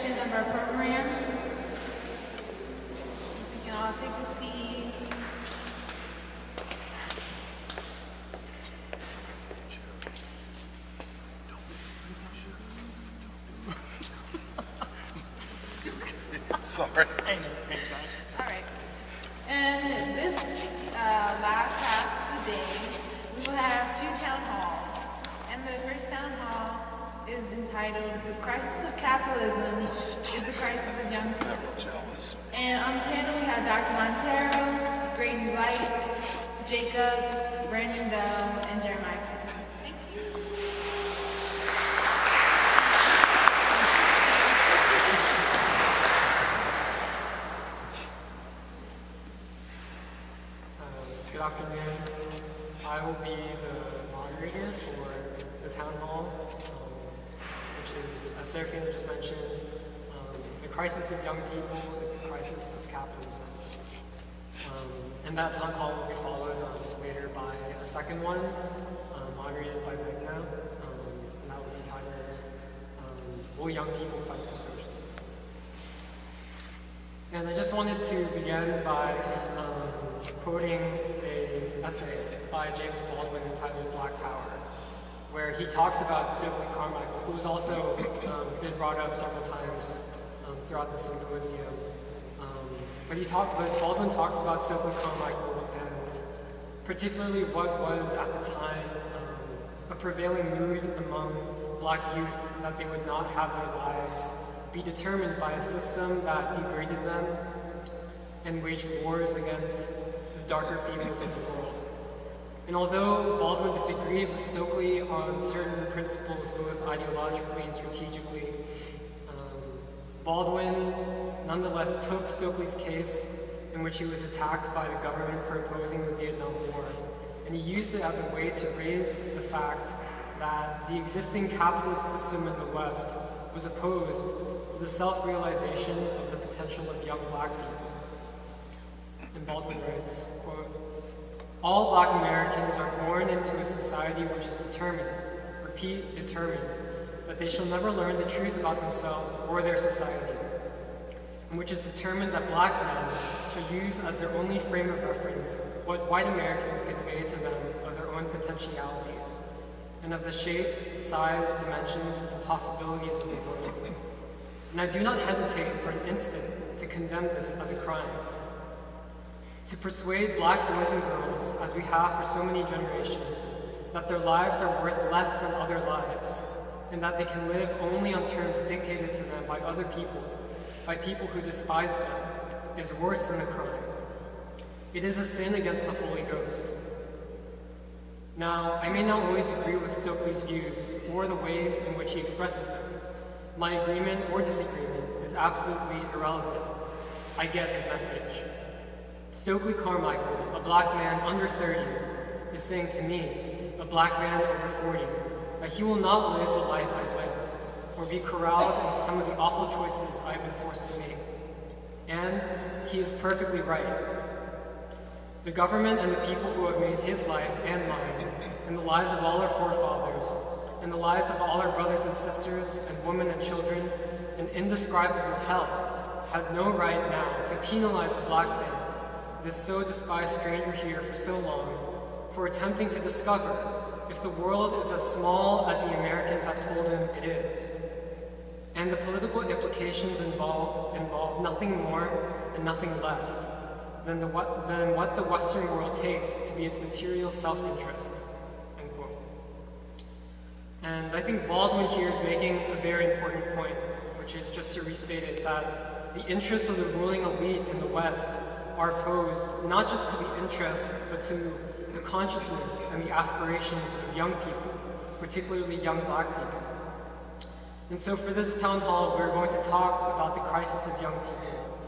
section of our program. We can all take a seat. Sorry. All right. And this last half of the day, we will have two town halls. And the first town hall is entitled "The Crisis of Capitalism is the Crisis of Young People." And on the panel we have Dr. Montero, Grady Light, Jacob, Brandon Bell, and Jeremiah. Thank you. Good afternoon. I will be the moderator for the town hall, which is, as Serafina just mentioned, the crisis of young people is the crisis of capitalism. And that town hall will be followed later by a second one, moderated by Megna, and that will be titled, Will Young People Fight for Socialism? And I just wanted to begin by quoting an essay by James Baldwin entitled Black Power, where he talks about Stokely Carmichael, who's also been brought up several times throughout the symposium. But Baldwin talks about Stokely Carmichael and particularly what was at the time a prevailing mood among Black youth, that they would not have their lives be determined by a system that degraded them and waged wars against the darker peoples of the world. And although Baldwin disagreed with Stokely on certain principles, both ideologically and strategically, Baldwin nonetheless took Stokely's case, in which he was attacked by the government for opposing the Vietnam War, and he used it as a way to raise the fact that the existing capitalist system in the West was opposed to the self-realization of the potential of young Black people. And Baldwin writes, quote, "All Black Americans are born into a society which is determined, repeat, determined, that they shall never learn the truth about themselves or their society, and which is determined that Black men shall use as their only frame of reference what white Americans convey to them of their own potentialities, and of the shape, size, dimensions, and possibilities of the world. And I do not hesitate for an instant to condemn this as a crime. To persuade Black boys and girls, as we have for so many generations, that their lives are worth less than other lives, and that they can live only on terms dictated to them by other people, by people who despise them, is worse than a crime. It is a sin against the Holy Ghost." Now, I may not always agree with Stokely's views or the ways in which he expresses them. My agreement or disagreement is absolutely irrelevant. I get his message. Stokely Carmichael, a Black man under 30, is saying to me, a Black man over 40, that he will not live the life I've lived, or be corralled into some of the awful choices I've been forced to make. And he is perfectly right. The government and the people who have made his life and mine, and the lives of all our forefathers, and the lives of all our brothers and sisters, and women and children, an indescribable hell, has no right now to penalize the Black man, this so despised stranger here for so long, for attempting to discover if the world is as small as the Americans have told him it is. And the political implications involve nothing more and nothing less than what the Western world takes to be its material self-interest, end quote. And I think Baldwin here is making a very important point, which is, just to restate it, that the interests of the ruling elite in the West are opposed not just to the interests, but to the consciousness and the aspirations of young people, particularly young Black people. And so for this town hall, we're going to talk about the crisis of young people.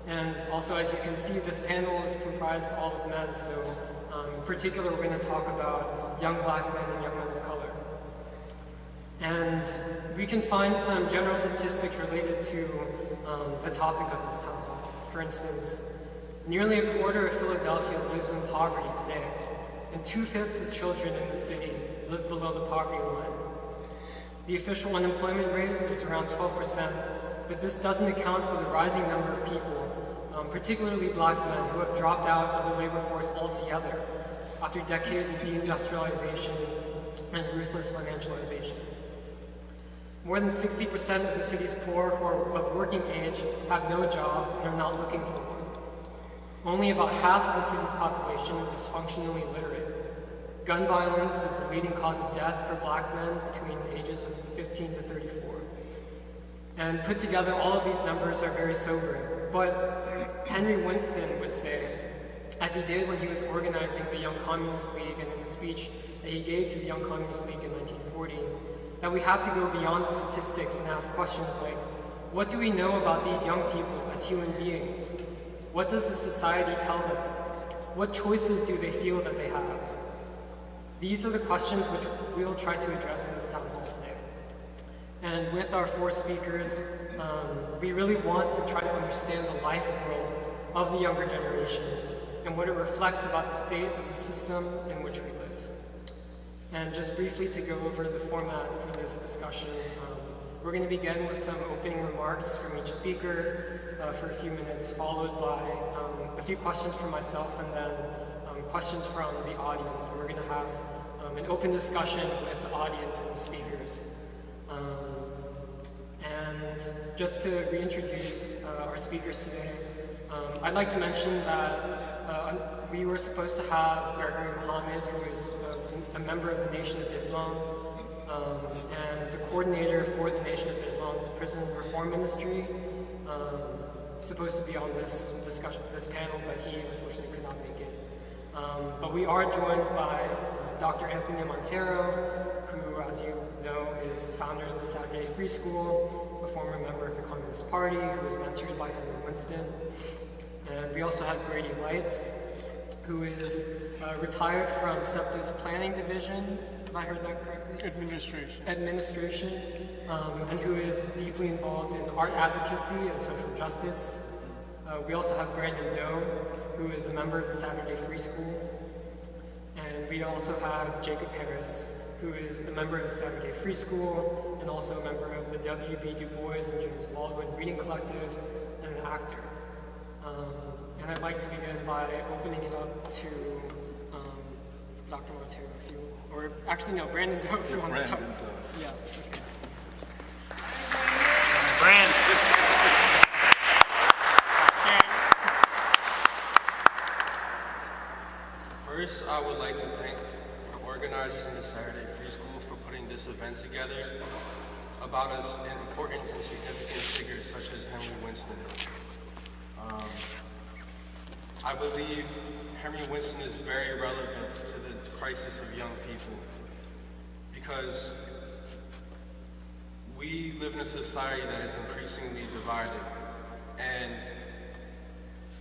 And also, as you can see, this panel is comprised all of men, so in particular, we're going to talk about young Black men and young men of color. And we can find some general statistics related to the topic of this town hall. For instance, nearly a quarter of Philadelphia lives in poverty today, and 2/5 of children in the city live below the poverty line. The official unemployment rate is around 12%, but this doesn't account for the rising number of people, particularly black men, who have dropped out of the labor force altogether after decades of deindustrialization and ruthless financialization. More than 60% of the city's poor who are of working age have no job and are not looking for one. Only about half of the city's population is functionally literate. Gun violence is the leading cause of death for black men between the ages of 15 to 34. And put together, all of these numbers are very sobering. But Henry Winston would say, as he did when he was organizing the Young Communist League and in the speech that he gave to the Young Communist League in 1940, that we have to go beyond the statistics and ask questions like, what do we know about these young people as human beings? What does the society tell them? What choices do they feel that they have? These are the questions which we will try to address in this town hall today. And with our four speakers, we really want to try to understand the life world of the younger generation and what it reflects about the state of the system in which we live. And just briefly to go over the format for this discussion, we're going to begin with some opening remarks from each speaker for a few minutes, followed by a few questions from myself and then questions from the audience. And we're going to have an open discussion with the audience and the speakers. And just to reintroduce our speakers today, I'd like to mention that we were supposed to have Gregory Muhammad, who is a member of the Nation of Islam, and the coordinator for the Nation of Islam's Prison Reform Ministry, supposed to be on this discussion, this panel, but he unfortunately could not make it. But we are joined by Dr. Anthony Montero, who, as you know, is the founder of the Saturday Free School, a former member of the Communist Party, who was mentored by Henry Winston. And we also have Grady Lights, who is retired from SEPTA's Planning Division, if I heard that correctly? Administration, and who is deeply involved in art advocacy and social justice. We also have Brandon Doe, who is a member of the Saturday Free School. And we also have Jacob Harris, who is a member of the Saturday Free School and also a member of the W.B. Du Bois and James Baldwin Reading Collective and an actor. And I'd like to begin by opening it up to Dr. Montero, if you, or actually no, Brandon Doe, if you want to start. Yeah, okay. Brandon. First, I would like to thank the organizers in the Saturday Free School for putting this event together about us and important and significant figures such as Henry Winston. I believe Henry Winston is very relevant to the crisis of young people because we live in a society that is increasingly divided, and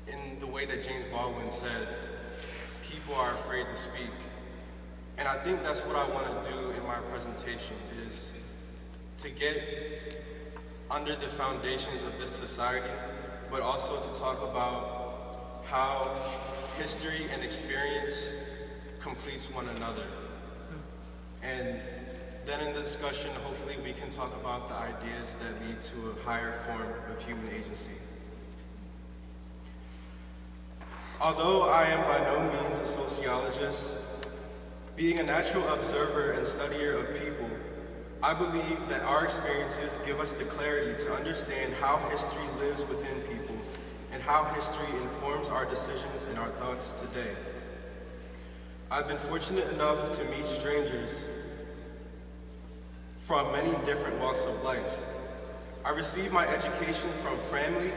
in the way that James Baldwin said, people are afraid to speak. And I think that's what I want to do in my presentation, is to get under the foundations of this society, but also to talk about how history and experience completes one another. And then in the discussion, hopefully we can talk about the ideas that lead to a higher form of human agency. Although I am by no means a sociologist, being a natural observer and studier of people, I believe that our experiences give us the clarity to understand how history lives within people and how history informs our decisions and our thoughts today. I've been fortunate enough to meet strangers from many different walks of life. I received my education from family,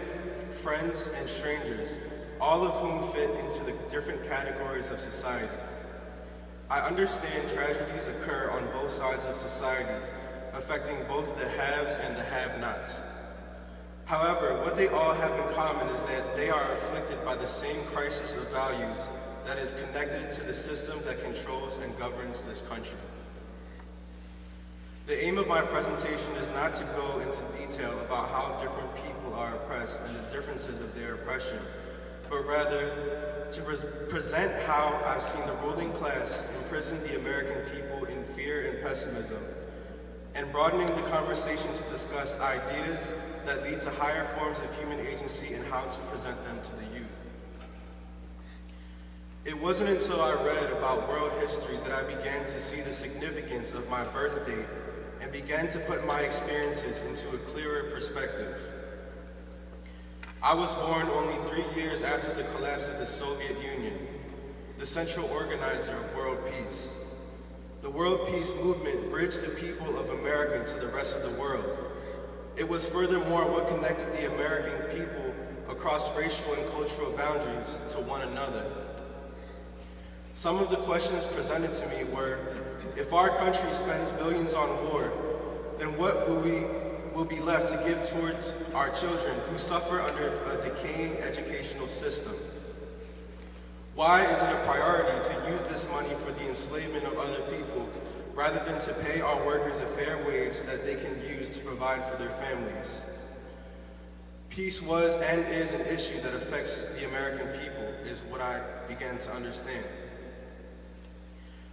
friends, and strangers, all of whom fit into the different categories of society. I understand tragedies occur on both sides of society, affecting both the haves and the have-nots. However, what they all have in common is that they are afflicted by the same crisis of values that is connected to the system that controls and governs this country. The aim of my presentation is not to go into detail about how different people are oppressed and the differences of their oppression, but rather to present how I've seen the ruling class imprison the American people in fear and pessimism, and broadening the conversation to discuss ideas that lead to higher forms of human agency and how to present them to the youth. It wasn't until I read about world history that I began to see the significance of my birth date and began to put my experiences into a clearer perspective. I was born only 3 years after the collapse of the Soviet Union, the central organizer of world peace. The world peace movement bridged the people of America to the rest of the world. It was furthermore what connected the American people across racial and cultural boundaries to one another. Some of the questions presented to me were, if our country spends billions on war, then what will be left to give towards our children who suffer under a decaying educational system? Why is it a priority to use this money for the enslavement of other people rather than to pay our workers a fair wage that they can use to provide for their families? Peace was and is an issue that affects the American people, is what I began to understand.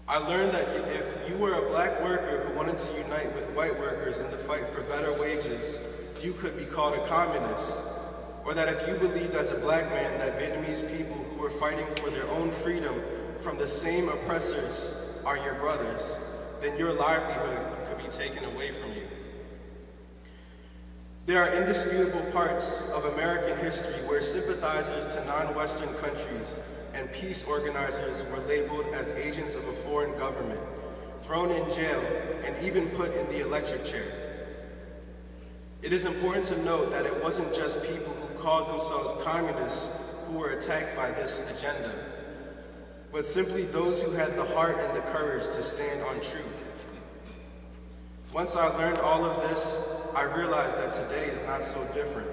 I learned that if you were a black worker who wanted to unite with white workers in the fight for better wages, you could be called a communist. Or that if you believed as a black man that Vietnamese people who were fighting for their own freedom from the same oppressors are your brothers, then your livelihood could be taken away from you. There are indisputable parts of American history where sympathizers to non-Western countries and peace organizers were labeled as agents of a foreign government, thrown in jail, and even put in the electric chair. It is important to note that it wasn't just people who called themselves communists who were attacked by this agenda, but simply those who had the heart and the courage to stand on truth. Once I learned all of this, I realized that today is not so different.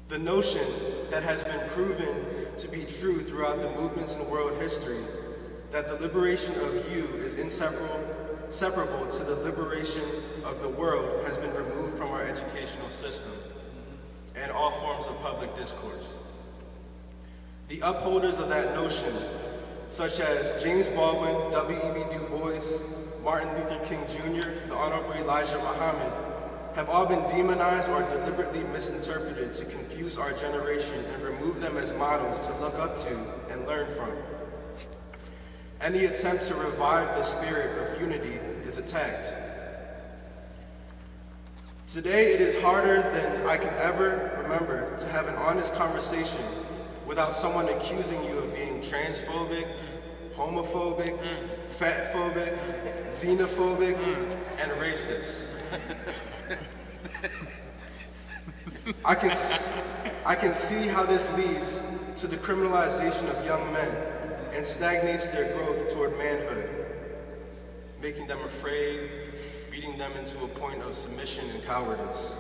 The notion that has been proven to be true throughout the movements in world history, that the liberation of you is inseparable to the liberation of the world, has been removed from our educational system and all forms of public discourse. The upholders of that notion, such as James Baldwin, W.E.B. Du Bois, Martin Luther King Jr., the Honorable Elijah Muhammad, have all been demonized or deliberately misinterpreted to confuse our generation and remove them as models to look up to and learn from. Any attempt to revive the spirit of unity is attacked. Today, it is harder than I can ever remember to have an honest conversation without someone accusing you of being transphobic, homophobic, fatphobic, xenophobic, and racist. I can see how this leads to the criminalization of young men and stagnates their growth toward manhood, making them afraid, beating them into a point of submission and cowardice.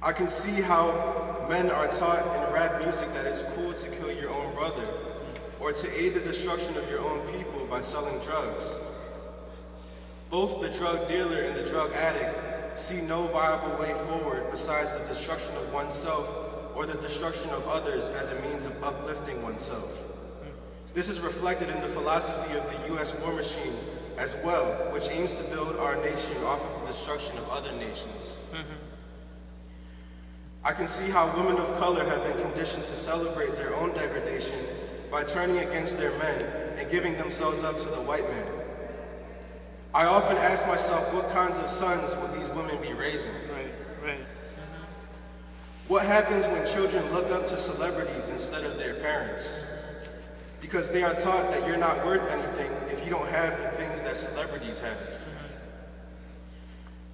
I can see how men are taught in rap music that it's cool to kill your own brother or to aid the destruction of your own people by selling drugs. Both the drug dealer and the drug addict see no viable way forward besides the destruction of oneself or the destruction of others as a means of uplifting oneself. This is reflected in the philosophy of the U.S. war machine as well, which aims to build our nation off of the destruction of other nations. I can see how women of color have been conditioned to celebrate their own degradation by turning against their men and giving themselves up to the white man. I often ask myself, what kinds of sons will these women be raising? Right. What happens when children look up to celebrities instead of their parents? Because they are taught that you're not worth anything if you don't have the things that celebrities have.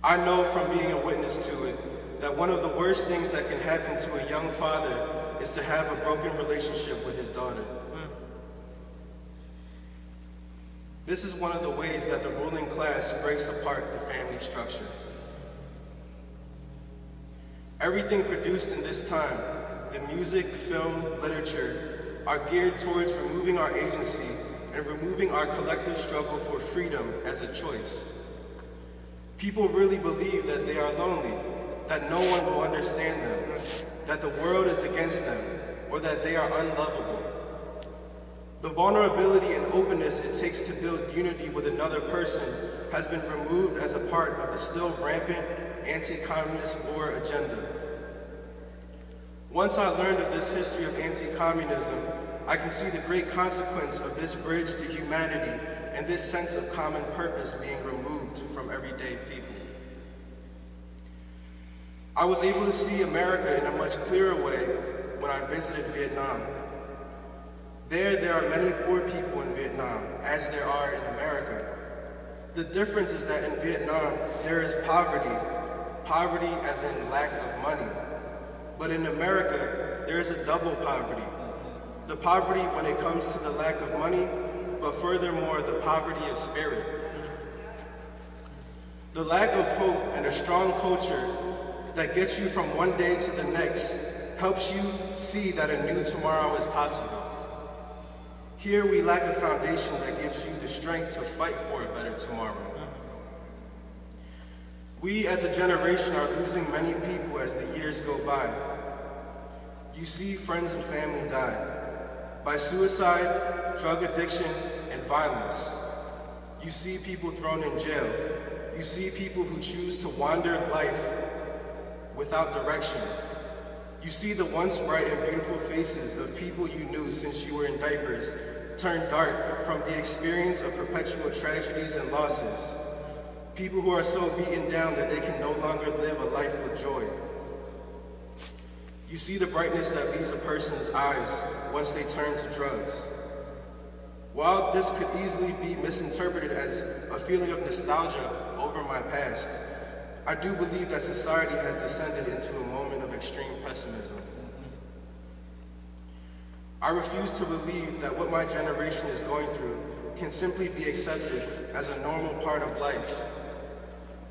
I know from being a witness to it that one of the worst things that can happen to a young father is to have a broken relationship with his daughter. This is one of the ways that the ruling class breaks apart the family structure. Everything produced in this time, the music, film, literature, are geared towards removing our agency and removing our collective struggle for freedom as a choice. People really believe that they are lonely, that no one will understand them, that the world is against them, or that they are unlovable. The vulnerability and openness it takes to build unity with another person has been removed as a part of the still rampant anti-communist war agenda. Once I learned of this history of anti-communism, I can see the great consequence of this bridge to humanity and this sense of common purpose being removed from everyday people. I was able to see America in a much clearer way when I visited Vietnam. There are many poor people in Vietnam, as there are in America. The difference is that in Vietnam, there is poverty as in lack of money. But in America, there is a double poverty. The poverty when it comes to the lack of money, but furthermore, the poverty of spirit. The lack of hope and a strong culture that gets you from one day to the next helps you see that a new tomorrow is possible. Here we lack a foundation that gives you the strength to fight for a better tomorrow. We as a generation are losing many people as the years go by. You see friends and family die by suicide, drug addiction, and violence. You see people thrown in jail. You see people who choose to wander life without direction. You see the once bright and beautiful faces of people you knew since you were in diapers turn dark from the experience of perpetual tragedies and losses. People who are so beaten down that they can no longer live a life with joy. You see the brightness that leaves a person's eyes once they turn to drugs. While this could easily be misinterpreted as a feeling of nostalgia over my past, I do believe that society has descended into a moment of extreme pessimism. I refuse to believe that what my generation is going through can simply be accepted as a normal part of life,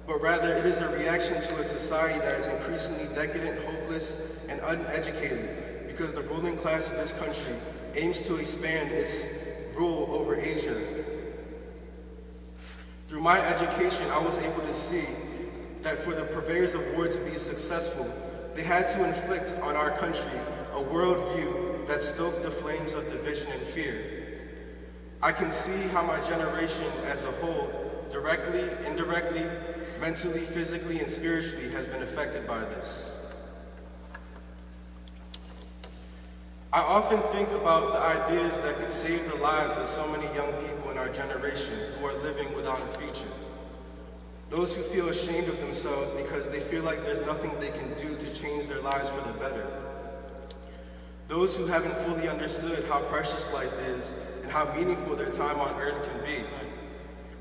but rather it is a reaction to a society that is increasingly decadent, hopeless, and uneducated because the ruling class of this country aims to expand its rule over Asia. Through my education, I was able to see that for the purveyors of war to be successful, they had to inflict on our country a worldview that stoked the flames of division and fear. I can see how my generation as a whole, directly, indirectly, mentally, physically, and spiritually has been affected by this. I often think about the ideas that could save the lives of so many young people in our generation who are living without a future. Those who feel ashamed of themselves because they feel like there's nothing they can do to change their lives for the better. Those who haven't fully understood how precious life is and how meaningful their time on earth can be.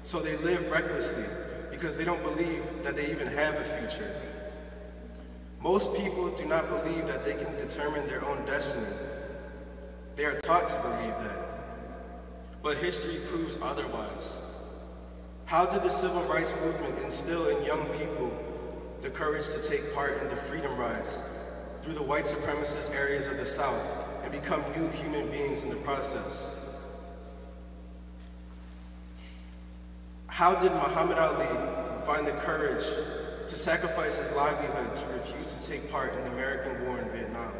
So they live recklessly because they don't believe that they even have a future. Most people do not believe that they can determine their own destiny. They are taught to believe that. But history proves otherwise. How did the civil rights movement instill in young people the courage to take part in the freedom rides through the white supremacist areas of the South and become new human beings in the process? How did Muhammad Ali find the courage to sacrifice his livelihood to refuse to take part in the American war in Vietnam?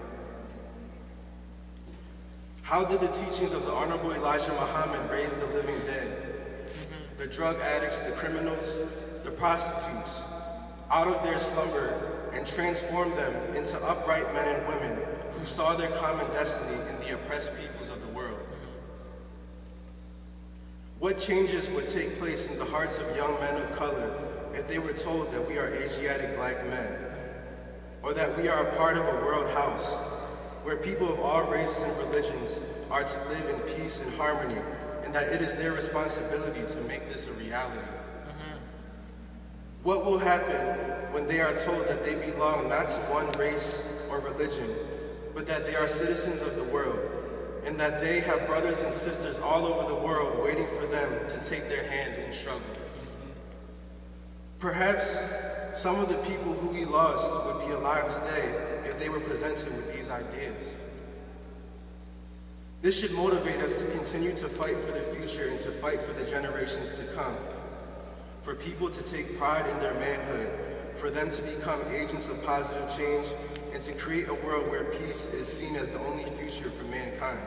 How did the teachings of the Honorable Elijah Muhammad raise the living dead, the drug addicts, the criminals, the prostitutes, out of their slumber and transform them into upright men and women who saw their common destiny in the oppressed peoples of the world? What changes would take place in the hearts of young men of color if they were told that we are Asiatic black men, or that we are a part of a world house where people of all races and religions are to live in peace and harmony, and that it is their responsibility to make this a reality? What will happen when they are told that they belong not to one race or religion, but that they are citizens of the world, and that they have brothers and sisters all over the world waiting for them to take their hand in struggle? Perhaps some of the people who we lost would be alive today if they were presented with these ideas. This should motivate us to continue to fight for the future and to fight for the generations to come, for people to take pride in their manhood, for them to become agents of positive change, and to create a world where peace is seen as the only future for mankind.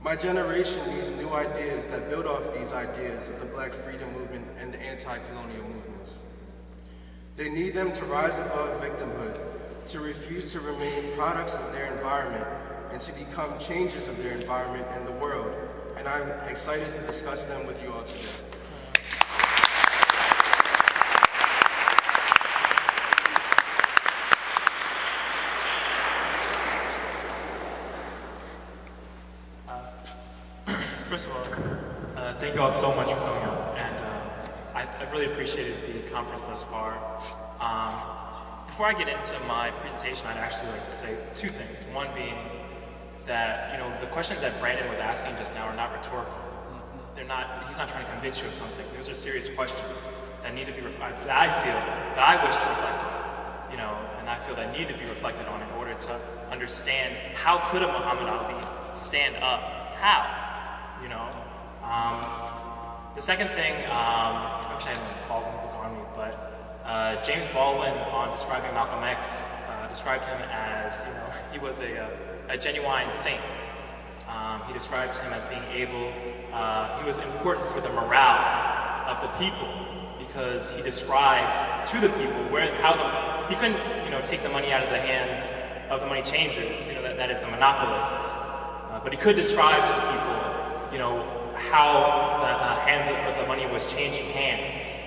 My generation needs new ideas that build off these ideas of the Black freedom movement and the anti-colonial movements. They need them to rise above victimhood, to refuse to remain products of their environment, and to become changes of their environment and the world. And I'm excited to discuss them with you all today. First of all, thank you all so much for coming out, and I've really appreciated the conference thus far. Before I get into my presentation, I'd actually like to say two things. One being that, you know, the questions that Brandon was asking just now are not rhetorical. He's not trying to convince you of something. Those are serious questions that need to be reflected, that I feel, that I wish to reflect on, you know, and I feel that need to be reflected on in order to understand how could a Muhammad Ali stand up? How? You know? The second thing, I wish I had a Baldwin book on me, but James Baldwin, on describing Malcolm X, described him as, you know, he was a genuine saint. He described him as being able, he was important for the morale of the people, because he described to the people he couldn't, you know, take the money out of the hands of the money changers, you know, that is the monopolists, but he could describe to the people, you know, how the hands of the money was changing hands,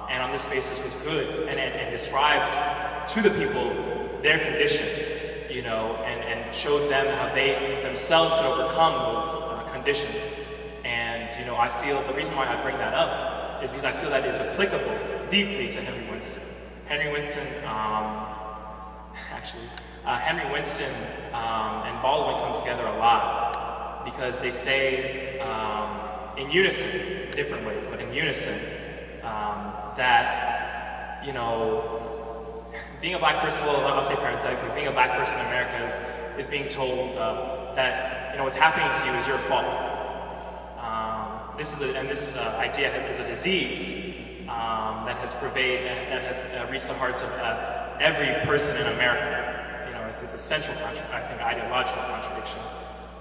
and on this basis was good, and described to the people their conditions, you know, and showed them how they themselves could overcome those conditions. And, you know, I feel the reason why I bring that up is because I feel that is applicable deeply to Henry Winston. Henry Winston and Baldwin come together a lot, because they say in unison, in different ways, but in unison, that, you know, being a black person, well, I'll say parenthetically, being a black person in America is being told that, you know, what's happening to you is your fault. This idea is a disease that has pervaded, that has reached the hearts of every person in America. You know, it's a central, I think, ideological contradiction.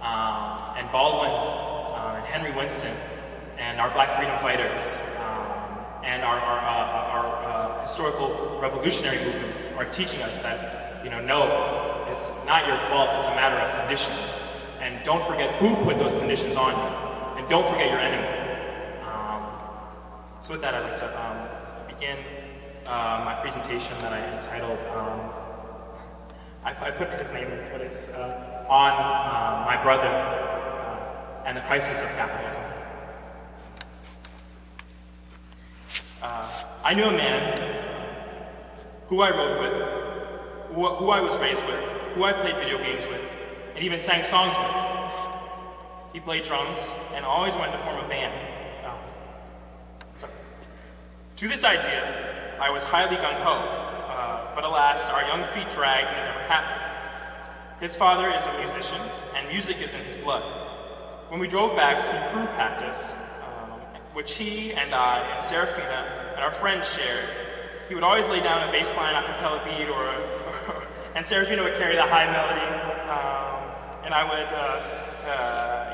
And Baldwin and Henry Winston and our black freedom fighters and our historical revolutionary movements are teaching us that, you know, no, it's not your fault, it's a matter of conditions. And don't forget who put those conditions on you. And don't forget your enemy. So with that, I'd like to begin my presentation that I entitled, I put his name in, but it's on my brother and the crisis of capitalism. I knew a man who I rode with, who I was raised with, who I played video games with, and even sang songs with. He played drums and always wanted to form a band. To this idea, I was highly gung-ho, but alas, our young feet dragged and it never happened. His father is a musician, and music is in his blood. When we drove back from crew practice, which he and I and Serafina and our friends shared, he would always lay down a bass line a cappella beat, and Serafina would carry the high melody, and I would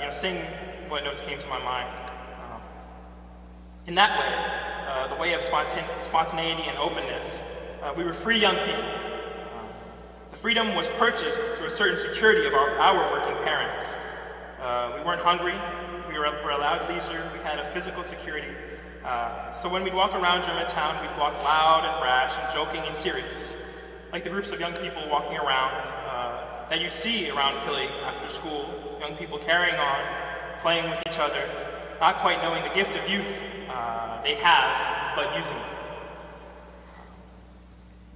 you know, sing what notes came to my mind. In that way, the way of spontaneity and openness, we were free young people. The freedom was purchased through a certain security of our working parents. We weren't hungry, we were allowed leisure, we had a physical security. So when we'd walk around Germantown, we'd walk loud and brash and joking and serious, like the groups of young people walking around that you see around Philly after school, young people carrying on, playing with each other, not quite knowing the gift of youth they have, but using it.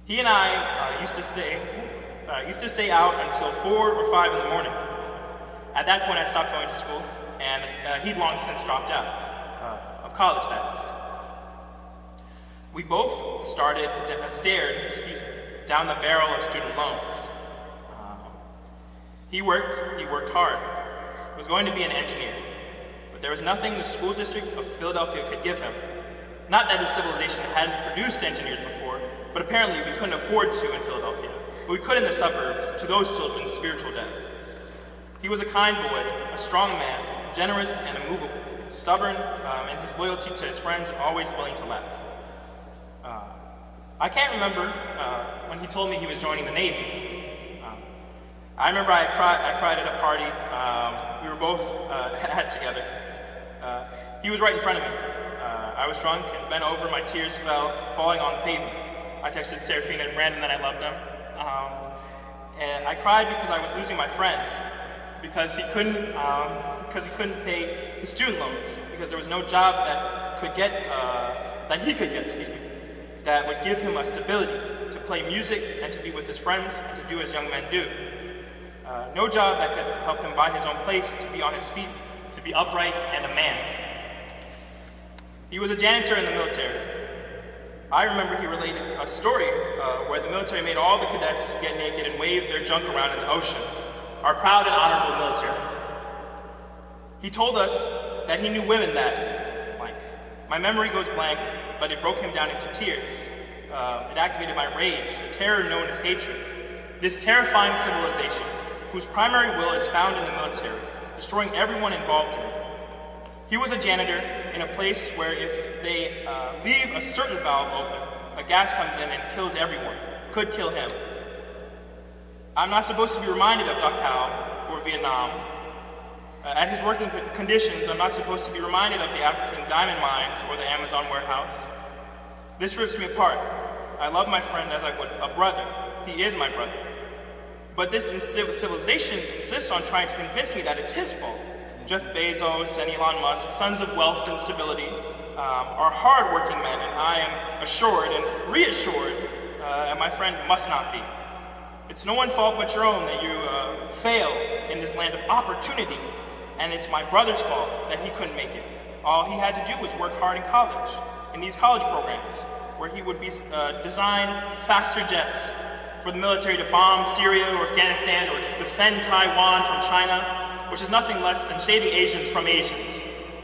He and I used to stay out until 4 or 5 in the morning. At that point, I'd stopped going to school, and he'd long since dropped out of college, that is. We both stared down the barrel of student loans. He worked hard. He was going to be an engineer, but there was nothing the school district of Philadelphia could give him. Not that this civilization hadn't produced engineers before, but apparently we couldn't afford to in Philadelphia. But we could in the suburbs, to those children's spiritual death. He was a kind boy, a strong man, generous and immovable, stubborn in his loyalty to his friends and always willing to laugh. I can't remember when he told me he was joining the Navy. I remember I cried at a party. We were both had together. He was right in front of me. I was drunk and bent over. My tears fell, falling on the pavement. I texted Serafina and Brandon that I loved them. And I cried because I was losing my friend, because he couldn't pay his student loans, because there was no job that he could get, that would give him a stability to play music and to be with his friends and to do as young men do. No job that could help him buy his own place, to be on his feet, to be upright and a man. He was a janitor in the military. I remember he related a story where the military made all the cadets get naked and wave their junk around in the ocean, our proud and honorable military. He told us that he knew women that, blank. My memory goes blank, but it broke him down into tears. It activated my rage, the terror known as hatred. This terrifying civilization, whose primary will is found in the military, destroying everyone involved in it. He was a janitor in a place where if they leave a certain valve open, a gas comes in and kills everyone, could kill him. I'm not supposed to be reminded of Dachau or Vietnam. At his working conditions, I'm not supposed to be reminded of the African diamond mines or the Amazon warehouse. This rips me apart. I love my friend as I would a brother. He is my brother. But this civilization insists on trying to convince me that it's his fault. Jeff Bezos and Elon Musk, sons of wealth and stability, are hard-working men, and I am assured and reassured, and my friend must not be. It's no one's fault but your own that you fail in this land of opportunity, and it's my brother's fault that he couldn't make it. All he had to do was work hard in college, in these college programs, where he would be design faster jets for the military to bomb Syria or Afghanistan or defend Taiwan from China, which is nothing less than saving Asians from Asians,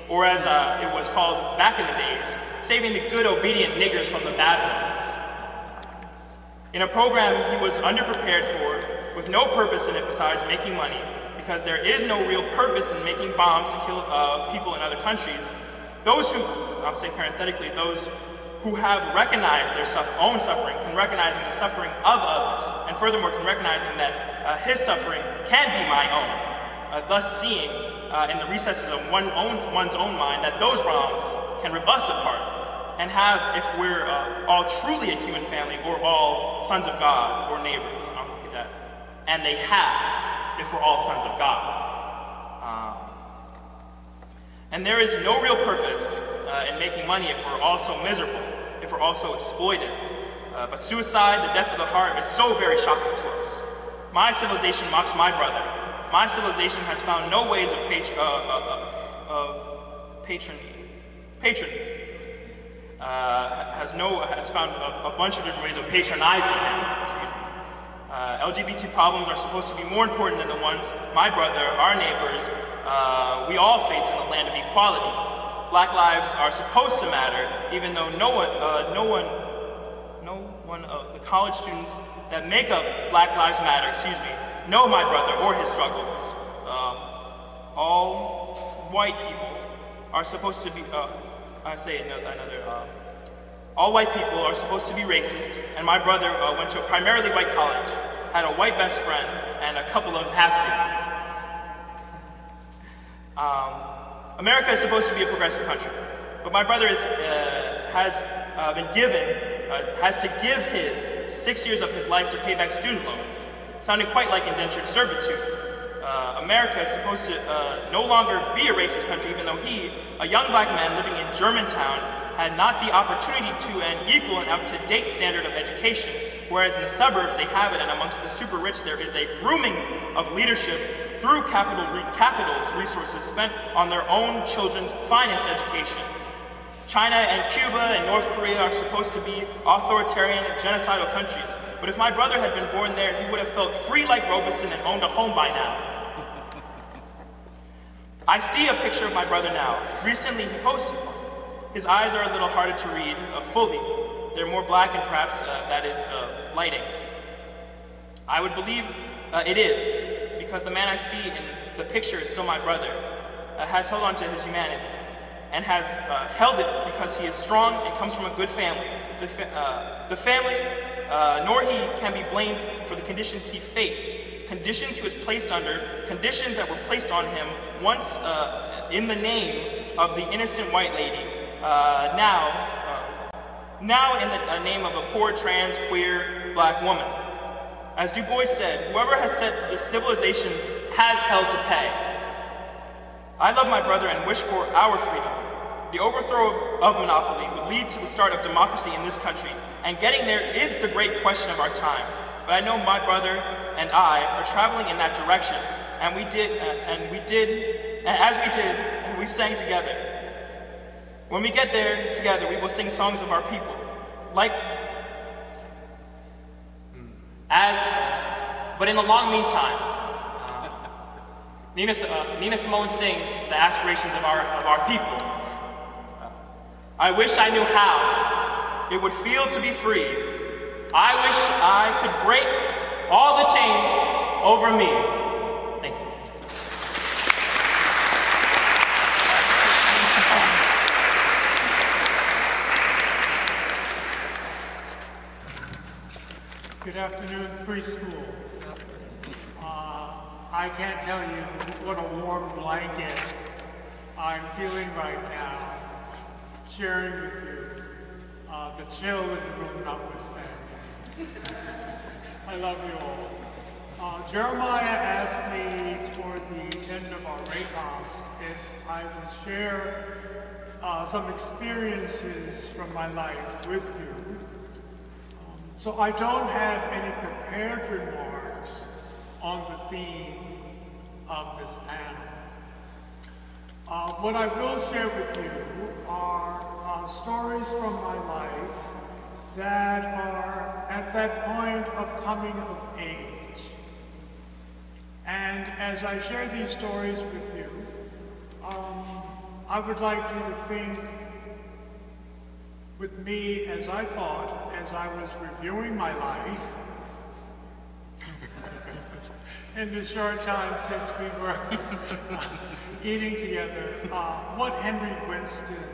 or as it was called back in the days, saving the good obedient niggers from the bad ones. In a program he was underprepared for, with no purpose in it besides making money, because there is no real purpose in making bombs to kill people in other countries. Those who, I'll say parenthetically, those who have recognized their own suffering can recognize the suffering of others, and furthermore can recognize that his suffering can be my own, thus seeing in the recesses of one's own mind that those wrongs can rip us apart, and have, if we're all truly a human family, or all sons of God, or neighbors, I'll look at that, and they have, if we're all sons of God. And there is no real purpose in making money if we're all so miserable, if we're all so exploited. But suicide, the death of the heart, is so very shocking to us. My civilization mocks my brother. My civilization has found no ways of has found a bunch of different ways of patronizing him. LGBT problems are supposed to be more important than the ones my brother, our neighbors, we all face in the land of equality. Black lives are supposed to matter, even though no one of the college students that make up Black Lives Matter, know my brother or his struggles. All white people are supposed to be, all white people are supposed to be racist, and my brother went to a primarily white college, had a white best friend, and a couple of half-seats. America is supposed to be a progressive country, but my brother has to give his 6 years of his life to pay back student loans, sounding quite like indentured servitude. America is supposed to no longer be a racist country, even though he, a young black man living in Germantown, had not the opportunity to an equal and up-to-date standard of education, whereas in the suburbs they have it, and amongst the super rich there is a grooming of leadership through capital's resources spent on their own children's finest education. China and Cuba and North Korea are supposed to be authoritarian, genocidal countries, but if my brother had been born there, he would have felt free like Robeson and owned a home by now. I see a picture of my brother now. Recently he posted one. His eyes are a little harder to read fully. They're more black and perhaps that is lighting. I would believe it is, because the man I see in the picture is still my brother, has held on to his humanity, and has held it because he is strong and comes from a good family. The family, nor he can be blamed for the conditions he faced, conditions he was placed under, conditions that were placed on him once in the name of the innocent white lady, now in the name of a poor trans, queer, black woman. As Du Bois said, whoever has set this civilization has hell to pay. I love my brother and wish for our freedom. The overthrow of monopoly would lead to the start of democracy in this country, and getting there is the great question of our time. But I know my brother and I are traveling in that direction, and we sang together. When we get there together, we will sing songs of our people, but in the long meantime, Nina Simone sings the aspirations of our people. I wish I knew how it would feel to be free. I wish I could break all the chains over me. Thank you. Good afternoon, Free School. I can't tell you what a warm blanket I'm feeling right now, sharing with you, the chill in the room notwithstanding. I love you all. Jeremiah asked me toward the end of our repast if I would share some experiences from my life with you. So I don't have any prepared remarks on the theme of this panel. What I will share with you are stories from my life that are at that point of coming of age. And as I share these stories with you, I would like you to think with me as I thought, as I was reviewing my life, in the short time since we were eating together, what Henry Winston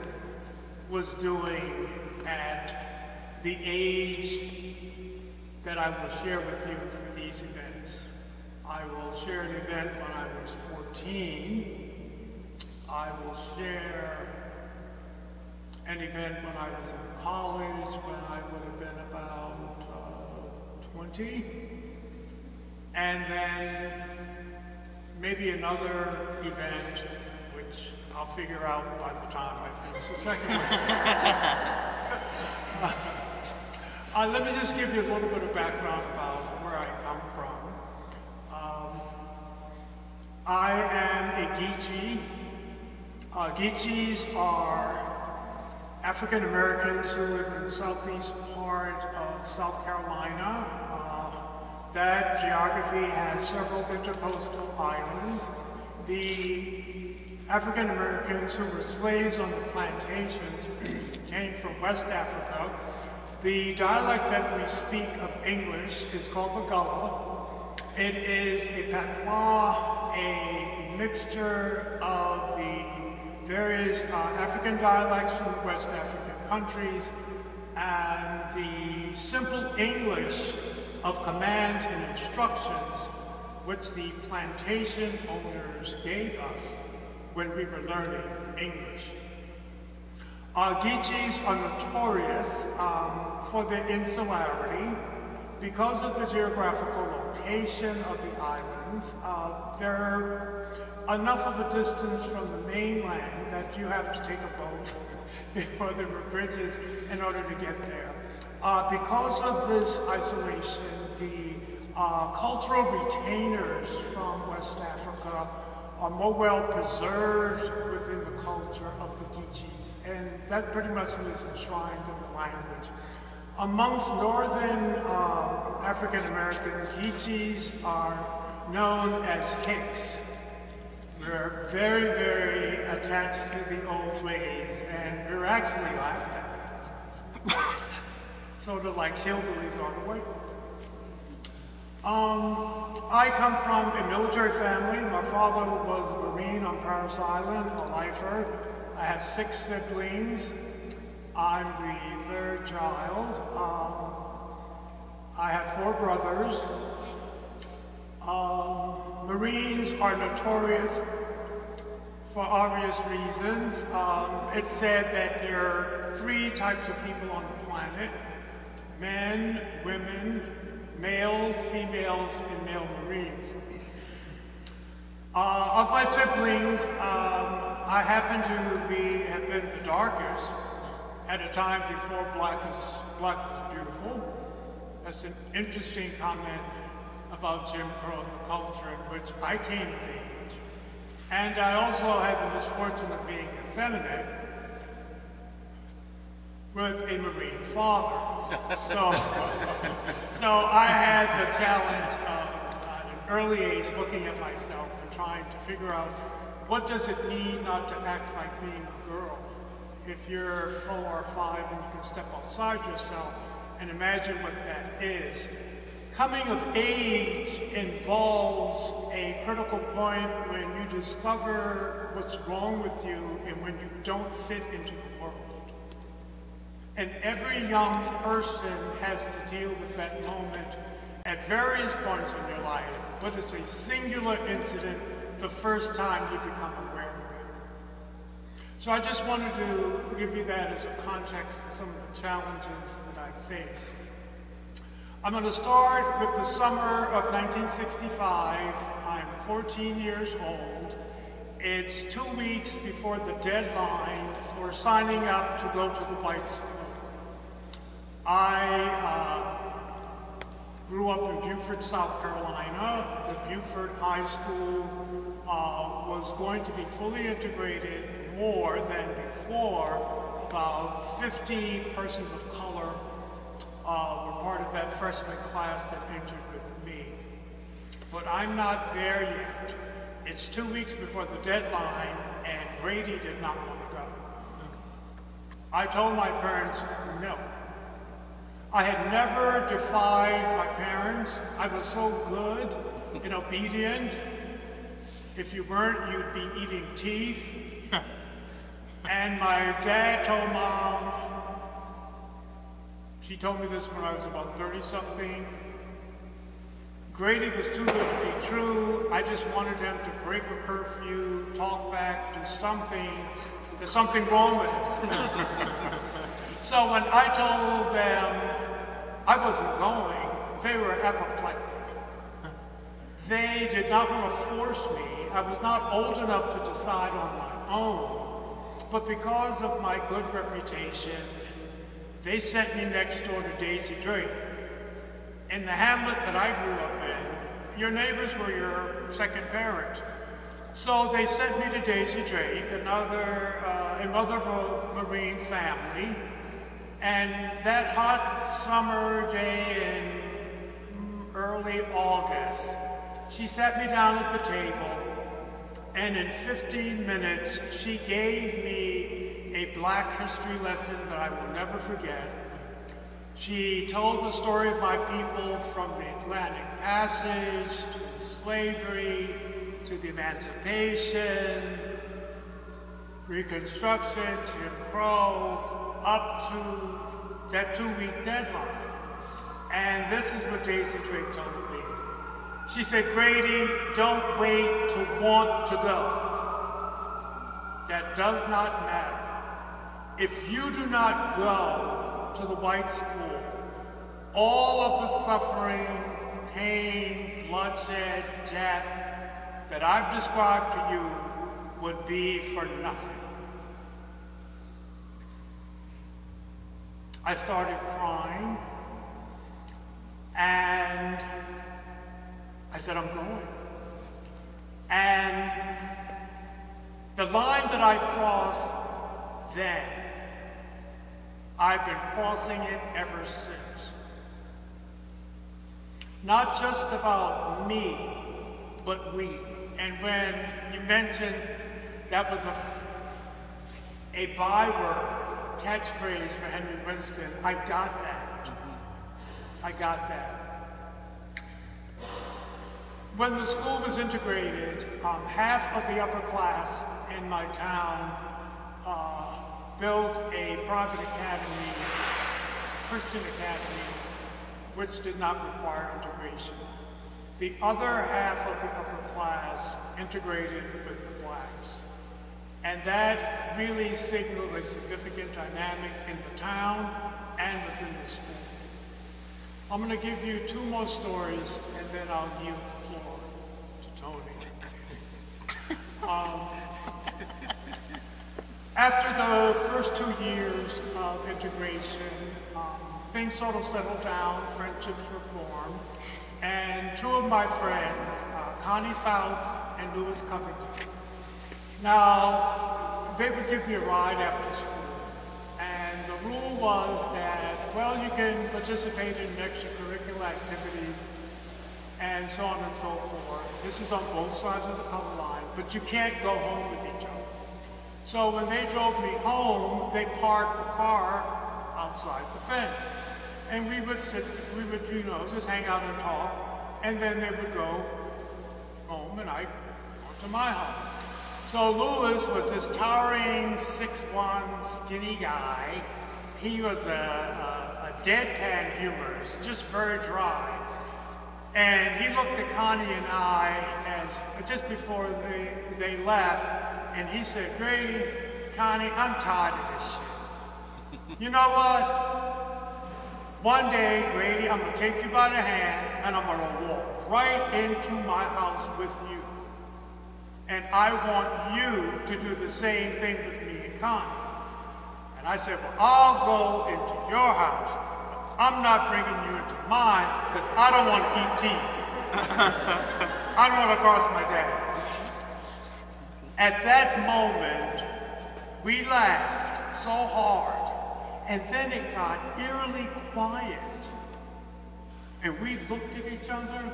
was doing at the age that I will share with you for these events. I will share an event when I was 14. I will share an event when I was in college, when I would have been about 20. And then maybe another event, which I'll figure out by the time I finish the second one. Let me just give you a little bit of background about where I come from. I am a Geechee. Geechees are African Americans who live in the southeast part of South Carolina. That geography has several intercoastal islands. The African Americans who were slaves on the plantations came from West Africa. The dialect that we speak of English is called the Gullah. It is a patois, a mixture of the various African dialects from the West African countries and the simple English of commands and instructions which the plantation owners gave us when we were learning English. Geechees are notorious for their insularity. Because of the geographical location of the islands, they're enough of a distance from the mainland that you have to take a boat before there were bridges in order to get there. Because of this isolation, the cultural retainers from West Africa are more well preserved within the culture of the Geechees, and that pretty much is enshrined in the language. Amongst northern African Americans, Geechees are known as Hicks. We're very, very attached to the old ways, and we're actually laughed at. Sort of like hillbillies on the white. I come from a military family. My father was a Marine on Paris Island, a lifer. I have 6 siblings. I'm the 3rd child. I have 4 brothers. Marines are notorious for obvious reasons. It's said that there are 3 types of people on the planet: men, women, males, females, and male Marines. Of my siblings, I happen to have been the darkest at a time before black was beautiful. That's an interesting comment about Jim Crow culture in which I came of age. And I also had the misfortune of being effeminate with a Marine father. So I had the challenge of, at an early age, looking at myself and trying to figure out what does it mean not to act like being a girl. If you're 4 or 5 and you can step outside yourself and imagine what that is. Coming of age involves a critical point when you discover what's wrong with you and when you don't fit into the world. And every young person has to deal with that moment at various points in your life, but it's a singular incident the first time you become aware of it. So I just wanted to give you that as a context for some of the challenges that I face. I'm going to start with the summer of 1965. I'm 14 years old. It's 2 weeks before the deadline for signing up to go to the white school. I grew up in Beaufort, South Carolina. The Beaufort High School was going to be fully integrated more than before. About 50 persons of color were part of that freshman class that entered with me. But I'm not there yet. It's 2 weeks before the deadline, and Grady did not want to go. I told my parents no. I had never defied my parents. I was so good and obedient. If you weren't, you'd be eating teeth. And my dad told Mom, she told me this when I was about 30-something, Grady was too good to be true. I just wanted him to break a curfew, talk back, do something. There's something wrong with him. So when I told them I wasn't going, they were apoplectic. They did not want to force me. I was not old enough to decide on my own. But because of my good reputation, they sent me next door to Daisy Drake. In the hamlet that I grew up in, your neighbors were your second parents. So they sent me to Daisy Drake, a mother of a Marine family. And that hot summer day in early August, she sat me down at the table, and in 15 minutes, she gave me a Black history lesson that I will never forget. She told the story of my people from the Atlantic Passage to slavery, to the Emancipation, Reconstruction, Jim Crow, up to that 2-week deadline. And this is what Daisy Drake told me. She said, Grady, don't wait to want to go. That does not matter. If you do not go to the white school, all of the suffering, pain, bloodshed, death that I've described to you would be for nothing. I started crying, and I said, I'm going. And the line that I crossed then, I've been crossing it ever since. Not just about me, but we. And when you mentioned that was a byword, catchphrase for Henry Winston, I got that. I got that. When the school was integrated, half of the upper class in my town built a private academy, Christian academy, which did not require integration. The other half of the upper class integrated with the blacks. And that really signaled a significant dynamic in the town and within the school. I'm going to give you two more stories, and then I'll yield the floor to Tony. After the first 2 years of integration, things sort of settled down, friendships were formed, and two of my friends, Connie Fouts and Louis Covington. Now, they would give me a ride after school, and the rule was that, well, you can participate in extracurricular activities and so on and so forth. This is on both sides of the color line, but you can't go home with each other. So when they drove me home, they parked the car outside the fence. And we would just hang out and talk, and then they would go home and I'd go to my home. So Louis was this towering 6'1" skinny guy. He was a deadpan humorist, just very dry. And he looked at Connie and I as just before they left, and he said, "Grady, Connie, I'm tired of this shit. You know what? One day, Grady, I'm gonna take you by the hand and I'm gonna walk right into my house with you. And I want you to do the same thing with me and Connie." And I said, "Well, I'll go into your house. I'm not bringing you into mine because I don't want to eat teeth. I don't want to cross my dad." At that moment, we laughed so hard, and then it got eerily quiet. And we looked at each other,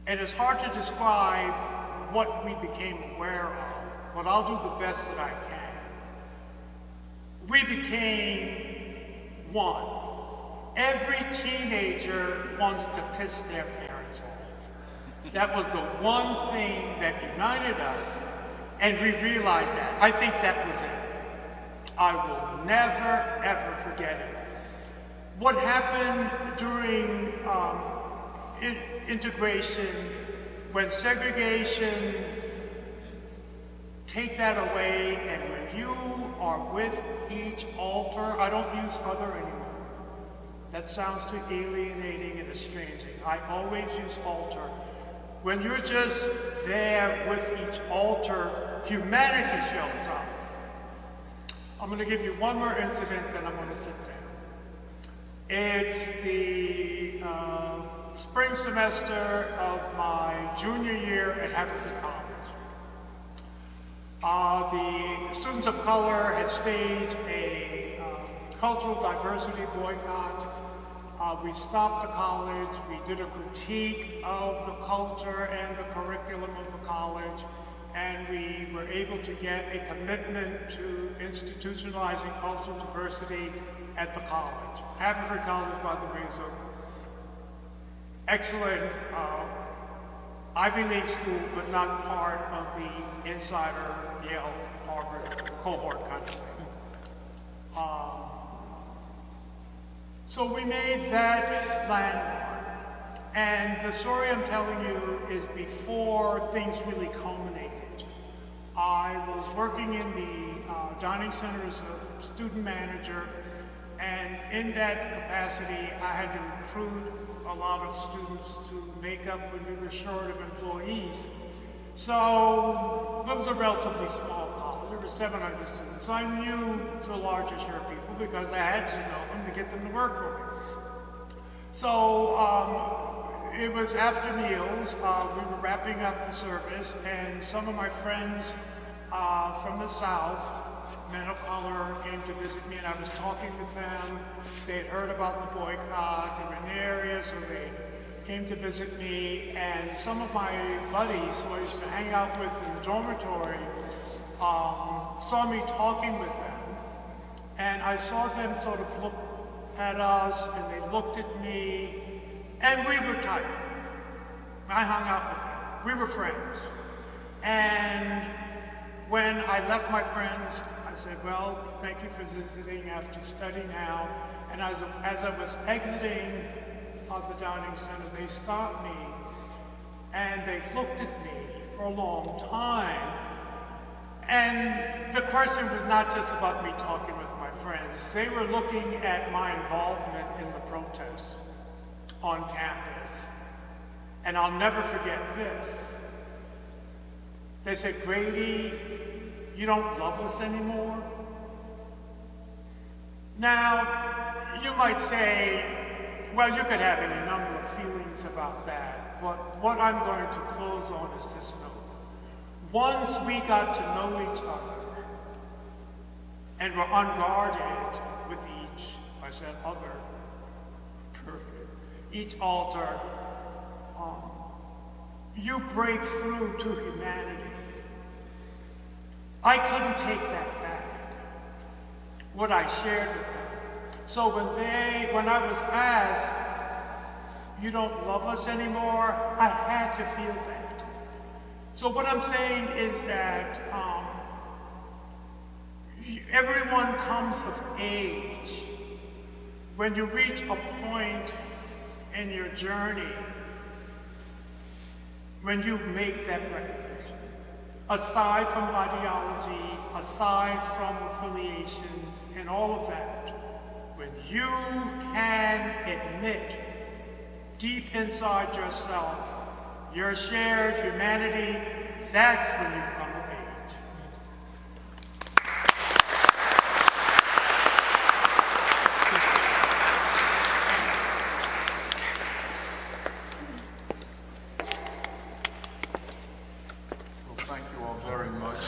and it's hard to describe what we became aware of, but I'll do the best that I can. We became one. Every teenager wants to piss their parents off. That was the one thing that united us, and we realized that. I think that was it. I will never, ever forget it. What happened during integration, when segregation, take that away, and when you are with each altar, I don't use other anymore. That sounds too alienating and estranging. I always use altar. When you're just there with each altar, humanity shows up. I'm going to give you one more incident, then I'm going to sit down. It's the spring semester of my junior year at Haverford College. The students of color had staged a cultural diversity boycott. We stopped the college, we did a critique of the culture and the curriculum of the college, and we were able to get a commitment to institutionalizing cultural diversity at the college. Haverford College, by the way, is an excellent Ivy League school, but not part of the insider Yale, Harvard cohort kind of thing. So we made that landmark. And the story I'm telling you is before things really culminated. I was working in the dining center as a student manager, and in that capacity, I had to recruit a lot of students to make up when we were short of employees. So it was a relatively small college. There were 700 students. So I knew the larger share of people because I had to know them to get them to work for me. So it was after meals. We were wrapping up the service, and some of my friends from the South, men of color, came to visit me, and I was talking with them. They had heard about the boycott. They were in the area, so they came to visit me, and some of my buddies who I used to hang out with in the dormitory saw me talking with them, and I saw them sort of look at us, and they looked at me, And we were tight. I hung out with him. We were friends. And when I left my friends, I said, well, thank you for visiting after studying out. And as I was exiting the dining center, they stopped me and they looked at me for a long time. And the question was not just about me talking with my friends. They were looking at my involvement in the protests on campus. And I'll never forget this. They said, Grady, you don't love us anymore? Now, you might say, well, you could have any number of feelings about that, but what I'm going to close on is this note. Once we got to know each other and were unguarded with each, I said other, perfect, each altar, you break through to humanity. I couldn't take that back, what I shared with them. So when I was asked, you don't love us anymore, I had to feel that. So what I'm saying is that everyone comes of age. When you reach a point in your journey, when you make that recognition, aside from ideology, aside from affiliations, and all of that, when you can admit deep inside yourself your shared humanity, that's when you've come of age. Well, thank you all very much.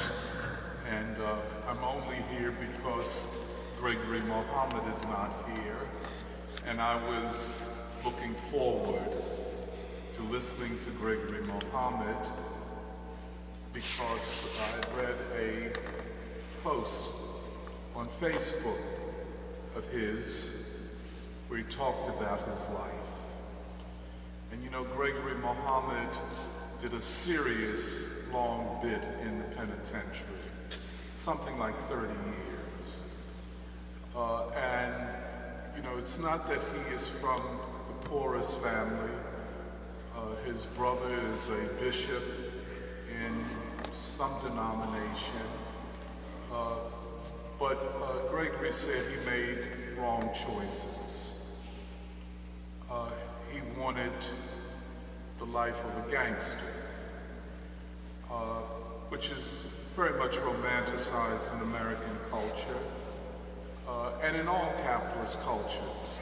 And I'm only here because Gregory Mohammed is not here. And I was looking forward to listening to Gregory Mohammed because I read a post on Facebook of his where he talked about his life. And you know, Gregory Mohammed did a serious long bit in the penitentiary, something like 30 years. And you know, it's not that he is from the poorest family. His brother is a bishop in some denomination. But Gregory said he made wrong choices. He wanted the life of a gangster, which is very much romanticized in American culture and in all capitalist cultures.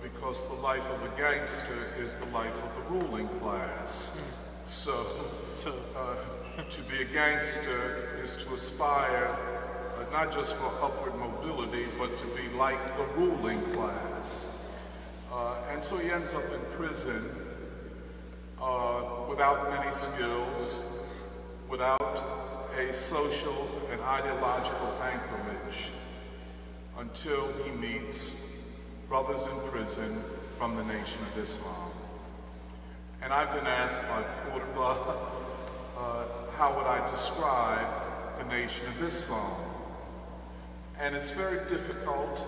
Because the life of a gangster is the life of the ruling class. So, to be a gangster is to aspire not just for upward mobility, but to be like the ruling class. And so he ends up in prison without many skills, without a social and ideological anchorage, until he meets brothers in prison from the Nation of Islam. And I've been asked by Cordoba, how would I describe the Nation of Islam? And it's very difficult,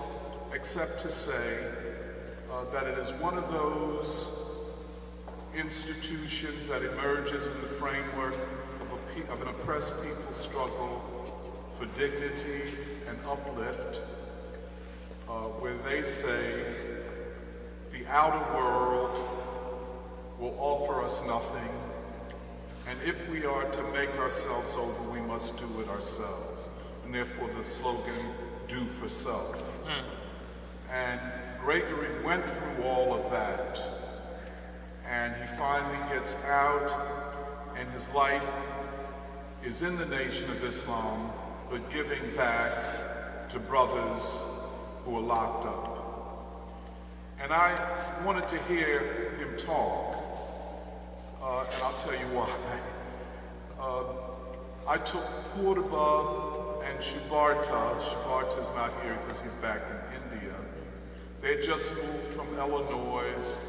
except to say that it is one of those institutions that emerges in the framework of an oppressed people's struggle for dignity and uplift, where they say the outer world will offer us nothing, and if we are to make ourselves over, we must do it ourselves. And therefore the slogan, do for self. And Gregory went through all of that, and he finally gets out, and his life is in the Nation of Islam, but giving back to brothers who are locked up. And I wanted to hear him talk, and I'll tell you why. I took Cordoba and Shubarta's not here because he's back in India. They had just moved from Illinois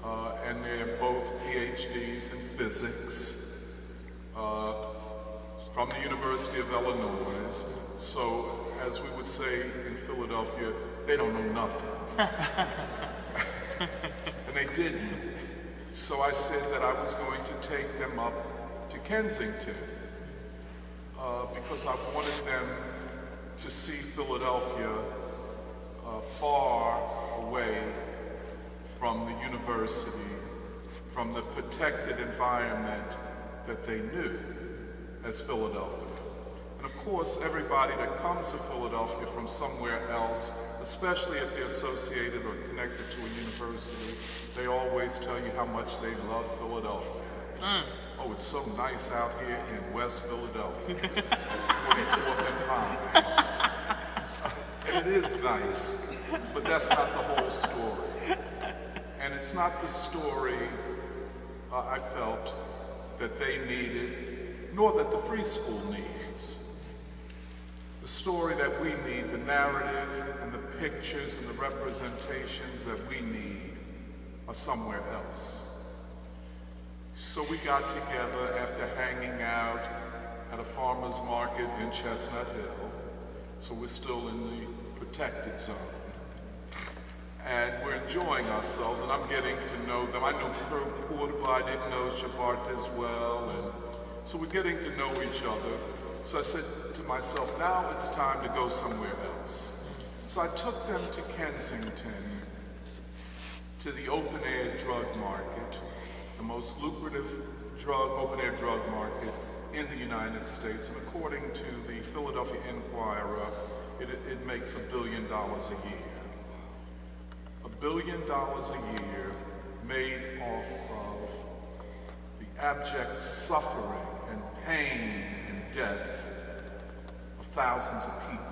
and they're both PhDs in physics from the University of Illinois. So, as we would say in Philadelphia, they don't know nothing. And they didn't. So I said that I was going to take them up to Kensington because I wanted them to see Philadelphia far away from the university, from the protected environment that they knew as Philadelphia. And of course, everybody that comes to Philadelphia from somewhere else, especially if they're associated or connected to a university, they always tell you how much they love Philadelphia. Oh, it's so nice out here in West Philadelphia, 44th and Pine. And it is nice, but that's not the whole story. And it's not the story I felt that they needed, nor that the free school needs. The story that we need, the narrative and the pictures and the representations that we need are somewhere else. So we got together after hanging out at a farmer's market in Chestnut Hill. So we're still in the protected zone. And we're enjoying ourselves, and I'm getting to know them. I know Porter, but I didn't know Shabbat as well. And so we're getting to know each other. So I said to myself, now it's time to go somewhere else. So I took them to Kensington, to the open-air drug market, the most lucrative open-air drug market in the United States. And according to the Philadelphia Inquirer, it makes $1 billion a year. $1 billion a year made off of the abject suffering and pain and death of thousands of people.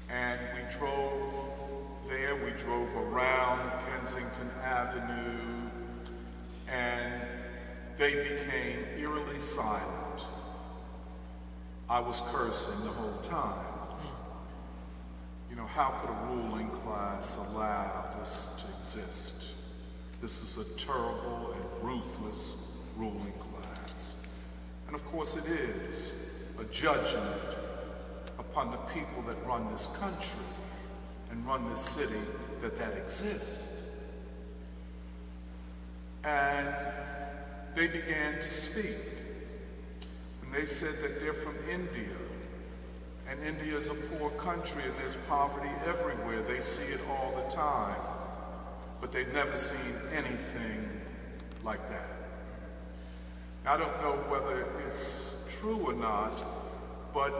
And we drove there, we drove around Kensington Avenue, and they became eerily silent. I was cursing the whole time. You know, how could a ruling class allow this to exist? This is a terrible and ruthless ruling class. And of course it is a judgment upon the people that run this country and run this city that exists. And they began to speak. And they said that they're from India. And India is a poor country and there's poverty everywhere. They see it all the time. But they've never seen anything like that. I don't know whether it's true or not, but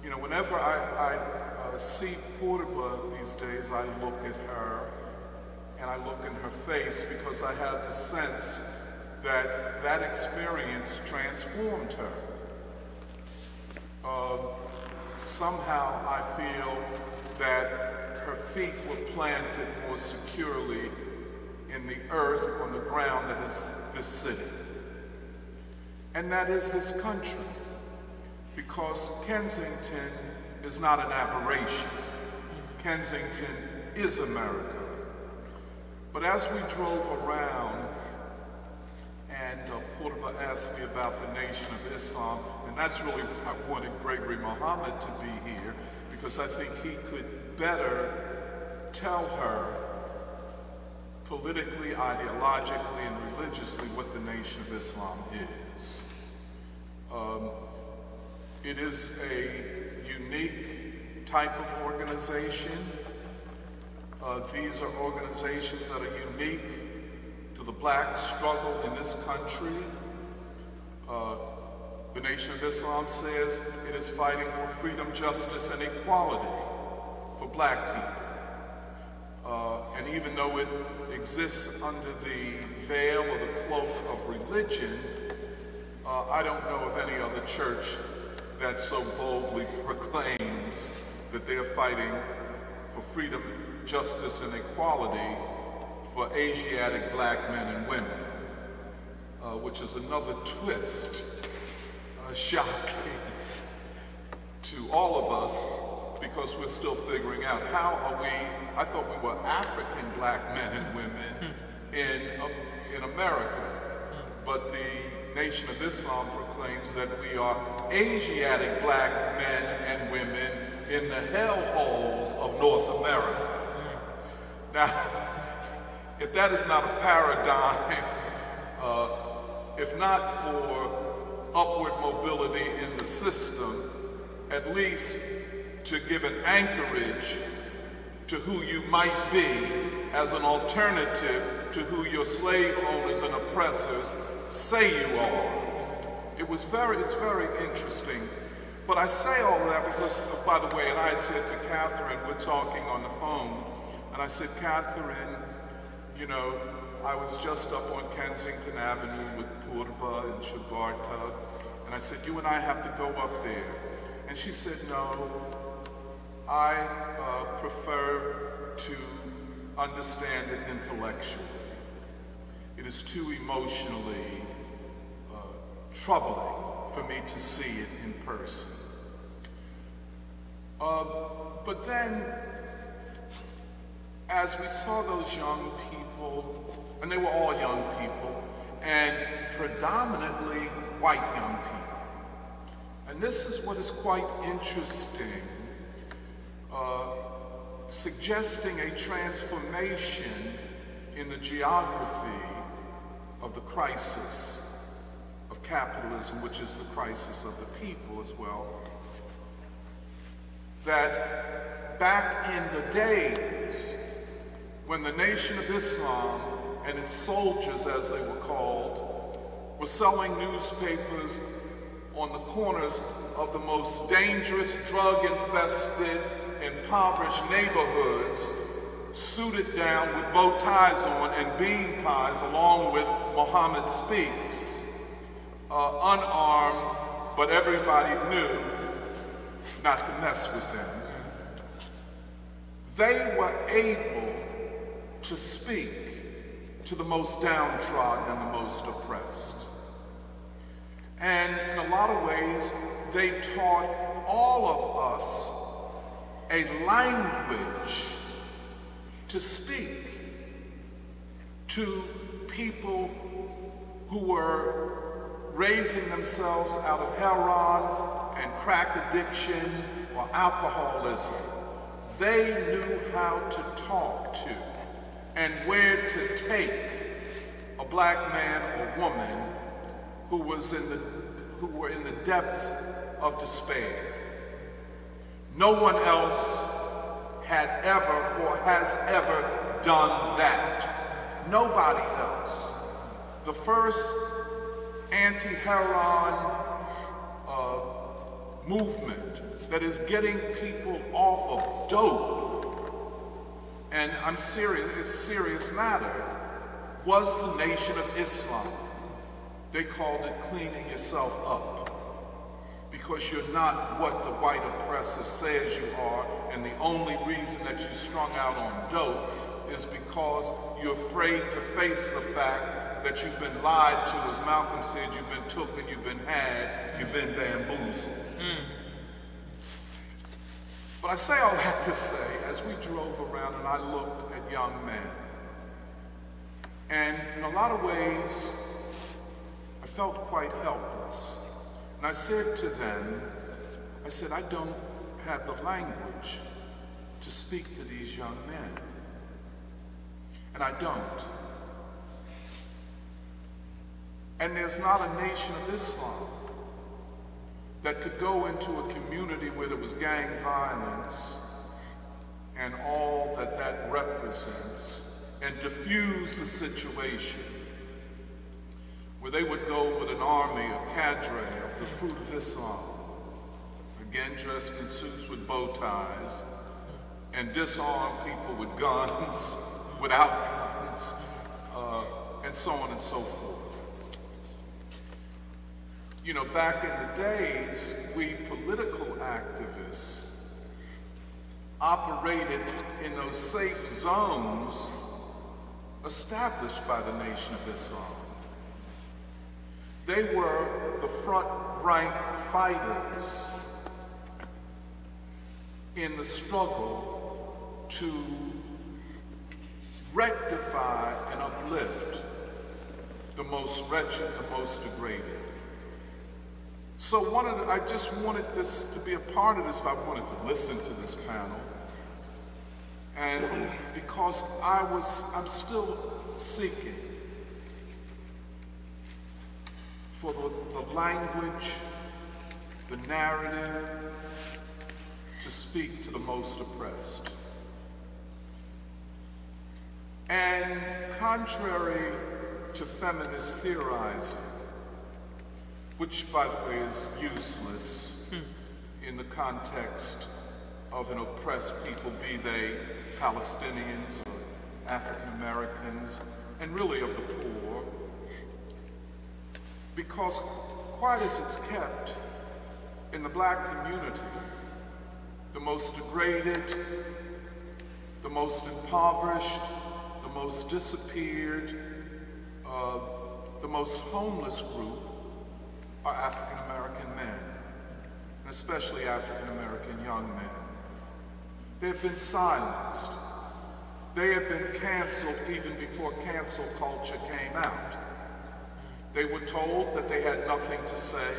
you know, whenever I see Portiba these days, I look at her and I look in her face because I have the sense that that experience transformed her. Somehow I feel that her feet were planted more securely in the earth, on the ground that is this city. And that is this country, because Kensington is not an aberration. Kensington is America. But as we drove around, and Portiba asked me about the Nation of Islam, and that's really why I wanted Gregory Muhammad to be here, because I think he could better tell her politically, ideologically, and religiously what the Nation of Islam is. It is a unique type of organization. These are organizations that are unique to the black struggle in this country. The Nation of Islam says it is fighting for freedom, justice, and equality for black people. And even though it exists under the veil or the cloak of religion, I don't know of any other church that so boldly proclaims that they're fighting for freedom, justice, and equality for Asiatic black men and women, which is another twist, shocking to all of us, because we're still figuring out how are we, I thought we were African black men and women in America, but the Nation of Islam proclaims that we are Asiatic black men and women in the hellholes of North America. Now, if that is not a paradigm, if not for upward mobility in the system, at least to give an anchorage to who you might be as an alternative to who your slave owners and oppressors say you are. It's very interesting. But I say all that because, by the way, and I had said to Catherine, we're talking on the phone, and I said, Catherine, you know, I was just up on Kensington Avenue with Purba and Shabarta, and I said, you and I have to go up there. And she said, no, I prefer to understand it intellectually. It is too emotionally troubling for me to see it in person. But then, as we saw those young people, and they were all young people, and predominantly white young people. And this is what is quite interesting, suggesting a transformation in the geography of the crisis of capitalism, which is the crisis of the people as well. That back in the days when the Nation of Islam and its soldiers, as they were called, were selling newspapers on the corners of the most dangerous, drug-infested, impoverished neighborhoods, suited down with bow ties on and bean pies, along with Muhammad Speaks, unarmed, but everybody knew not to mess with them. They were able to speak to the most downtrodden and the most oppressed. And in a lot of ways, they taught all of us a language to speak to people who were raising themselves out of heroin and crack addiction or alcoholism. They knew how to talk to and where to take a black man or woman who were in the depths of despair. No one else had ever or has ever done that. Nobody else. The first anti-heroin movement that is getting people off of dope, and I'm serious, it's a serious matter, was the Nation of Islam. They called it cleaning yourself up, because you're not what the white oppressor says you are, and the only reason that you strung out on dope is because you're afraid to face the fact that you've been lied to. As Malcolm said, you've been took and you've been had, you've been bamboozled. But I say all that to say, as we drove around and I looked at young men, and in a lot of ways, I felt quite helpless. And I said to them, I said, I don't have the language to speak to these young men. And I don't. And there's not a Nation of Islam that could go into a community where there was gang violence and all that that represents and diffuse the situation, where they would go with an army, a cadre of the Fruit of Islam, again dressed in suits with bow ties, and disarm people with guns, without guns, and so on and so forth. You know, back in the days, we political activists operated in those safe zones established by the Nation of Islam. They were the front rank fighters in the struggle to rectify and uplift the most wretched, the most degraded. So I just wanted this to be a part of this, but I wanted to listen to this panel. And because I'm still seeking for the language, the narrative to speak to the most oppressed. And contrary to feminist theorizing, which by the way is useless in the context of an oppressed people, be they Palestinians or African Americans, and really of the poor, because quite as it's kept, in the black community, the most degraded, the most impoverished, the most disappeared, the most homeless group are African American men, and especially African American young men. They've been silenced. They have been canceled even before cancel culture came out. They were told that they had nothing to say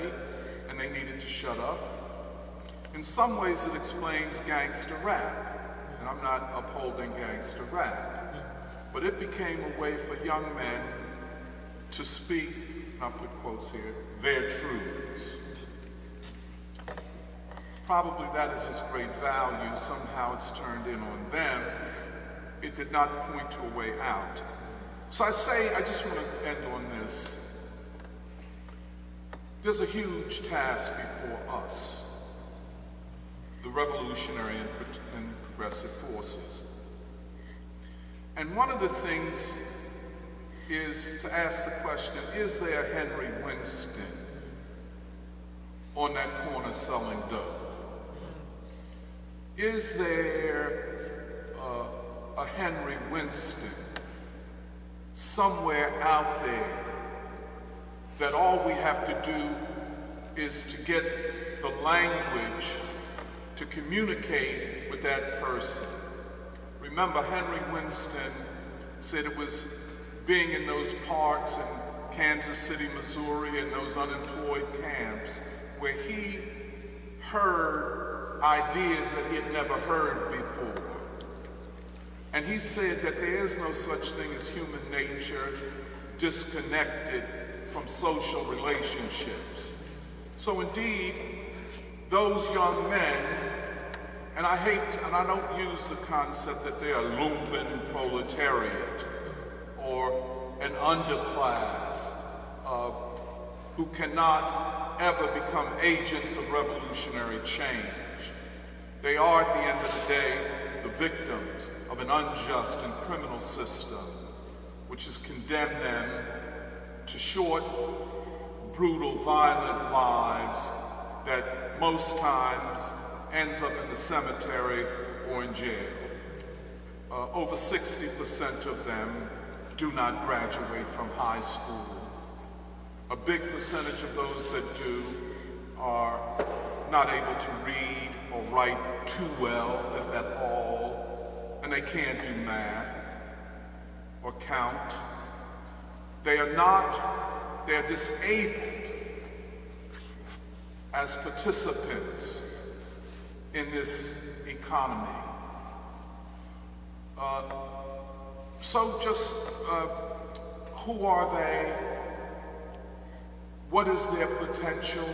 and they needed to shut up. In some ways it explains gangster rap, and I'm not upholding gangster rap, but it became a way for young men to speak, and I'll put quotes here, their truths. Probably that is its great value. Somehow it's turned in on them. It did not point to a way out. So I just want to end on this. There's a huge task before us, the revolutionary and progressive forces. And one of the things is to ask the question, is there a Henry Winston on that corner selling dope? Is there a Henry Winston somewhere out there that all we have to do is to get the language to communicate with that person? Remember, Henry Winston said it was being in those parks in Kansas City, Missouri, and those unemployed camps where he heard ideas that he had never heard before. And he said that there is no such thing as human nature disconnected from social relationships. So indeed, those young men, and I don't use the concept that they are lumpen proletariat or an underclass who cannot ever become agents of revolutionary change. They are, at the end of the day, the victims of an unjust and criminal system which has condemned them to short, brutal, violent lives that most times ends up in the cemetery or in jail. Over 60% of them do not graduate from high school. A big percentage of those that do are not able to read or write too well, if at all, and they can't do math or count. They are disabled as participants in this economy. So just who are they? What is their potential?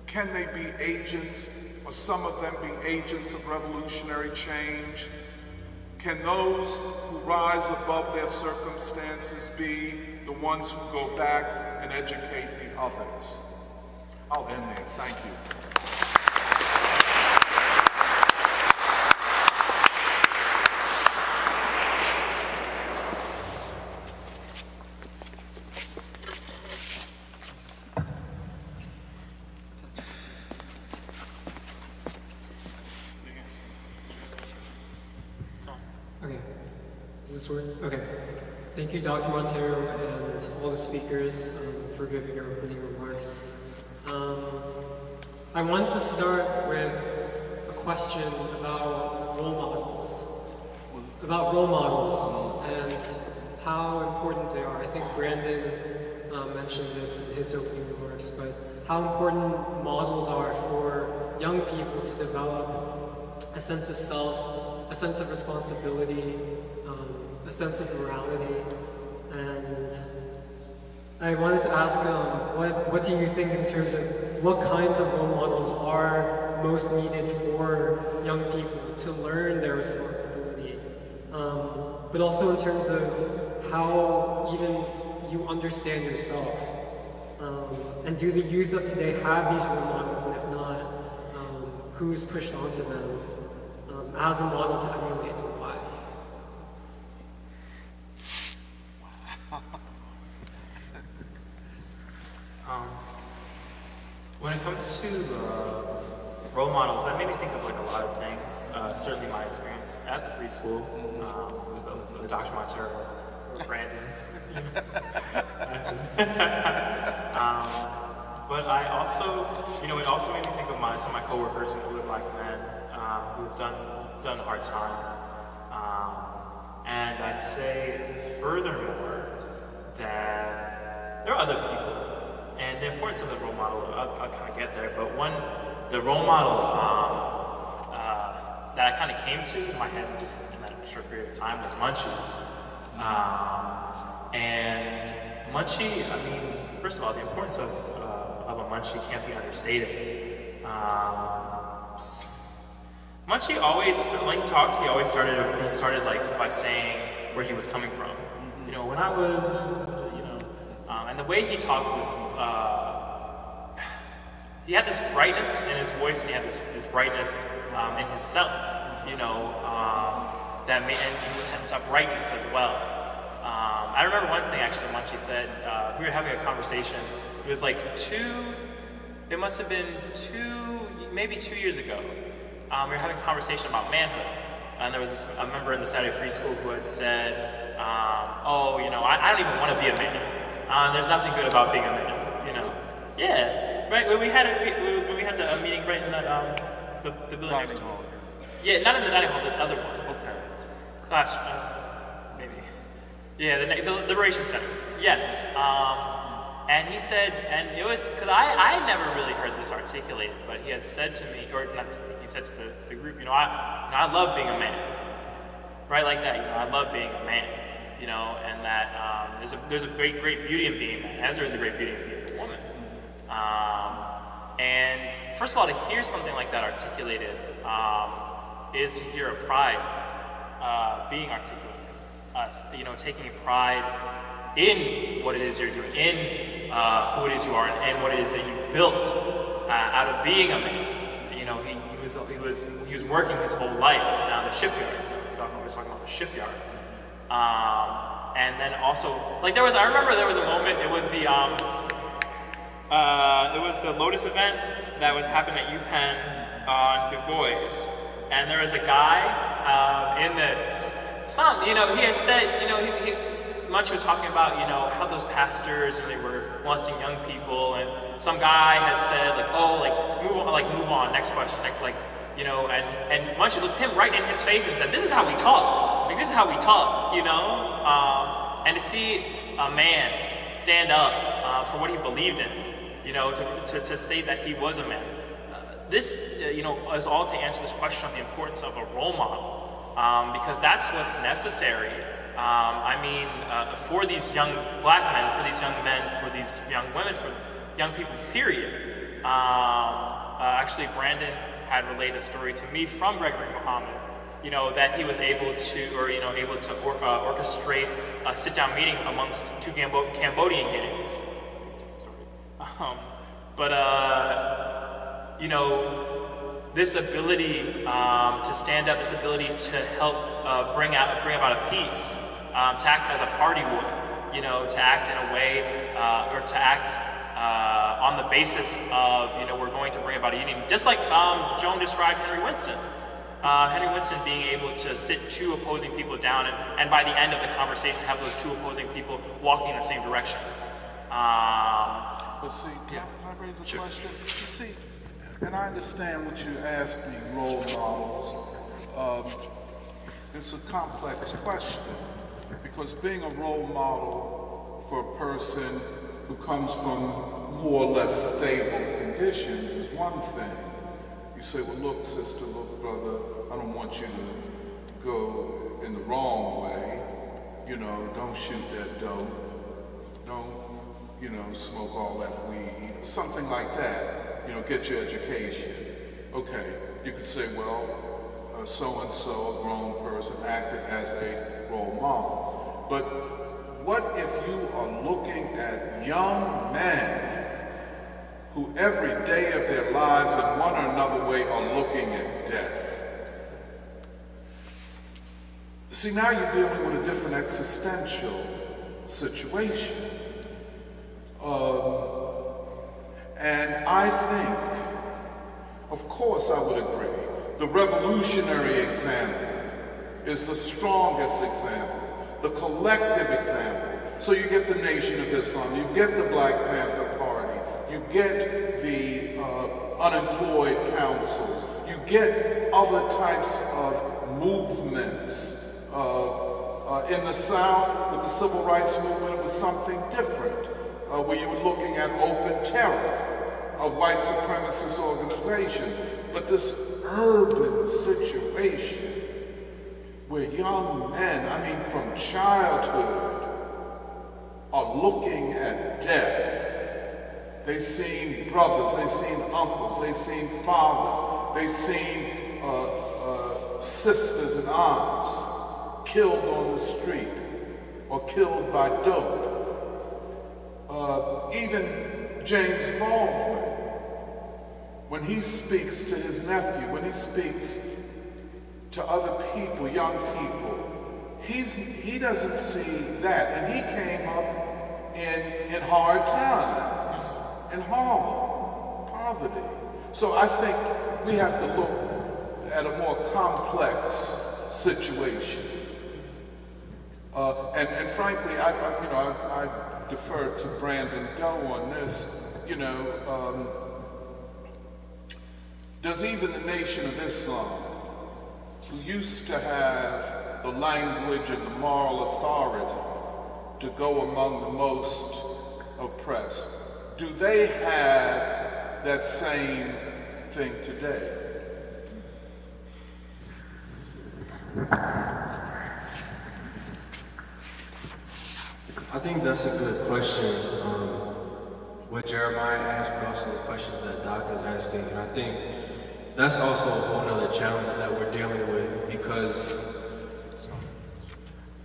Can they be agents, or some of them be agents of revolutionary change? Can those who rise above their circumstances be the ones who go back and educate the others? I'll end there. Thank you. Okay, does this work? Okay. Thank you, Dr. Montero, and all the speakers for giving your opening remarks. I want to start with a question about role models. About role models and how important they are. I think Brandon mentioned this in his opening remarks, but how important models are for young people to develop a sense of self, a sense of responsibility, a sense of morality. And I wanted to ask, what do you think in terms of what kinds of role models are most needed for young people to learn their responsibility? But also in terms of how even you understand yourself. And do the youth of today have these role models, and if not, who's pushed onto them as a model to emulate and why? When it comes to role models, that made me think of like a lot of things. Certainly my experience at the free school with Dr. Montero or Brandon. But I also, it also made me think of some of my coworkers and older black men who've done hard time. And I'd say furthermore that there are other people. And the importance of the role model, I'll kind of get there, but the role model that I kind of came to in my head just in that short period of time was Munchie. And Munchie, I mean, first of all, the importance of a Munchie can't be understated. Munchie always, when he talked, he always started like by saying where he was coming from. When I was, and the way he talked was, he had this brightness in his voice, and he had this brightness in his self, that made, and he had this uprightness as well. I remember one thing actually Munchie said, we were having a conversation, it was like it must have been maybe 2 years ago. We were having a conversation about manhood, and there was a member in the Saturday Free School who had said, I don't even want to be a man. There's nothing good about being a man, Yeah, right. When we had the meeting right in the building next door. Yeah, not in the dining hall, the other one. Okay. Class, maybe. Yeah, the Liberation Center. Yes. And he said, and it was because I never really heard this articulated, but he had said to me, or not to me, he said to the group, I love being a man, right, like that. I love being a man. And that there's a great beauty in being a man, as there is a great beauty in being a woman. And first of all, to hear something like that articulated is to hear a pride being articulated. Taking a pride in what it is you're doing, in who it is you are, and what it is that you built out of being a man. He was working his whole life down the shipyard. I was talking about the shipyard. And then also, I remember there was a moment, it was the Lotus event that was happening at UPenn on Du Bois. And there was a guy, he had said, Munchie was talking about, how those pastors, they were molesting young people, and some guy had said, move on, next question, and Munchie looked him right in his face and said, this is how we talk. This is how we talk, and to see a man stand up for what he believed in, to state that he was a man. This, is all to answer this question of the importance of a role model, because that's what's necessary. For these young black men, for these young men, for these young women, for young people, period. Actually, Brandon had relayed a story to me from Gregory Muhammad, that he was able to, orchestrate a sit-down meeting amongst two Cambodian gangs. This ability to stand up, this ability to help bring about a peace, to act as a party would, to act in a way, or to act on the basis of, we're going to bring about a union. Just like Joan described Henry Winston. Henry Winston being able to sit two opposing people down and by the end of the conversation have those two opposing people walking in the same direction. But see, can I raise a question? You see, And I understand what you're asking, role models. It's a complex question, because being a role model for a person who comes from more or less stable conditions is one thing. You say, well, look, sister, look, brother, I don't want you to go in the wrong way. You know, don't shoot that dope. Don't, you know, smoke all that weed. Something like that. You know, get your education. Okay, you could say, well, so-and-so, a grown person, acted as a role model. But what if you are looking at young men who every day of their lives in one or another way are looking at death? See, now you're dealing with a different existential situation. And I think, of course I would agree, the revolutionary example is the strongest example, the collective example. So you get the Nation of Islam, you get the Black Panther Party, you get the unemployed councils, you get other types of movements. In the South, with the Civil Rights Movement, it was something different, where you were looking at open terror of white supremacist organizations. But this urban situation where young men, I mean from childhood, are looking at death. They've seen brothers, they've seen uncles, they've seen fathers, they've seen sisters and aunts killed on the street or killed by dope. Even James Baldwin, when he speaks to his nephew, when he speaks to other people, young people, he doesn't see that. And he came up in hard times, in Harlem, poverty. So I think we have to look at a more complex situation. And frankly, I defer to Brandon Doe on this. You know, does even the Nation of Islam, who used to have the language and the moral authority to go among the most oppressed, do they have that same thing today? I think that's a good question. What Jeremiah asked, but also the questions that Doc is asking. And I think that's also a whole nother challenge that we're dealing with, because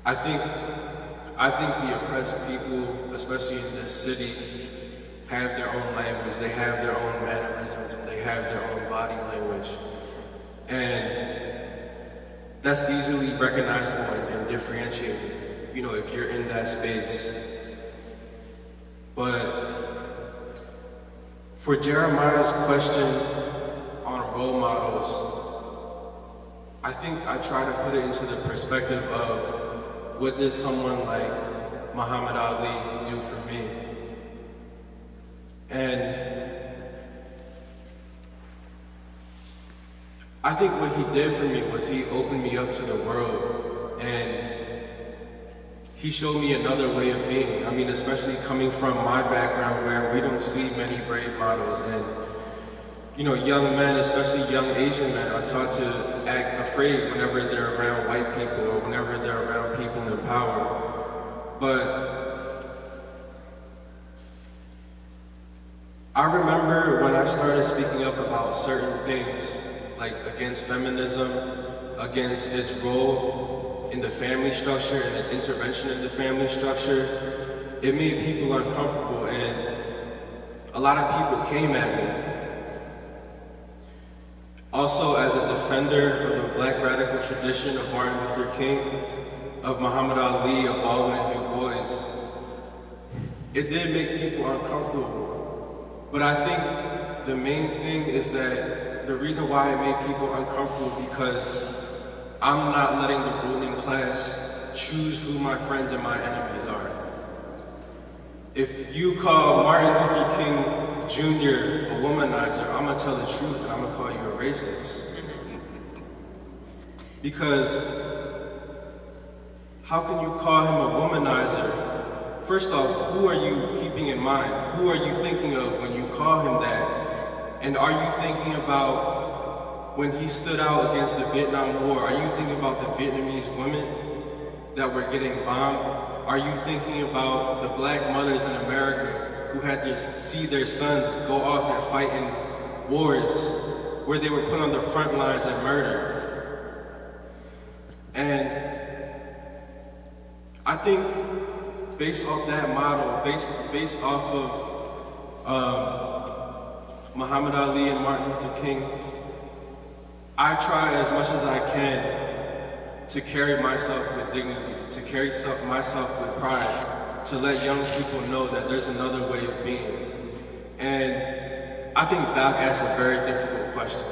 I think the oppressed people, especially in this city, have their own language, they have their own mannerisms, they have their own body language. And that's easily recognizable and differentiated, you know, if you're in that space. But for Jeremiah's question on role models, I think I try to put it into the perspective of what did someone like Muhammad Ali do for me? And I think what he did for me was he opened me up to the world, and he showed me another way of being. I mean, especially coming from my background where we don't see many brave models, and you know, young men, especially young Asian men, are taught to act afraid whenever they're around white people or whenever they're around people in power. But I remember when I started speaking up about certain things, like against feminism, against its role in the family structure and its intervention in the family structure, it made people uncomfortable, and a lot of people came at me. Also, as a defender of the Black radical tradition of Martin Luther King, of Muhammad Ali, of Baldwin and Du Bois, it did make people uncomfortable. But I think the main thing is that the reason why it made people uncomfortable because I'm not letting the ruling class choose who my friends and my enemies are. If you call Martin Luther King Junior a womanizer, I'm gonna tell the truth and I'm gonna call you a racist. Because how can you call him a womanizer? First off, who are you keeping in mind? Who are you thinking of when you call him that? And are you thinking about when he stood out against the Vietnam War? Are you thinking about the Vietnamese women that were getting bombed? Are you thinking about the black mothers in America who had to see their sons go off and fight in wars where they were put on the front lines and murdered? And I think based off that model, based off of Muhammad Ali and Martin Luther King, I try as much as I can to carry myself with dignity, to carry myself with pride, to let young people know that there's another way of being. And I think Doc asked a very difficult question.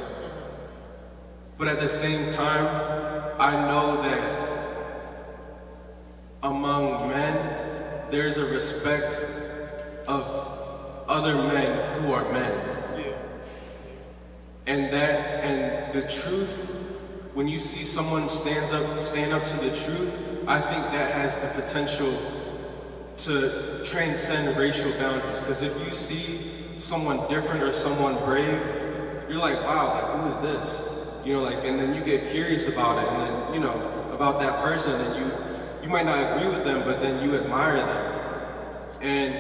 But at the same time, I know that among men, there's a respect of other men who are men. And the truth, when you see someone stand up to the truth, I think that has the potential to transcend racial boundaries. Because if you see someone different or someone brave, you're like, wow, like who is this? You know, like, and then you get curious about it, and then, you know, about that person, and you might not agree with them, but then you admire them. And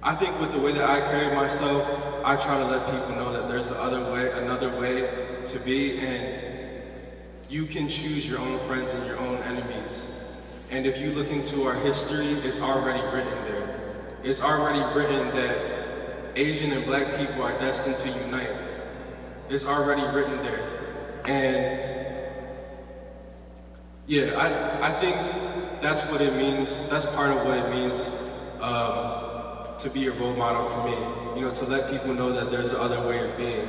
I think with the way that I carry myself, I try to let people know that there's another way to be, and you can choose your own friends and your own enemies. And if you look into our history, it's already written there. It's already written that Asian and black people are destined to unite. It's already written there. And yeah, I think that's what it means. That's part of what it means to be a role model for me. You know, to let people know that there's another way of being.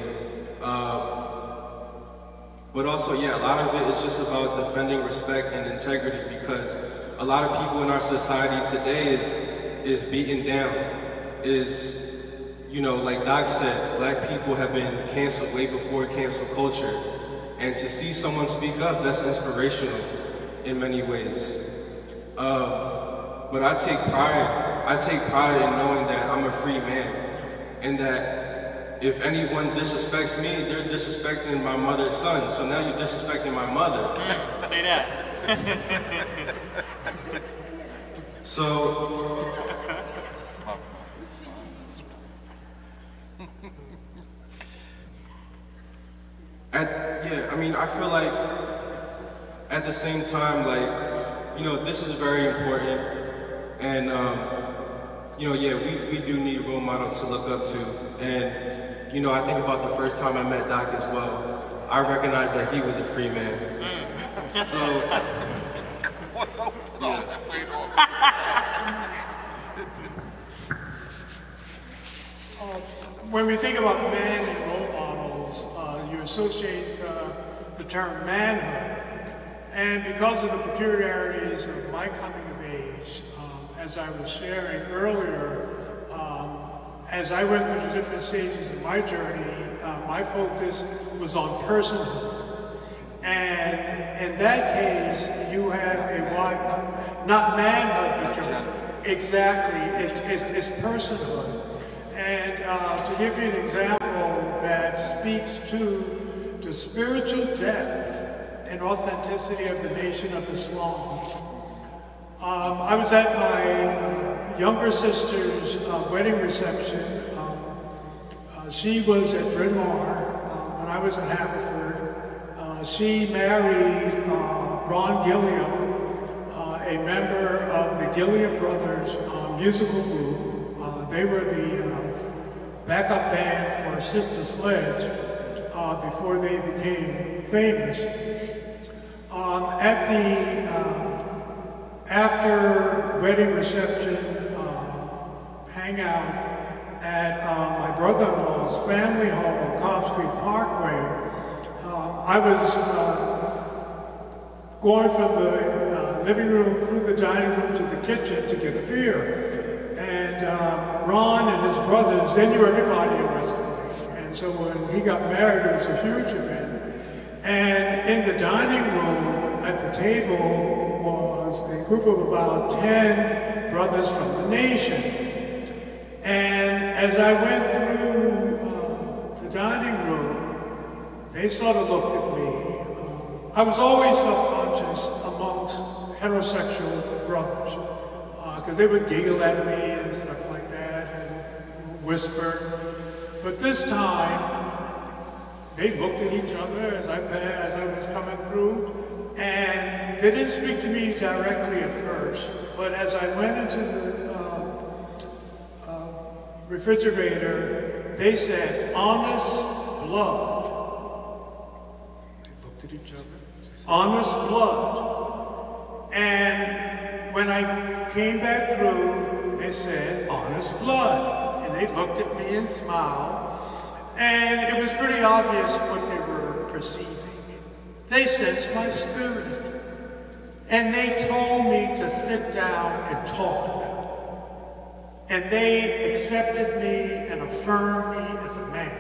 But also, yeah, a lot of it is just about defending respect and integrity, because a lot of people in our society today is beaten down, you know, like Doc said, black people have been canceled way before cancel culture. And to see someone speak up, that's inspirational in many ways. But I take pride in knowing that I'm a free man, and that if anyone disrespects me, they're disrespecting my mother's son. So now you're disrespecting my mother. Say that. So, I mean, I feel like at the same time, like, you know, this is very important, and you know, yeah, we do need role models to look up to. And you know, I think about the first time I met Doc as well. I recognized that he was a free man. So, when we think about men and role models, you associate the term manhood. And because of the peculiarities of my coming of age, as I was sharing earlier, as I went through the different stages of my journey, my focus was on personhood. And in that case, you have not manhood, but exactly, it's personhood. And to give you an example that speaks to the spiritual depth and authenticity of the Nation of Islam, I was at my younger sister's wedding reception. She was at Bryn Mawr when I was in Haverford. She married Ron Gilliam, a member of the Gilliam Brothers musical group. They were the backup band for Sister Sledge before they became famous. At the after wedding reception hangout at my brother-in-law's family home on Cobb Street Parkway, I was going from the living room through the dining room to the kitchen to get a beer. And Ron and his brothers, they knew everybody in West Philly. And so when he got married, it was a huge event. And in the dining room at the table was a group of about 10 brothers from the nation. And as I went through the dining room, they sort of looked at me. I was always self-conscious amongst heterosexual brothers, because they would giggle at me and stuff like that, and whisper. But this time, they looked at each other as I was coming through, and they didn't speak to me directly at first, but as I went into the refrigerator, they said, "Honest blood." They looked at each other. Honest blood. And when I came back through, they said, "Honest blood." And they looked at me and smiled. And it was pretty obvious what they were perceiving. They sensed my spirit. And they told me to sit down and talk to them. And they accepted me and affirmed me as a man.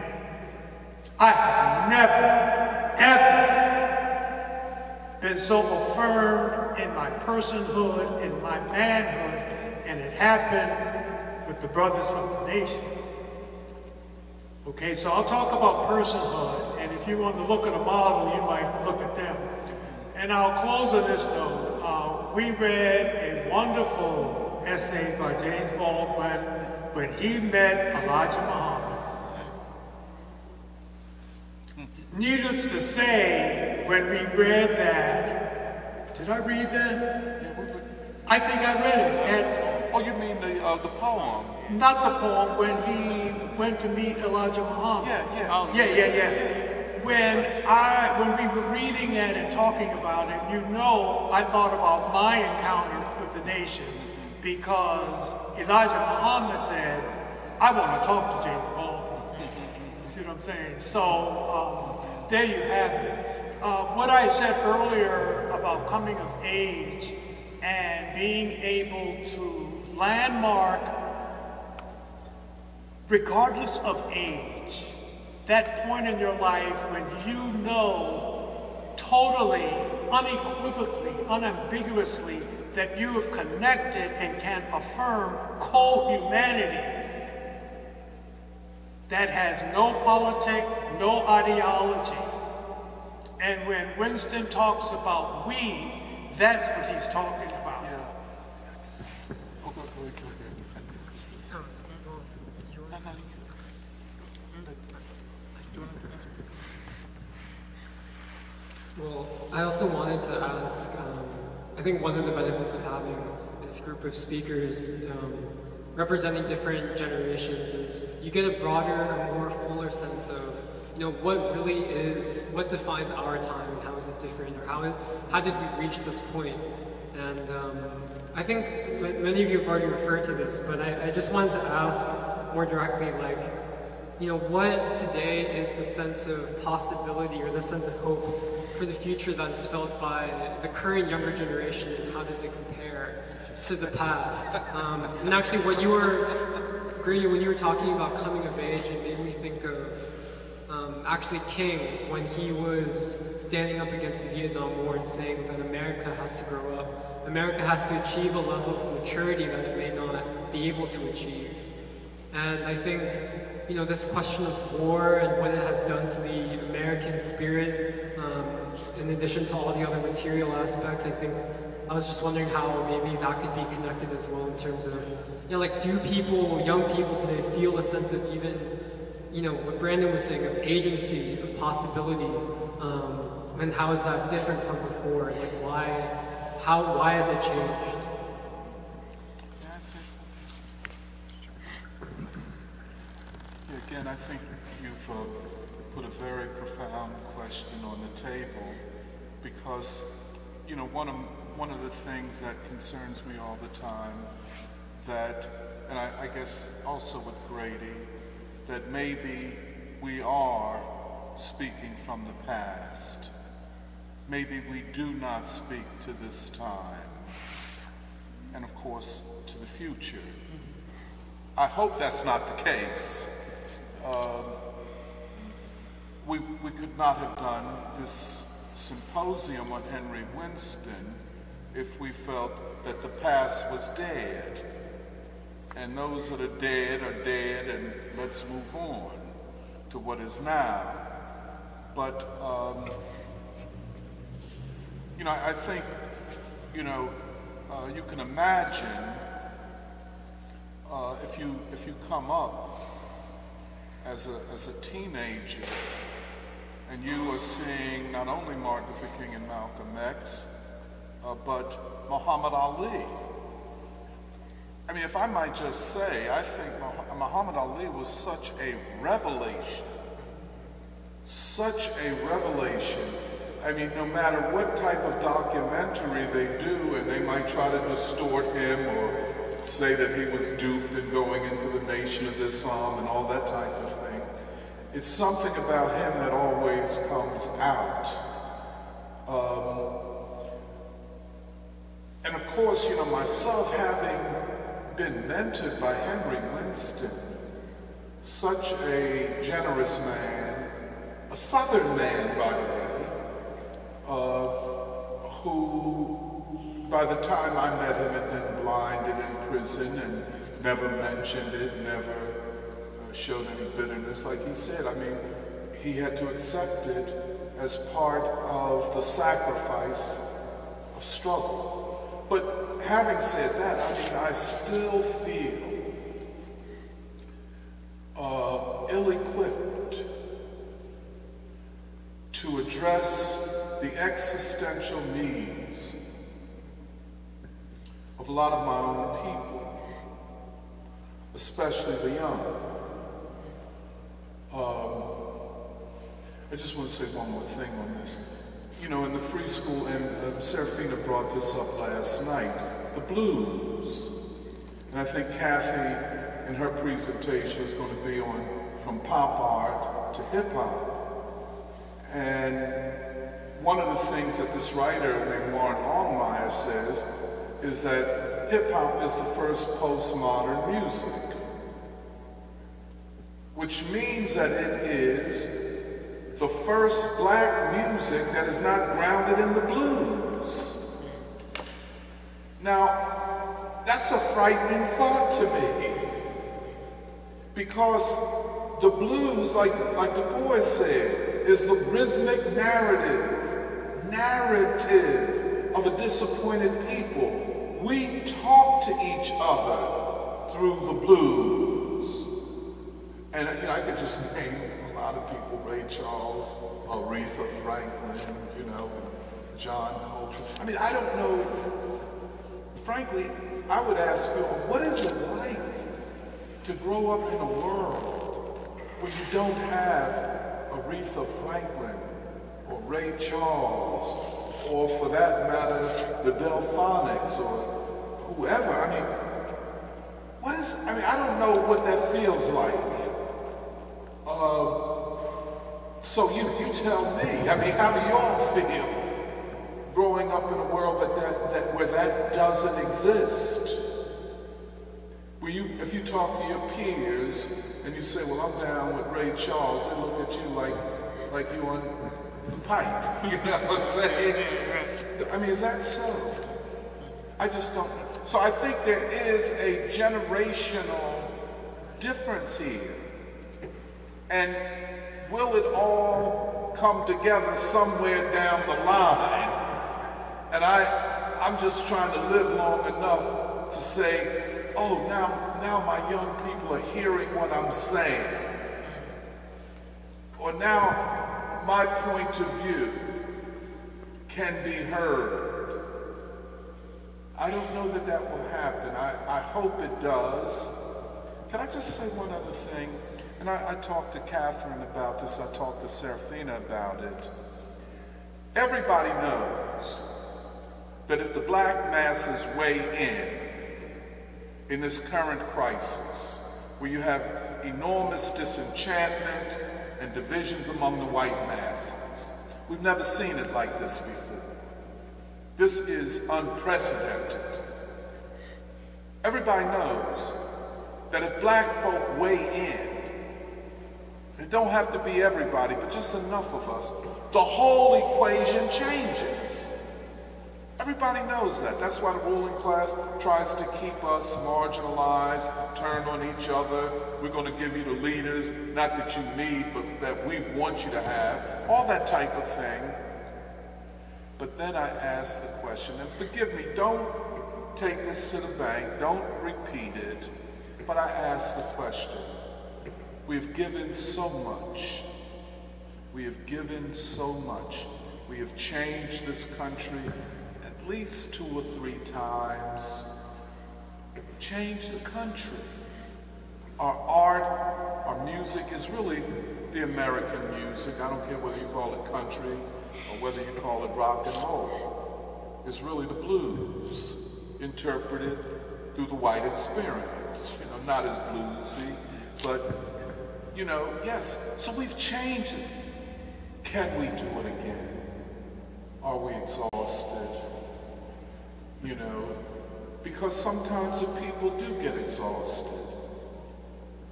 I have never, ever been so affirmed in my personhood, in my manhood, and it happened with the brothers from the nation. Okay, so I'll talk about personhood, and if you want to look at a model, you might look at them. And I'll close on this note. We read a wonderful essay by James Baldwin when he met Elijah Muhammad. Needless to say, when we read that, did I read that? I think I read it. Oh, you mean the poem? Not the poem, when he went to meet Elijah Muhammad. Yeah. When we were reading that and talking about it, you know, I thought about my encounter with the nation, because Elijah Muhammad said, "I want to talk to James Baldwin." You see what I'm saying? So there you have it. What I said earlier about coming of age and being able to landmark, regardless of age, that point in your life when you know totally, unequivocally, unambiguously that you have connected and can affirm co-humanity that has no politic, no ideology. And when Winston talks about we, that's what he's talking about. Well, I also wanted to ask, I think one of the benefits of having this group of speakers representing different generations is you get a broader and more fuller sense of, you know, what really is, what defines our time and how is it different, or how did we reach this point? And I think many of you have already referred to this, but I just wanted to ask more directly, like, you know, what today is the sense of possibility or the sense of hope for the future that is felt by the current younger generation, and how does it compare to the past? And actually what you were, Grady, when you were talking about coming of age, it made me think of actually King, when he was standing up against the Vietnam War and saying that America has to grow up. America has to achieve a level of maturity that it may not be able to achieve. And I think, you know, this question of war and what it has done to the American spirit, in addition to all the other material aspects, I was just wondering how maybe that could be connected as well in terms of, you know, like, do people, young people today, feel a sense of even, you know, what Brandon was saying, of agency, of possibility, and how is that different from before? Like, why has it changed? Again, I think you've put a very profound question on the table, because, you know, one of the things that concerns me all the time, that, and I guess also with Grady, that maybe we are speaking from the past. Maybe we do not speak to this time, and of course to the future. I hope that's not the case. We could not have done this symposium on Henry Winston if we felt that the past was dead. And those that are dead, and let's move on to what is now. But, I think, you can imagine if you come up as a teenager and you are seeing not only Martin Luther King and Malcolm X, but Muhammad Ali. I mean, if I might just say, I think Muhammad Ali was such a revelation. Such a revelation. I mean, no matter what type of documentary they do, and they might try to distort him or say that he was duped in going into the Nation of Islam and all that type of thing, it's something about him that always comes out. And of course, myself having been mentored by Henry Winston, such a generous man, a Southern man, by the way, who, by the time I met him, had been blind and in prison and never mentioned it, never showed any bitterness. Like he said, I mean, he had to accept it as part of the sacrifice of struggle. But having said that, I mean, I still feel ill-equipped to address the existential needs of a lot of my own people, especially the young. I just want to say one more thing on this. In the free school, and Serafina brought this up last night, the blues. And I think Kathy, in her presentation, is going to be on from pop art to hip hop. And one of the things that this writer named Warren Longmire says is that hip hop is the first postmodern music, which means that it is the first black music that is not grounded in the blues. Now, that's a frightening thought to me, because the blues, like Du Bois said, is the rhythmic narrative of a disappointed people. We talk to each other through the blues. And I could just name a lot of people: Ray Charles, Aretha Franklin, and John Coltrane. I mean, I don't know. Frankly, I would ask you, what is it like to grow up in a world where you don't have Aretha Franklin or Ray Charles, or for that matter, the Delphonics or whoever? I mean, I don't know what that feels like. So you tell me. I mean, how do y'all feel growing up in a world where that doesn't exist? If you talk to your peers and you say, well, I'm down with Ray Charles, they look at you like you on the pipe. You know what I'm saying? I mean, is that so? I just don't. So I think there is a generational difference here. And will it all come together somewhere down the line? And I'm just trying to live long enough to say, oh, now my young people are hearing what I'm saying. Or now my point of view can be heard. I don't know that will happen. I hope it does. Can I just say one other thing? And I talked to Catherine about this. I talked to Serafina about it. Everybody knows that if the black masses weigh in this current crisis, where you have enormous disenchantment and divisions among the white masses, we've never seen it like this before. This is unprecedented. Everybody knows that if black folk weigh in, it don't have to be everybody, but just enough of us, the whole equation changes. Everybody knows that. That's why the ruling class tries to keep us marginalized, turn on each other. We're going to give you the leaders, not that you need, but that we want you to have, all that type of thing. But then I ask the question, and forgive me, don't take this to the bank, don't repeat it, but I ask the question. We've given so much. We have given so much. We have changed this country at least 2 or 3 times. Changed the country. Our art, our music is really the American music. I don't care whether you call it country or whether you call it rock and roll. It's really the blues, interpreted through the white experience. You know, not as bluesy, but you know, yes, so we've changed it. Can we do it again? Are we exhausted? You know, because sometimes the people do get exhausted.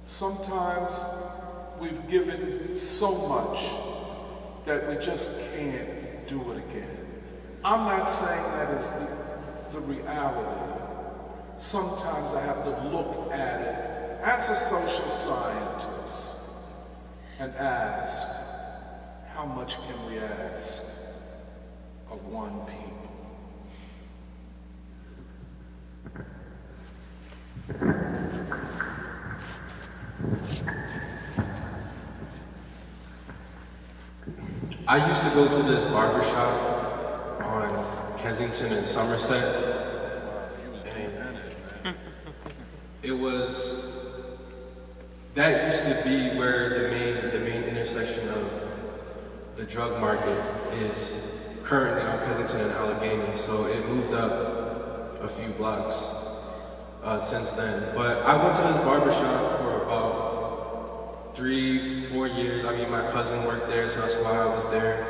Sometimes we've given so much that we just can't do it again. I'm not saying that is the reality. Sometimes I have to look at it as a social scientist and ask, how much can we ask of one people? I used to go to this barbershop on Kensington and Somerset. That used to be where the main intersection of the drug market is currently on Kensington and Allegheny. So it moved up a few blocks since then. But I went to this barbershop for about 3-4 years. I mean, my cousin worked there, so that's why I was there.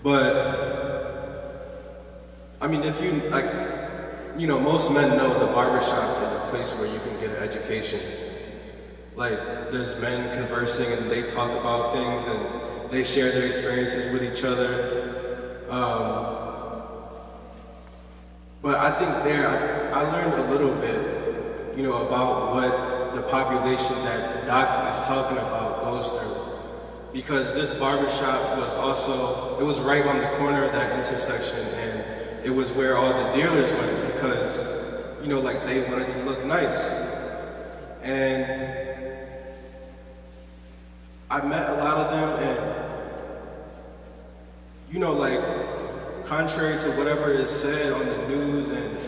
But I mean, if you you know, most men know the barbershop is a place where you can get an education. Like, there's men conversing and they talk about things and they share their experiences with each other. But I think there, I learned a little bit, you know, about what the population that Doc is talking about goes through. Because this barbershop was also, it was right on the corner of that intersection, and it was where all the dealers went because, you know, like, they wanted to look nice. And I met a lot of them, and, you know, like, contrary to whatever is said on the news, and,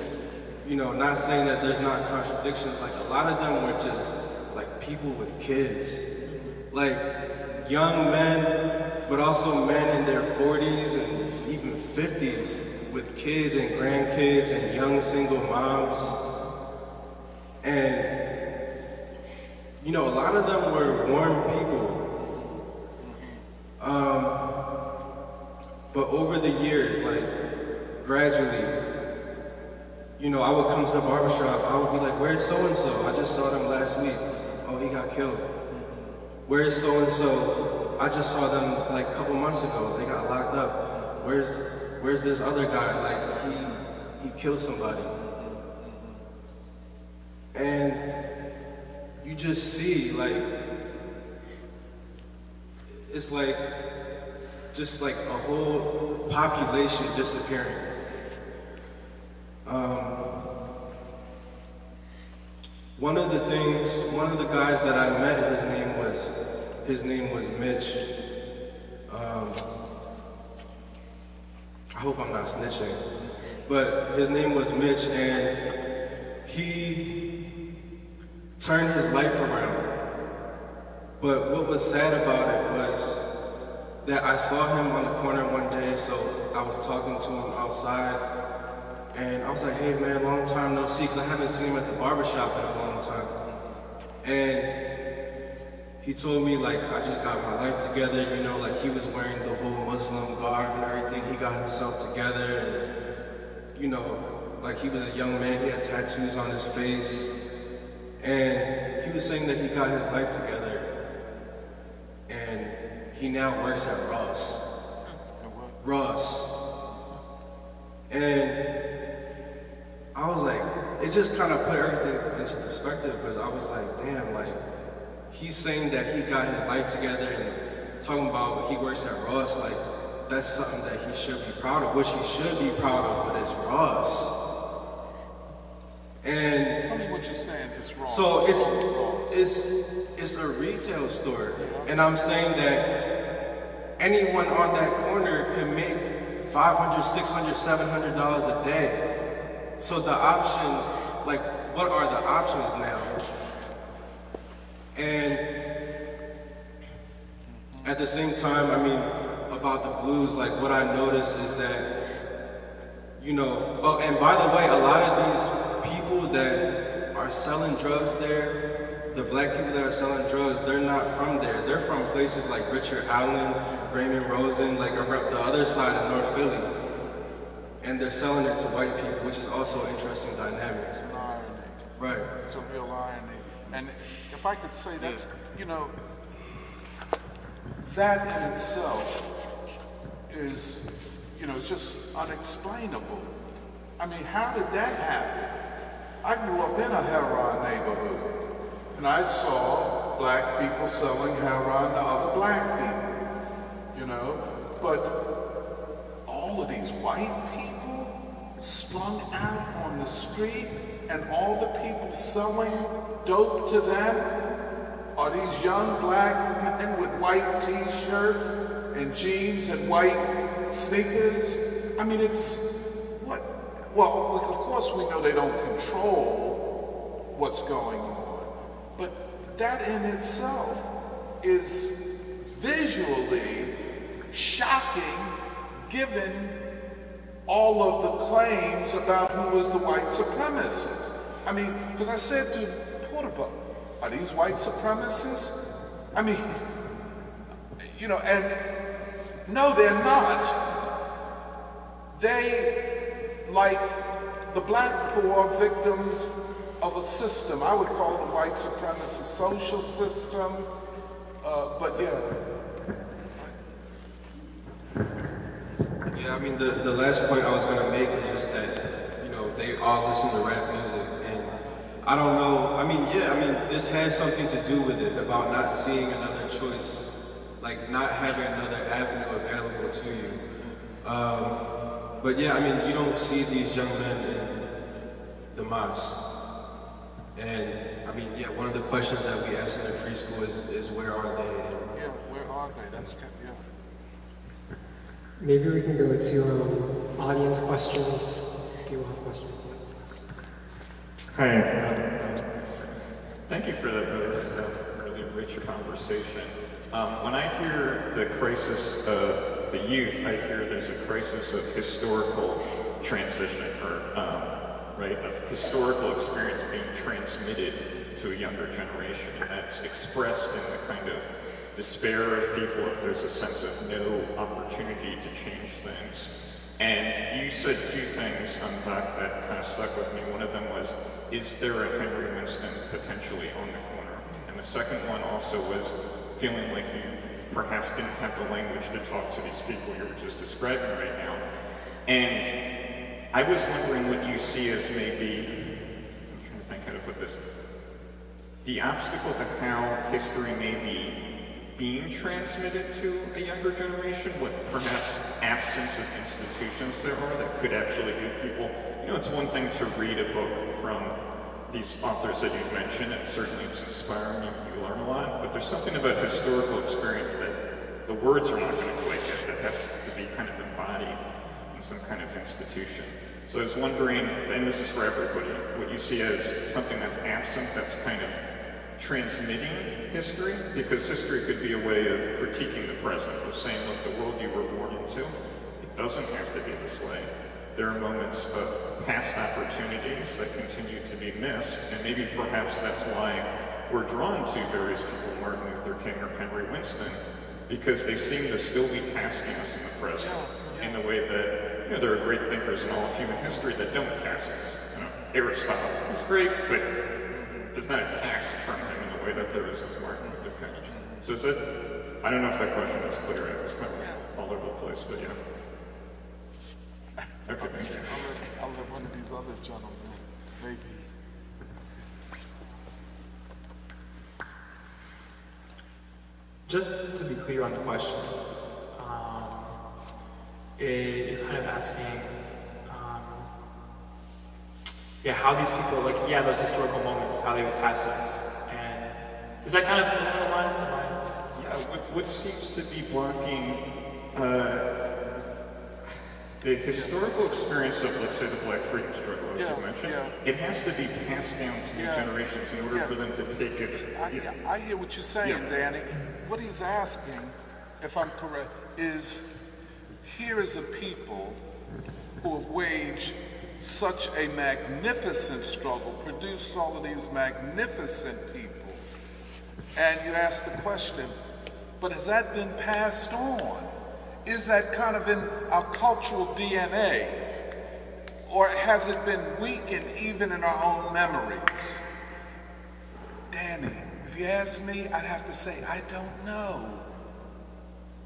you know, not saying that there's not contradictions, like, a lot of them were just, like, people with kids. Like, young men, but also men in their 40s and even 50s with kids and grandkids and young single moms. And, you know, a lot of them were warm people. But over the years, like, gradually, you know, I would come to the barbershop, I would be like, where's so-and-so? I just saw them last week. Oh, he got killed. Where's so-and-so? I just saw them like a couple months ago. They got locked up. Where's this other guy? Like, he killed somebody. And you just see, like, it's like, just like a whole population disappearing. One of the guys that I met, his name was Mitch. I hope I'm not snitching, but his name was Mitch, and he turned his life around. But what was sad about it was that I saw him on the corner one day, so I was talking to him outside, and I was like, hey man, long time no see, because I haven't seen him at the barbershop in a long time. And he told me, like, I just got my life together, you know, like, he was wearing the whole Muslim garb and everything, he got himself together, and, you know, like, he was a young man, he had tattoos on his face, And he was saying that he got his life together, and he now works at Ross. And I was like, it just kind of put everything into perspective, because I was like, damn, like, he's saying that he got his life together and talking about he works at Ross, like, that's something that he should be proud of, which he should be proud of, but it's Ross. And tell me what you're saying is wrong. so it's a retail store, and I'm saying that anyone on that corner can make $500, $600, $700 a day. So the option, like, what are the options now? And at the same time, I mean, about the blues, like, what I noticed is that, you know, oh, and by the way, a lot of these people that are selling drugs there, the black people that are selling drugs, they're not from there. They're from places like Richard Allen, Raymond Rosen, like around the other side of North Philly. And they're selling it to white people, which is also an interesting dynamic. It's an irony. Right. It's a real irony. And if I could say, that's, you know, that in itself is, you know, just unexplainable. I mean, how did that happen? I grew up in a heroin neighborhood, and I saw black people selling heroin to other black people, you know, but all of these white people slung out on the street, and all the people selling dope to them are these young black men with white t-shirts and jeans and white sneakers. I mean, it's what? Well, of course we know they don't control what's going on, but that in itself is visually shocking given all of the claims about who was the white supremacist. I mean, because I said to Porter, are these white supremacists? I mean, you know, and no, they're not. They, like the black poor, victims of a system. I would call the white supremacist social system, but yeah. Yeah, I mean, the last point I was going to make is just that, you know, they all listen to rap music, and I don't know, I mean, yeah, I mean, this has something to do with it, about not seeing another choice, like not having another avenue available to you. But yeah, I mean, you don't see these young men in the mosque. And I mean, yeah, one of the questions that we ask in the free school is where are they? Yeah, where are they? That's, yeah. Maybe we can go to audience questions, if you will have questions. Hi, thank you for this really rich conversation. When I hear the crisis of the youth, I hear there's a crisis of historical transition, or right, of historical experience being transmitted to a younger generation, and that's expressed in the kind of despair of people if there's a sense of no opportunity to change things. And you said two things, Doc, that kind of stuck with me. One of them was, is there a Henry Winston potentially on the corner? And the second one also was feeling like you perhaps didn't have the language to talk to these people you were just describing right now. And I was wondering what you see as maybe, I'm trying to think how to put this, the obstacle to how history may be being transmitted to a younger generation, what perhaps absence of institutions there are that could actually give people, you know, it's one thing to read a book from these authors that you've mentioned, and certainly it's inspiring, you learn a lot, but there's something about historical experience that the words are not going to quite get, that has to be kind of embodied in some kind of institution. So I was wondering, and this is for everybody, what you see as something that's absent, that's kind of transmitting history, because history could be a way of critiquing the present, of saying, look, the world you were born into, it doesn't have to be this way. There are moments of past opportunities that continue to be missed, and maybe perhaps that's why we're drawn to various people, Martin Luther King or Henry Winston, because they seem to still be tasking us in the present in the way that, you know, there are great thinkers in all of human history that don't task us. You know, Aristotle was great, but there's not a cast from him in the way that there is with Martin Luther King. So is that, I don't know if that question is clear. It was kind of all over the place, but yeah. Okay, thank you. I'll let one of these other gentlemen, maybe. Just to be clear on the question, you're kind of asking, how these people, those historical moments, how they would cast us. And is that kind of along the lines of what seems to be blocking the historical experience of, let's say, the Black freedom struggle, as you mentioned, it has to be passed down to new generations in order for them to take it. I hear what you're saying, Danny. What he's asking, if I'm correct, is here is a people who have waged such a magnificent struggle, produced all of these magnificent people, and you ask the question, but has that been passed on? Is that kind of in our cultural DNA? Or has it been weakened even in our own memories? Danny, if you ask me, I'd have to say, I don't know.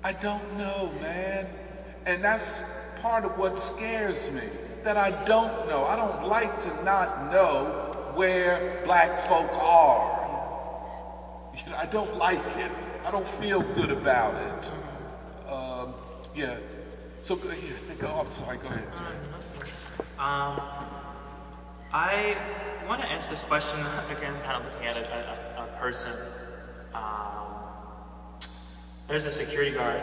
I don't know, man. And that's part of what scares me, that I don't know. I don't like to not know where black folk are. I don't like it. I don't feel good about it. So I'm sorry, go ahead. I want to answer this question, again, kind of looking at a person. There's a security guard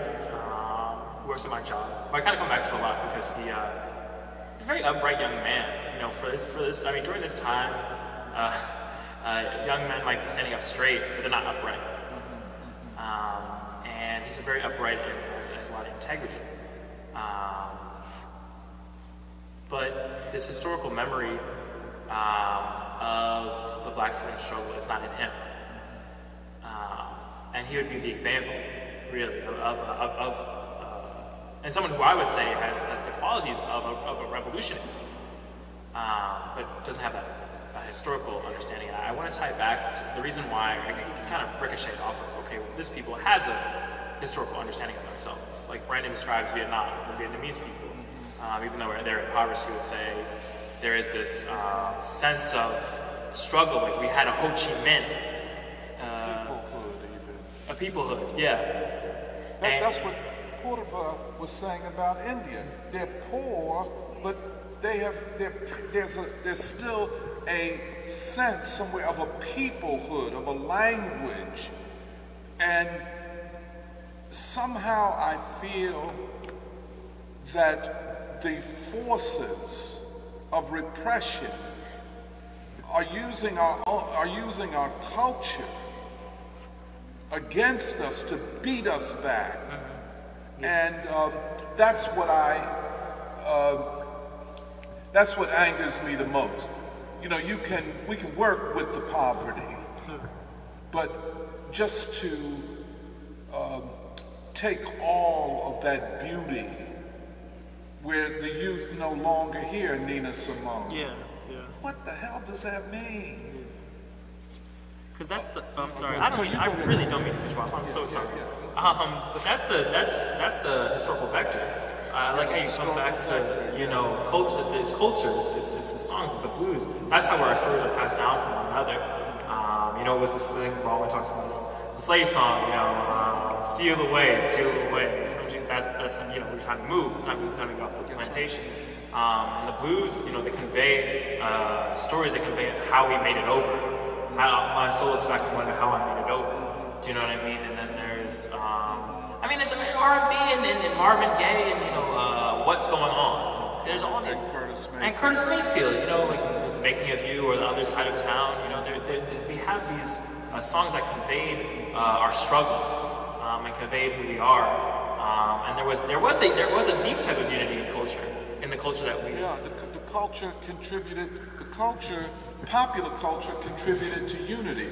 who works at my job, who I kind of come back to a lot because he's a very upright young man. For this, during this time, young men might be standing up straight, but they're not upright. And he's a very upright and has a lot of integrity. But this historical memory of the Black freedom struggle is not in him. And he would be the example, really, and someone who I would say has the qualities of a revolutionary, but doesn't have that historical understanding. I want to tie it back to the reason why I can kind of ricochet off of, okay, well, this people has a historical understanding of themselves. Like Brandon describes Vietnam, the Vietnamese people. Even though they're impoverished, he would say there is this sense of struggle. Like we had a Ho Chi Minh. Peoplehood, even. A peoplehood, yeah. That's what Porter was saying about India. They're poor, but there's still a sense somewhere of a peoplehood, of a language. And somehow I feel that the forces of repression are using our culture against us to beat us back, and that's what angers me the most. We can work with the poverty, but just to take all of that beauty where the youth no longer hear Nina Simone. Yeah. What the hell does that mean? Because that's the. I'm sorry. I really don't mean to cut you off. I'm so sorry. But that's the historical vector. I like how you come back to culture. It's culture. It's the songs. It's the blues. That's how our stories are passed down from one another. It was this thing Baldwin talks about. It's a slave song. Steal away. That's we're trying to move. We're trying to go off the plantation. And the blues, they convey stories that convey how we made it over. My soul looks back and wonder how I made it over. Do you know what I mean? And then there's, there's R&B and Marvin Gaye and what's going on. There's all these. And Curtis Mayfield, like The Making of You or The Other Side of Town. We have these songs that conveyed our struggles and conveyed who we are. And there was a deep type of unity in the culture that we. Yeah, the culture contributed. Popular culture contributed to unity.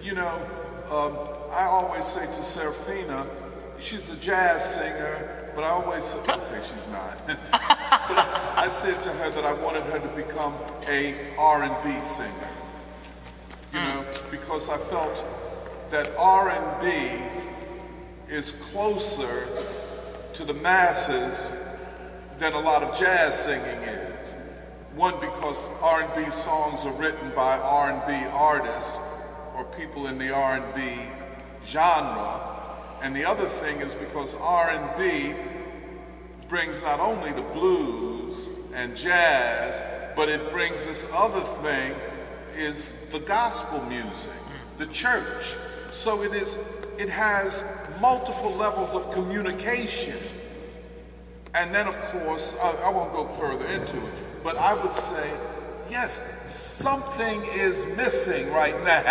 I always say to Serafina, she's a jazz singer, but I always say, okay, she's not. But I said to her that I wanted her to become a R&B singer. you know, because I felt that R&B is closer to the masses than a lot of jazz singing is. One, because R&B songs are written by R&B artists or people in the R&B genre, and the other thing is because R&B brings not only the blues and jazz, but it brings this other thing, is the gospel music, the church. So it has multiple levels of communication. And then of course, I won't go further into it, but I would say, yes, something is missing right now.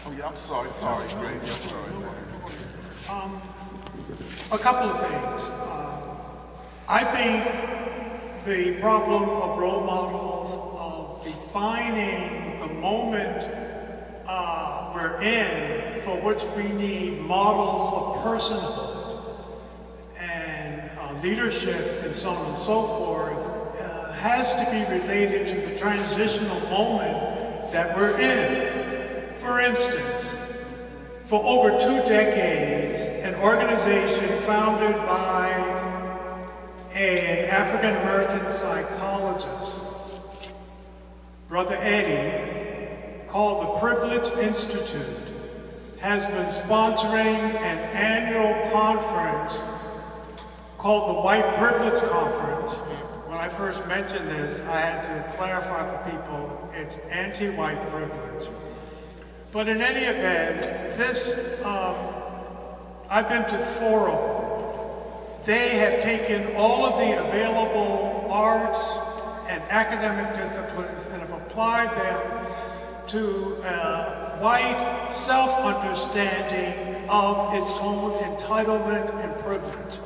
Oh yeah, I'm sorry, Grady, I'm sorry. A couple of things. I think the problem of role models, of defining the moment we're in, for which we need models of personhood and leadership and so on and so forth, has to be related to the transitional moment that we're in. For instance, for over 2 decades, an organization founded by an African-American psychologist, Brother Eddie, called the Privilege Institute, has been sponsoring an annual conference called the White Privilege Conference. When I first mentioned this, I had to clarify for people, it's anti-white privilege. But in any event, this, I've been to 4 of them. They have taken all of the available arts and academic disciplines and have applied them to white self-understanding of its own entitlement and privilege.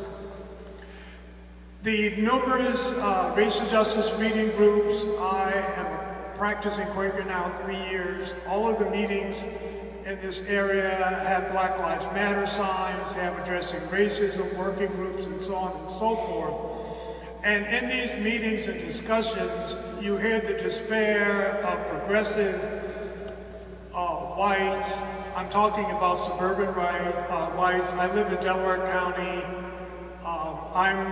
The numerous racial justice reading groups, I am practicing Quaker now 3 years. All of the meetings in this area have Black Lives Matter signs, they have addressing racism, working groups, and so on and so forth. And in these meetings and discussions, you hear the despair of progressive whites. I'm talking about suburban whites. I live in Delaware County. I'm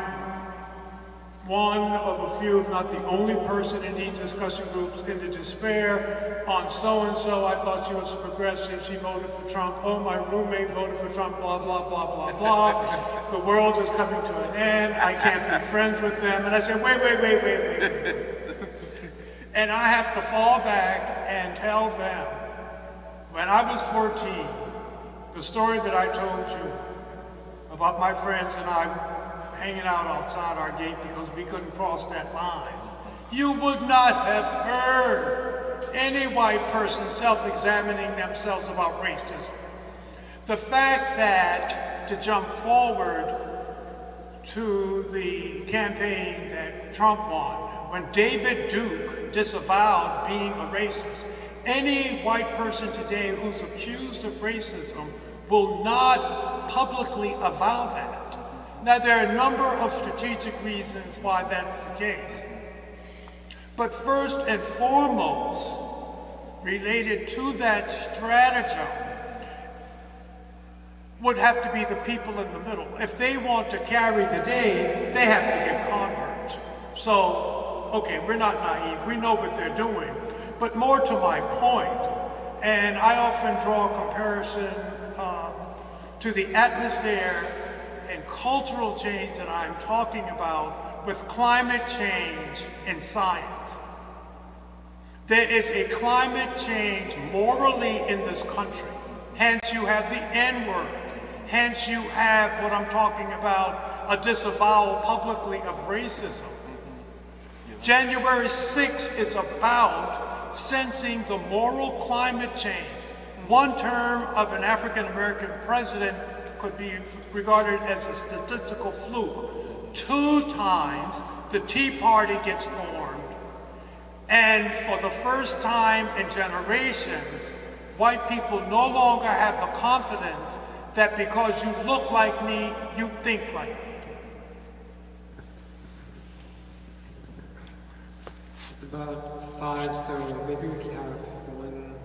one of a few, if not the only person in these discussion groups, in the despair on so-and-so. I thought she was progressive, she voted for Trump. Oh, my roommate voted for Trump, blah, blah, blah, blah, blah. The world is coming to an end. I can't be friends with them. And I said, wait. And I have to fall back and tell them, when I was 14, the story that I told you about my friends and I hanging out outside our gate because we couldn't cross that line. You would not have heard any white person self-examining themselves about racism. The fact that, to jump forward to the campaign that Trump won, when David Duke disavowed being a racist, any white person today who's accused of racism will not publicly avow that. Now, there are a number of strategic reasons why that's the case. But first and foremost, related to that stratagem, would have to be the people in the middle. If they want to carry the day, they have to get converts. So, okay, we're not naive. We know what they're doing. But more to my point, and I often draw a comparison to the atmosphere and cultural change that I'm talking about with climate change in science. There is a climate change morally in this country. Hence you have the N-word. Hence you have what I'm talking about, a disavowal publicly of racism. January 6th is about sensing the moral climate change. One term of an African-American president could be regarded as a statistical fluke. 2 times the Tea Party gets formed, and for the first time in generations, white people no longer have the confidence that because you look like me, you think like me. It's about 5, so maybe we could have one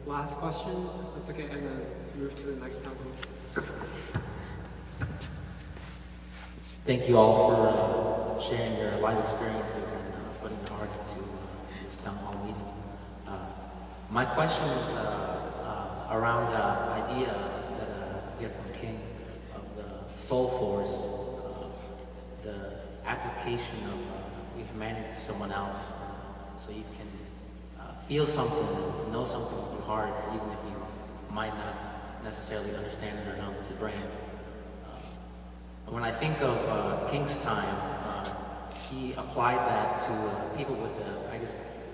last question, if that's okay, and then move to the next town hall. Thank you all for sharing your life experiences and putting your heart into this town hall meeting. My question is around the idea that I get from King of the soul force, the application of your humanity to someone else, so you can feel something, know something with your heart, even if you might not necessarily understand it or know with your brain. When I think of King's time, he applied that to people with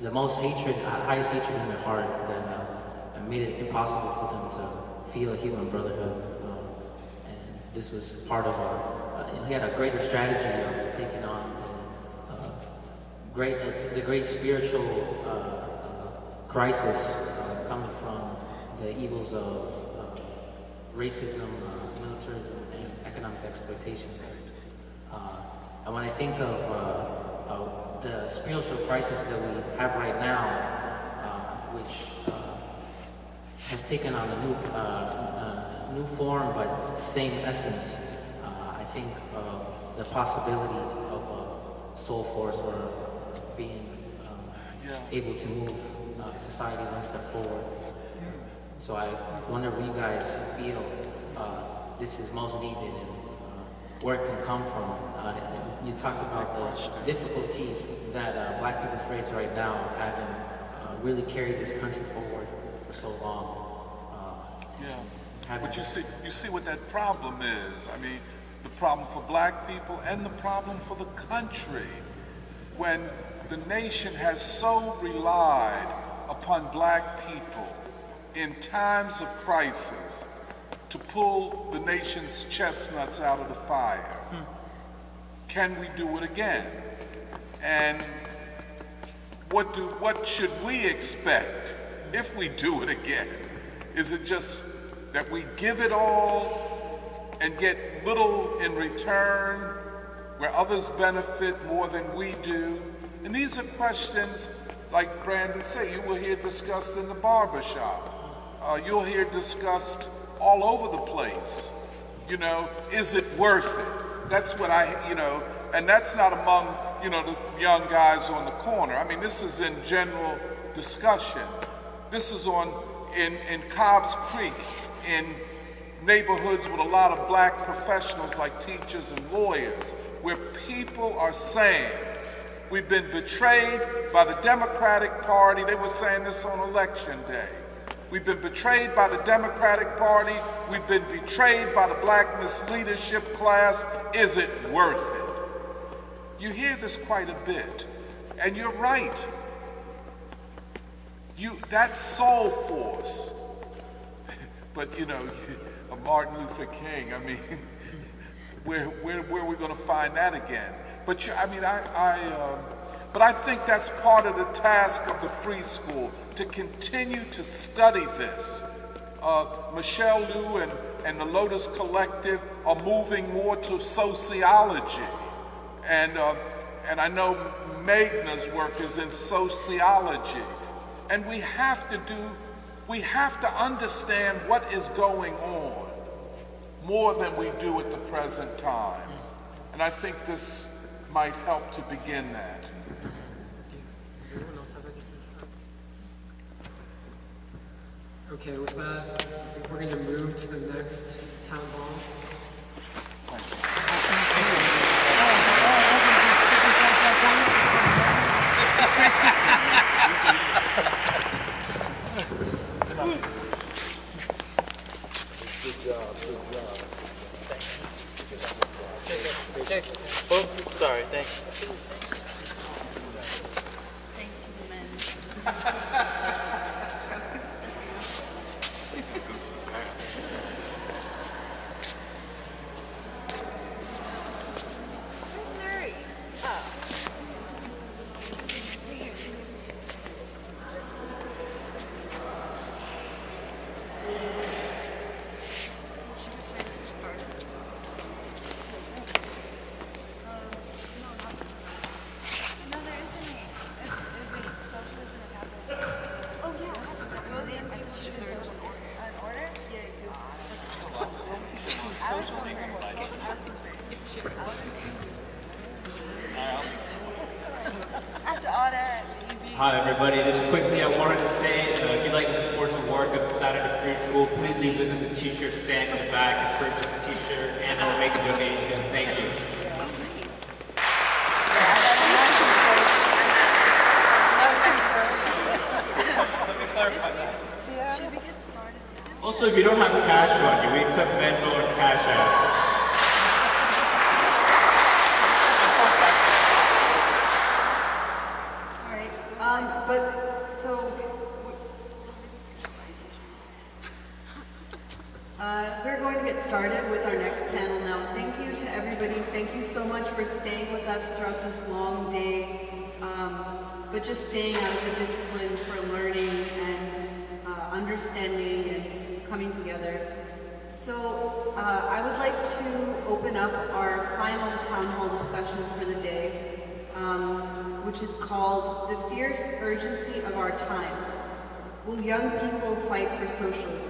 the most hatred, highest hatred in their heart, that made it impossible for them to feel a human brotherhood. And this was part of he had a greater strategy of taking on the great spiritual crisis coming from the evils of racism, militarism, and economic exploitation. And when I think of the spiritual crisis that we have right now, which has taken on a new form but same essence, I think of the possibility of a soul force or being able to move society one step forward. So I wonder where you guys feel this is most needed and where it can come from. You talked about the difficulty that Black people face right now, having really carried this country forward for so long. But you see what that problem is. I mean, the problem for Black people and the problem for the country. When the nation has so relied upon Black people in times of crisis to pull the nation's chestnuts out of the fire. Can we do it again? And what should we expect if we do it again? Is it just that we give it all and get little in return, where others benefit more than we do? And these are questions, like Brandon said, you will hear discussed in the barbershop. You'll hear discussed all over the place. You know, is it worth it? That's what and that's not among, the young guys on the corner. I mean, this is in general discussion. This is in Cobb's Creek, in neighborhoods with a lot of Black professionals like teachers and lawyers, where people are saying, we've been betrayed by the Democratic Party. They were saying this on election day. We've been betrayed by the Democratic Party. We've been betrayed by the Black misleadership class. Is it worth it? You hear this quite a bit, and you're right. That soul force, but a Martin Luther King, I mean, where are we going to find that again? But but I think that's part of the task of the free school, to continue to study this. Michelle Liu and the Lotus Collective are moving more to sociology. And I know Magna's work is in sociology. And we have to understand what is going on more than we do at the present time. And I think this might help to begin that. Does anyone else have anything to add? Okay, with that, I think we're going to move to the next town hall. Oh, sorry, thank you. No, there isn't any. Is it socialism or capitalism? Hi everybody, just quickly I wanted to say, if you'd like to support the work of the Saturday Free School, please do visit the t-shirt stand in the back and purchase a t-shirt and or make a donation. Thank you. Let me clarify that. Also, if you don't have cash on you, we accept Venmo or Cash App. We're going to get started with our next panel now. Thank you to everybody. Thank you so much for staying with us throughout this long day, but just staying out of the discipline for learning and understanding and coming together. So I would like to open up our final town hall discussion for the day, which is called The Fierce Urgency of Our Times. Will Young People Fight for Socialism?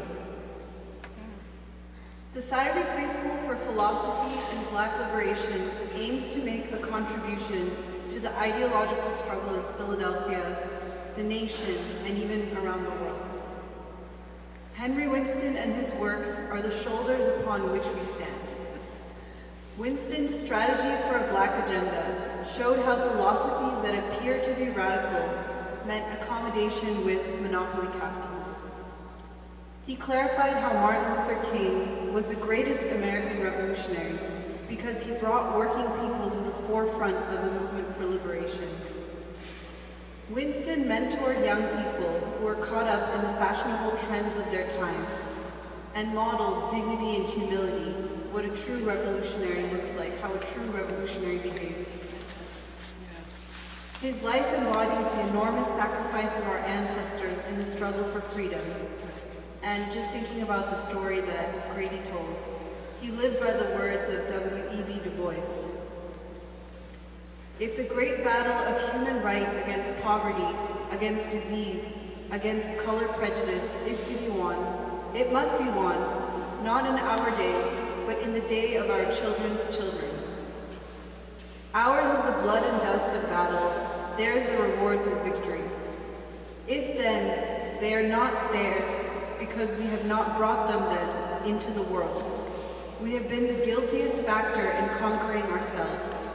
The Saturday Free School for Philosophy and Black Liberation aims to make a contribution to the ideological struggle in Philadelphia, the nation, and even around the world. Henry Winston and his works are the shoulders upon which we stand. Winston's strategy for a black agenda showed how philosophies that appear to be radical meant accommodation with monopoly capital. He clarified how Martin Luther King was the greatest American revolutionary because he brought working people to the forefront of the movement for liberation. Winston mentored young people who were caught up in the fashionable trends of their times and modeled dignity and humility, what a true revolutionary looks like, how a true revolutionary behaves. His life embodies the enormous sacrifice of our ancestors in the struggle for freedom. And just thinking about the story that Grady told, he lived by the words of W.E.B. Du Bois. If the great battle of human rights against poverty, against disease, against color prejudice is to be won, it must be won, not in our day, but in the day of our children's children. Ours is the blood and dust of battle, theirs the rewards of victory. If then they are not there, because we have not brought them then into the world. We have been the guiltiest factor in conquering ourselves.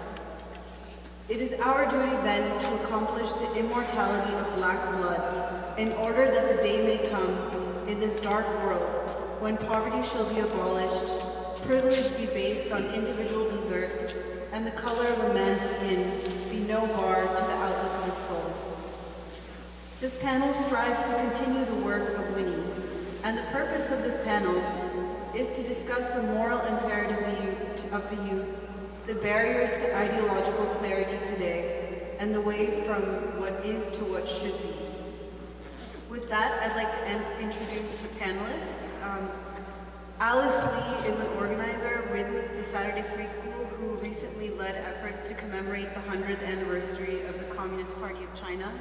It is our duty then to accomplish the immortality of black blood in order that the day may come in this dark world when poverty shall be abolished, privilege be based on individual desert, and the color of a man's skin be no bar to the outlook of his soul. This panel strives to continue the work of Winnie, and the purpose of this panel is to discuss the moral imperative of the youth, the barriers to ideological clarity today, and the way from what is to what should be. With that, I'd like to introduce the panelists. Alice Lee is an organizer with the Saturday Free School who recently led efforts to commemorate the 100th anniversary of the Communist Party of China.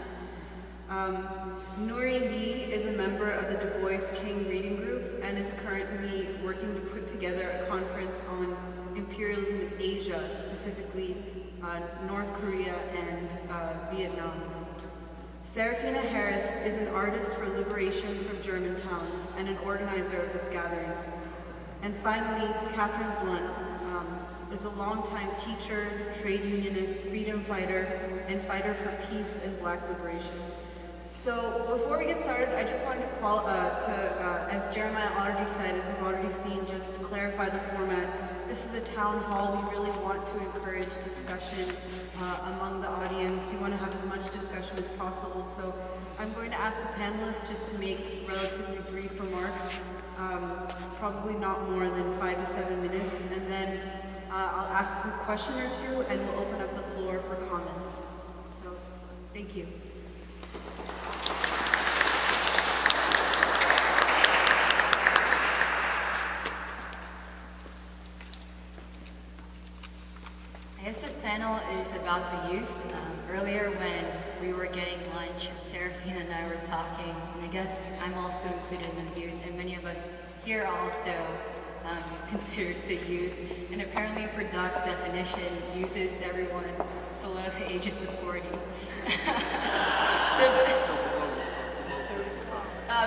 Nuri Lee is a member of the Du Bois King Reading Group and is currently working to put together a conference on imperialism in Asia, specifically North Korea and Vietnam. Serafina Harris is an artist for liberation from Germantown and an organizer of this gathering. And finally, Catherine Blunt is a longtime teacher, trade unionist, freedom fighter, and fighter for peace and black liberation. So before we get started, I just wanted to, as Jeremiah already said, as you've already seen, just clarify the format. This is a town hall. We really want to encourage discussion among the audience. We want to have as much discussion as possible. So I'm going to ask the panelists just to make relatively brief remarks, probably not more than 5 to 7 minutes, and then I'll ask a question or two, and we'll open up the floor for comments. So thank you. I guess this panel is about the youth. Earlier when we were getting lunch, Serafina and I were talking, and I guess I'm also included in the youth, and many of us here also considered the youth. And apparently for Doc's definition, youth is everyone below the age of 40.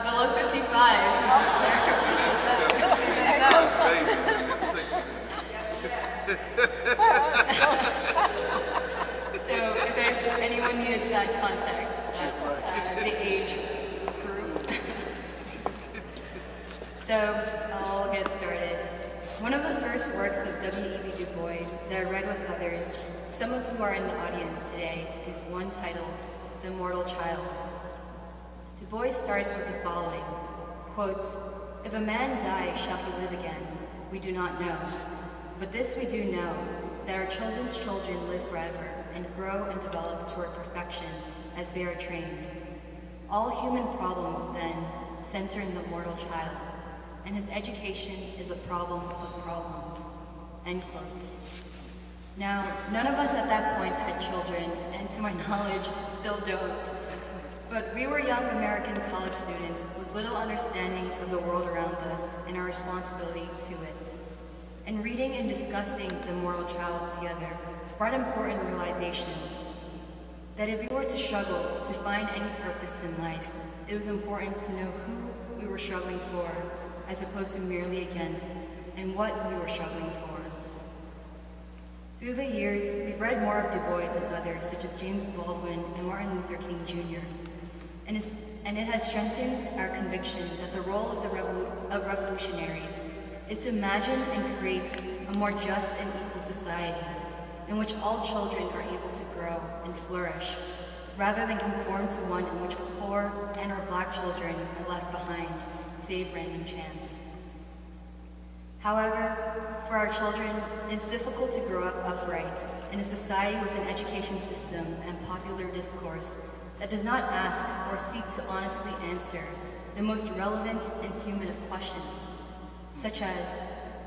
Below 55. Those babies in their 60s. So if anyone needed that context, that's the age group. So I'll get started. One of the first works of W.E.B. Du Bois that I read with others, some of who are in the audience today, is one titled The Immortal Child. Du Bois starts with the following, quote, "If a man die, shall he live again? We do not know. But this we do know, that our children's children live forever and grow and develop toward perfection as they are trained. All human problems, then, center in the mortal child, and his education is the problem of problems." End quote. Now, none of us at that point had children, and to my knowledge, still don't. But we were young American college students with little understanding of the world around us and our responsibility to it. And reading and discussing the immortal child together brought important realizations. That if we were to struggle to find any purpose in life, it was important to know who we were struggling for, as opposed to merely against, and what we were struggling for. Through the years, we've read more of Du Bois and others, such as James Baldwin and Martin Luther King Jr., and it has strengthened our conviction that the role of revolutionaries is to imagine and create a more just and equal society in which all children are able to grow and flourish, rather than conform to one in which poor and or black children are left behind, save random chance. However, for our children, it is difficult to grow up upright in a society with an education system and popular discourse that does not ask or seek to honestly answer the most relevant and human of questions, such as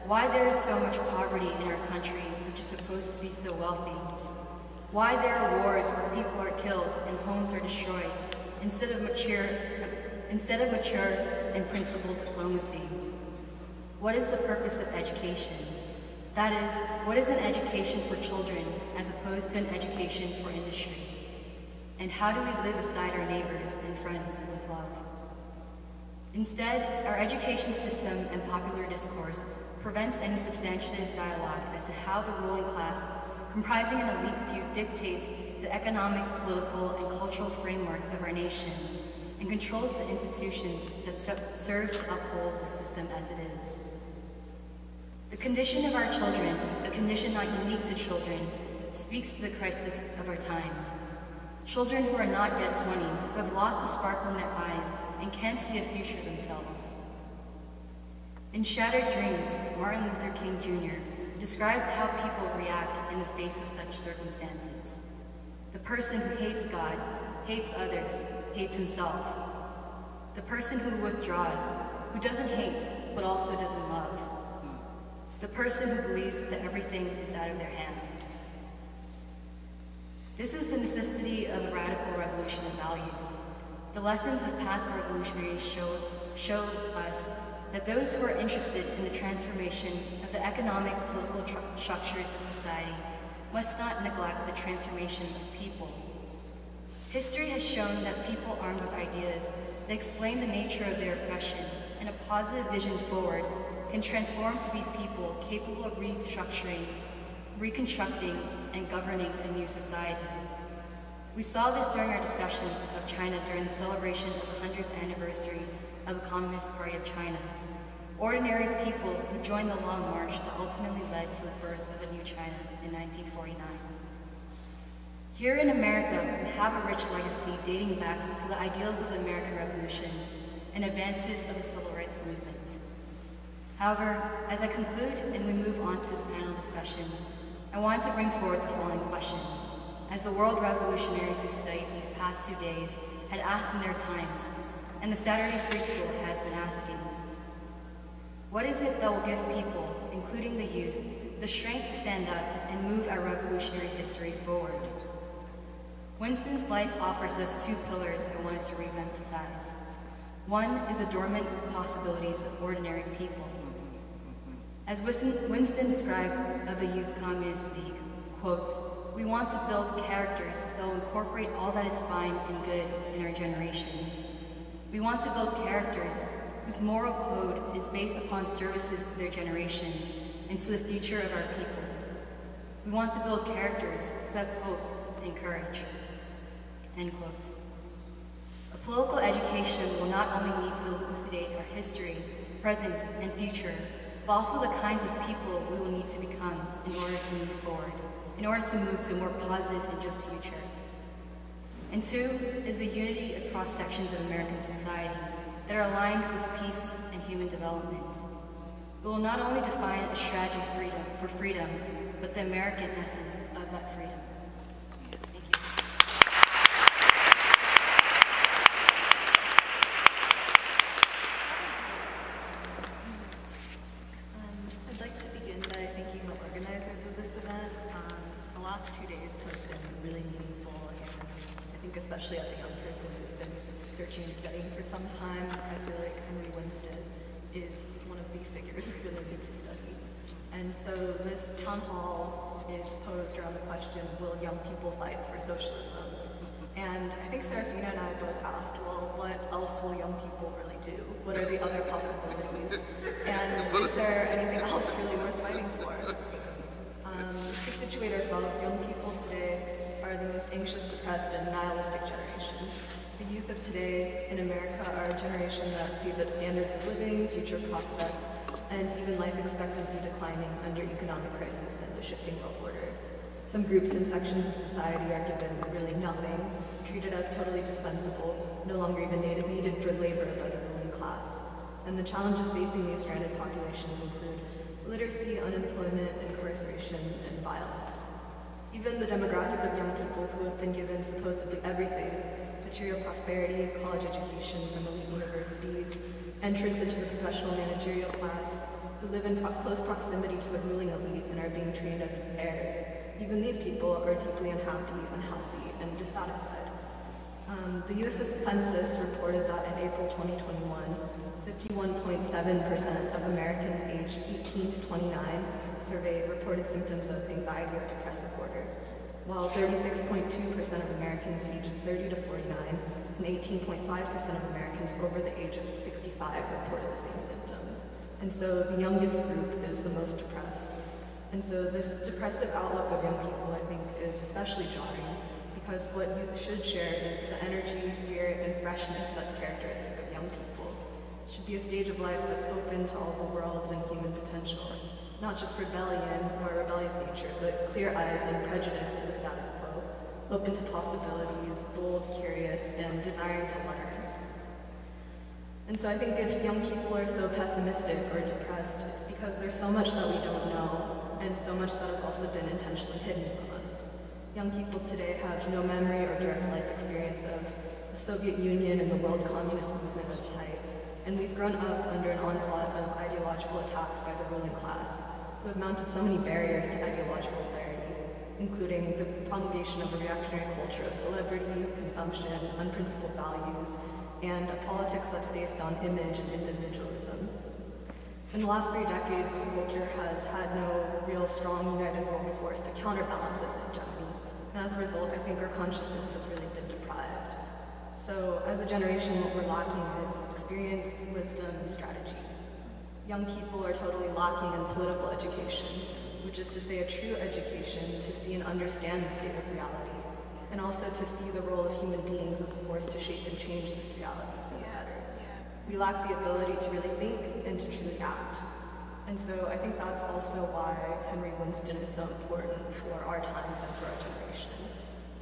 why there is so much poverty in our country, which is supposed to be so wealthy, why there are wars where people are killed and homes are destroyed, instead of mature and principled diplomacy. What is the purpose of education? That is, what is an education for children as opposed to an education for industry? And how do we live beside our neighbors and friends with love? Instead, our education system and popular discourse prevents any substantive dialogue as to how the ruling class, comprising an elite few, dictates the economic, political, and cultural framework of our nation, and controls the institutions that serve to uphold the system as it is. The condition of our children, a condition not unique to children, speaks to the crisis of our times. Children who are not yet 20, who have lost the sparkle in their eyes and can't see a future themselves. In Shattered Dreams, Martin Luther King Jr. describes how people react in the face of such circumstances. The person who hates God, hates others, hates himself. The person who withdraws, who doesn't hate, but also doesn't love. The person who believes that everything is out of their hands. This is the necessity of a radical revolution of values. The lessons of past revolutionaries show us that those who are interested in the transformation of the economic, political structures of society must not neglect the transformation of people. History has shown that people armed with ideas that explain the nature of their oppression and a positive vision forward can transform to be people capable of reconstructing, and governing a new society. We saw this during our discussions of China during the celebration of the 100th anniversary of the Communist Party of China. Ordinary people who joined the long march that ultimately led to the birth of a new China in 1949. Here in America, we have a rich legacy dating back to the ideals of the American Revolution and advances of the Civil Rights Movement. However, as I conclude and we move on to the panel discussions, I want to bring forward the following question, as the world revolutionaries who studied these past 2 days had asked in their times, and the Saturday Free School has been asking. What is it that will give people, including the youth, the strength to stand up and move our revolutionary history forward? Winston's life offers us 2 pillars I wanted to re-emphasize. One is the dormant possibilities of ordinary people. As Winston described of the Youth Communist League, quote, we want to build characters that will incorporate all that is fine and good in our generation. We want to build characters whose moral code is based upon services to their generation and to the future of our people. We want to build characters who have hope and courage." End quote. A political education will not only need to elucidate our history, present, and future, but also the kinds of people we will need to become in order to move forward, in order to move to a more positive and just future. And two is the unity across sections of American society that are aligned with peace and human development. We will not only define a strategy for freedom, but the American essence of that freedom. Thank you. I'd like to begin by thanking the organizers of this event. The last 2 days have been really meaningful, and I think especially as a young person who's been searching and studying for some time, I feel like Henry Winston is one of the figures I really need to study. And so this town hall is posed around the question, will young people fight for socialism? And I think Serafina and I both asked, well, what else will young people really do? What are the other possibilities? And is there anything else really worth fighting for? To situate ourselves, young people today are the most anxious, depressed, and nihilistic generation. The youth of today in America are a generation that sees its standards of living, future prospects, and even life expectancy declining under economic crisis and the shifting world order. Some groups and sections of society are given really nothing, treated as totally dispensable, no longer even needed for labor by the ruling class. And the challenges facing these stranded populations include literacy, unemployment, incarceration, and violence. Even the demographic of young people who have been given supposedly everything, material prosperity, college education from elite universities, entrance into the professional managerial class, who live in close proximity to the ruling elite and are being treated as its heirs. Even these people are deeply unhappy, unhealthy, and dissatisfied. The U.S. Census reported that in April 2021, 51.7% of Americans aged 18 to 29 surveyed reported symptoms of anxiety or depressive disorder, while 36.2% of Americans ages 30 to 49 and 18.5% of Americans over the age of 65 reported the same symptoms. And so the youngest group is the most depressed. And so this depressive outlook of young people, I think, is especially jarring because what youth should share is the energy, spirit, and freshness that's characteristic of young people. It should be a stage of life that's open to all the worlds and human potential, not just rebellion or rebellious nature, but clear eyes and prejudice to the status quo, open to possibilities, bold, curious, and desiring to learn. And so I think if young people are so pessimistic or depressed, it's because there's so much that we don't know, and so much that has also been intentionally hidden from us. Young people today have no memory or direct life experience of the Soviet Union and the world communist movement at its height, and we've grown up under an onslaught of ideological attacks by the ruling class, who have mounted so many barriers to ideological clarity, including the promulgation of a reactionary culture of celebrity, consumption, unprincipled values, and a politics that's based on image and individualism. In the last 3 decades, this culture has had no real strong united world force to counterbalance this hegemony, and as a result, I think our consciousness has really been deprived. So, as a generation, what we're lacking is experience, wisdom, and strategy. Young people are totally lacking in political education, which is to say a true education to see and understand the state of reality, and also to see the role of human beings as a force to shape and change this reality for the better. We lack the ability to really think and to truly act. And so I think that's also why Henry Winston is so important for our times and for our generation.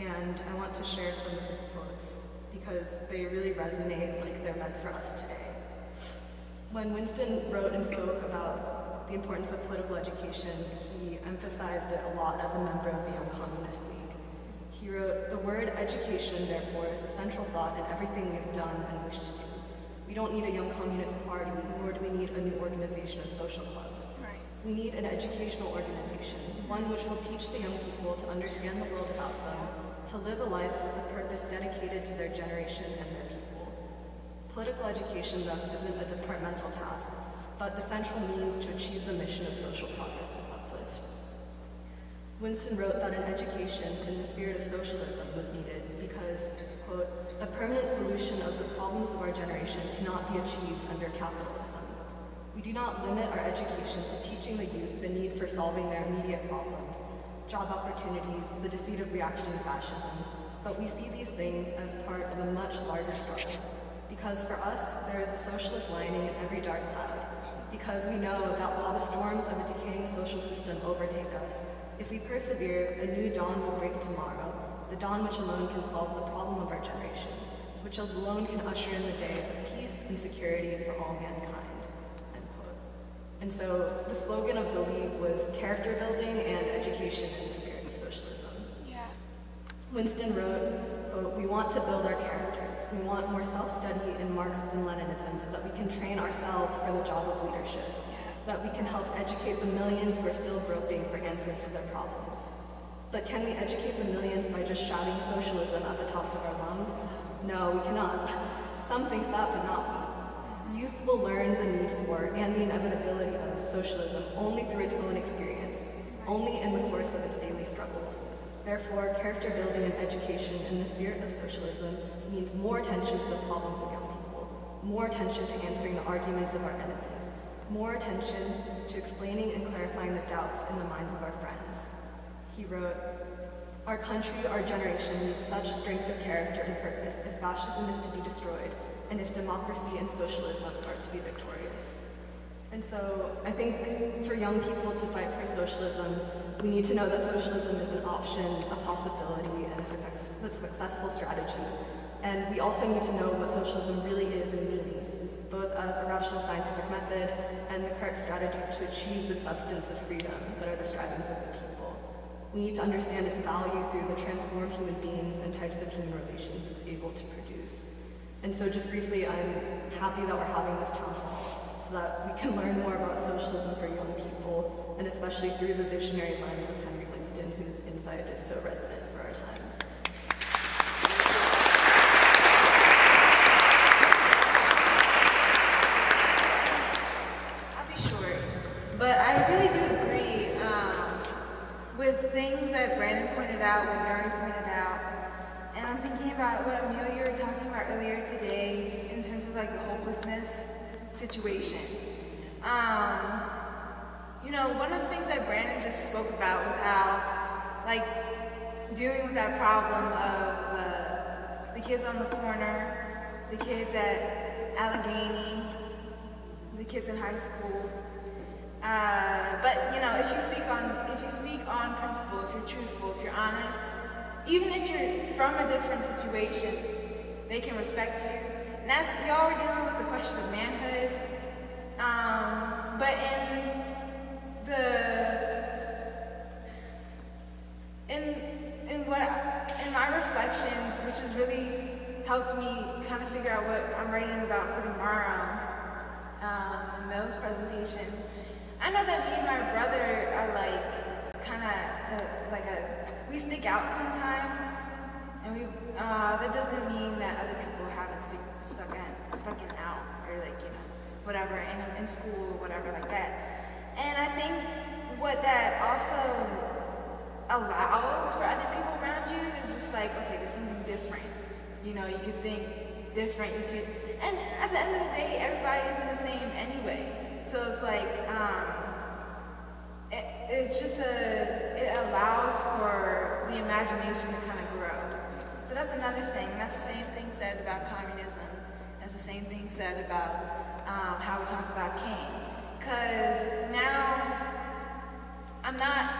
And I want to share some of his quotes because they really resonate like they're meant for us today. When Winston wrote and spoke about the importance of political education, he emphasized it a lot as a member of the Young Communist League. He wrote, "The word education, therefore, is a central thought in everything we have done and wish to do. We don't need a young communist party, nor do we need a new organization of social clubs. We need an educational organization, one which will teach the young people to understand the world about them, to live a life with a purpose dedicated to their generation and their people. Political education, thus, isn't a departmental task, but the central means to achieve the mission of social progress and uplift." Winston wrote that an education in the spirit of socialism was needed because, quote, a permanent solution of the problems of our generation cannot be achieved under capitalism. We do not limit our education to teaching the youth the need for solving their immediate problems, job opportunities, the defeat of reactionary fascism, but we see these things as part of a much larger struggle. Because for us, there is a socialist lining in every dark cloud. Because we know that while the storms of a decaying social system overtake us, if we persevere, a new dawn will break tomorrow, the dawn which alone can solve the problem of our generation, which alone can usher in the day of peace and security for all mankind, end quote. And so the slogan of the League was character building and education in the spirit of socialism. Yeah. Winston wrote, quote, we want to build our characters. We want more self-study in Marxism-Leninism so that we can train ourselves for the job of leadership, so that we can help educate the millions who are still groping for answers to their problems. But can we educate the millions by just shouting socialism at the tops of our lungs? No, we cannot. Some think that, but not we. Youth will learn the need for and the inevitability of socialism only through its own experience, only in the course of its daily struggles. Therefore, character building and education in the spirit of socialism means more attention to the problems of young people, more attention to answering the arguments of our enemies, more attention to explaining and clarifying the doubts in the minds of our friends. He wrote, our country, our generation needs such strength of character and purpose if fascism is to be destroyed and if democracy and socialism are to be victorious. And so I think for young people to fight for socialism, we need to know that socialism is an option, a possibility, and a successful strategy. And we also need to know what socialism really is and means, both as a rational scientific method and the correct strategy to achieve the substance of freedom that are the strivings of the people. We need to understand its value through the transformed human beings and types of human relations it's able to produce. And so just briefly, I'm happy that we're having this town hall so that we can learn more about socialism for young people, and especially through the visionary lens of Henry Winston, whose insight is so resonant for our times. I'll be short, but I really do agree with things that Brandon pointed out, what Mary pointed out, and I'm thinking about what Amelia, you were talking about earlier today in terms of like the hopelessness situation. You know, one of the things that Brandon just spoke about was how, like, dealing with that problem of the kids on the corner, the kids at Allegheny, the kids in high school. But you know, if you speak on principle, if you're truthful, if you're honest, even if you're from a different situation, they can respect you. And that's, y'all were dealing with the question of manhood. But in my reflections, which has really helped me kind of figure out what I'm writing about for tomorrow, in those presentations, I know that me and my brother are like kind of we stick out sometimes, and that doesn't mean that other people haven't stuck in out or like, you know, whatever in school or whatever like that. And I think what that also allows for other people around you is just like, okay, there's something different. You know, you could think different, and at the end of the day, everybody isn't the same anyway. So it's like, it allows for the imagination to kind of grow. So that's another thing. That's the same thing said about communism. That's the same thing said about how we talk about King. Because now, I'm not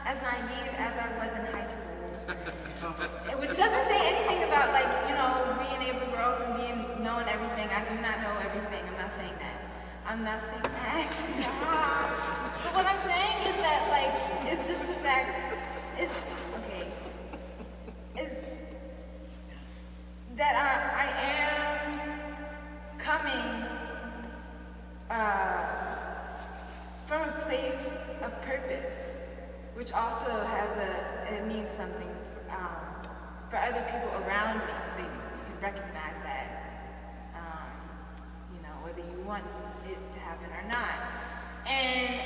as naive as I was in high school. Which doesn't say anything about, like, you know, being able to grow up and knowing everything. I do not know everything. I'm not saying that. I'm not saying that. But what I'm saying is that, like, it's just the fact, is that I am coming from a place of purpose, which also it means something for other people around me. They can recognize that, you know, whether you want it to happen or not. And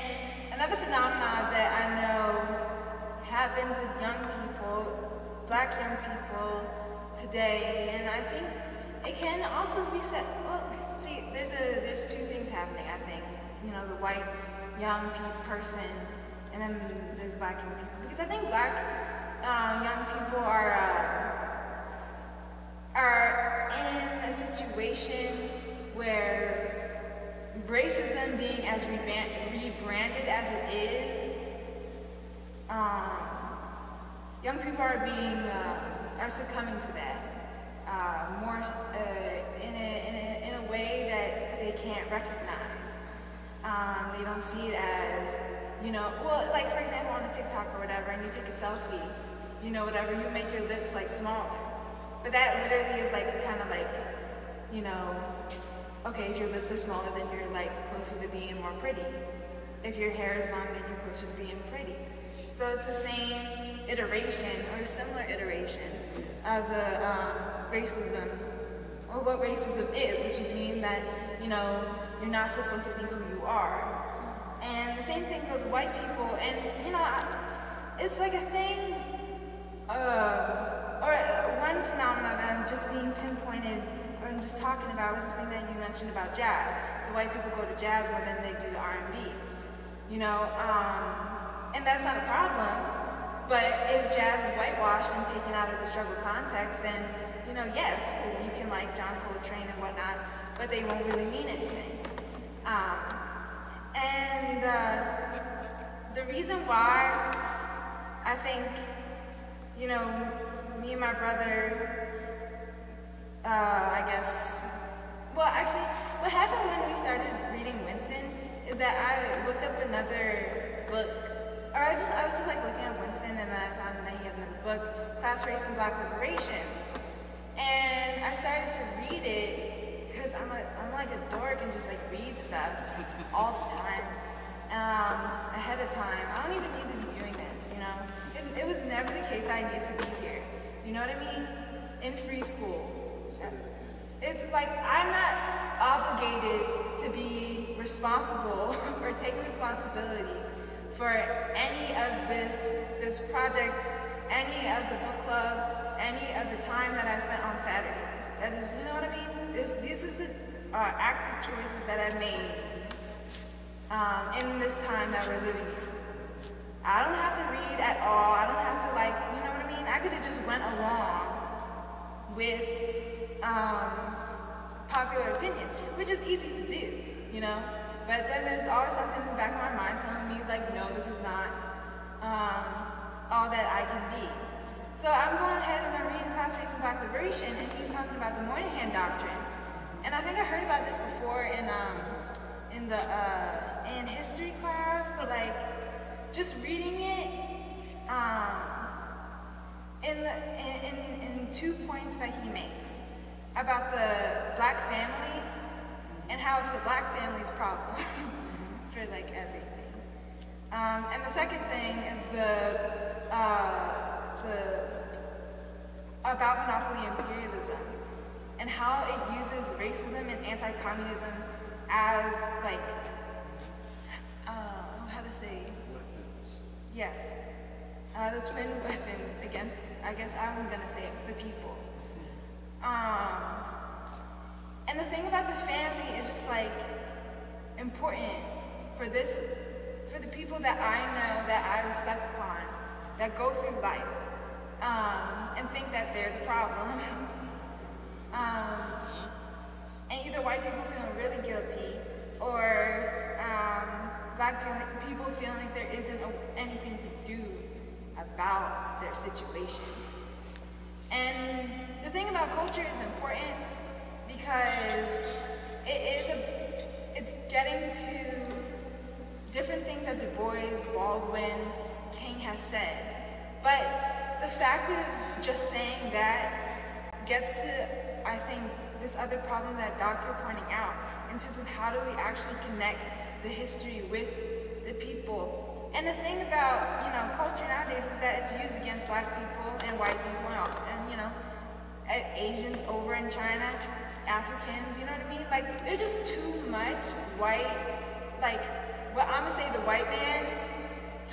another phenomenon that I know happens with young people, black young people today, and I think it can also be said, well, see, there's two things happening, I think. You know, the white young person, and then there's black young people. Because I think black young people are in a situation where racism being as rebranded as it is, young people are succumbing to that more in a way that they can't recognize. They don't see it as, you know, well, like for example on a TikTok or whatever, and you take a selfie, you know, whatever, you make your lips like smaller. But that literally is like kind of like, you know, okay, if your lips are smaller, then you're like closer to being more pretty. If your hair is long, then you're closer to being pretty. So it's the same iteration or a similar iteration of the racism, or what racism is, which is mean that, you know, you're not supposed to be who you are. And the same thing goes with white people, and you know, it's like a thing, or one phenomenon that I'm just being pinpointed, or I'm just talking about, was the thing that you mentioned about jazz. So white people go to jazz more than they do R&B, you know, and that's not a problem. But if jazz is whitewashed and taken out of the struggle context, then, you know, yeah, you can like John Coltrane and whatnot, but they won't really mean anything. And the reason why I think, you know, me and my brother, I guess, well, actually, what happened when we started reading Winston is that I looked up another book, or I was just like looking up Winston, and then I found that he had another book, Class, Race, and Black Liberation. And I started to read it because I'm like a dork and just like read stuff all the time, ahead of time. I don't even need to be doing this, you know? It was never the case I need to be here. You know what I mean? In free school. It's like I'm not obligated to be responsible or take responsibility for any of this project, any of the book club, any of the time that I spent on Saturdays. That is, you know what I mean? This is the active choices that I've made in this time that we're living in. I don't have to read at all. I don't have to, like, you know what I mean? I could have just went along with popular opinion, which is easy to do, you know? But then there's always something in the back of my mind telling me, like, no, this is not all that I can be. So I'm going ahead and I'm reading Class, Race, and Black Liberation, and he's talking about the Moynihan Doctrine. And I think I heard about this before in history class, but like just reading it in 2 points that he makes about the black family and how it's the black family's problem for like everything. And the second thing is about monopoly imperialism and how it uses racism and anti-communism as like, how to say? Weapons. Yes. The twin weapons against, I guess I'm gonna say it, the people. And the thing about the family is just like important for the people that I know, that I reflect upon, that go through life, and think that they're the problem. And either white people feeling really guilty, or black people feeling like there isn't anything to do about their situation. And the thing about culture is important because it's getting to different things that Du Bois, Baldwin, King has said. But the fact of just saying that gets to, I think, this other problem that Doc you're pointing out in terms of how do we actually connect the history with the people. And the thing about, you know, culture nowadays is that it's used against black people and white people and you know, Asians over in China, Africans, you know what I mean? Like, there's just too much white, like, what I'm gonna say the white man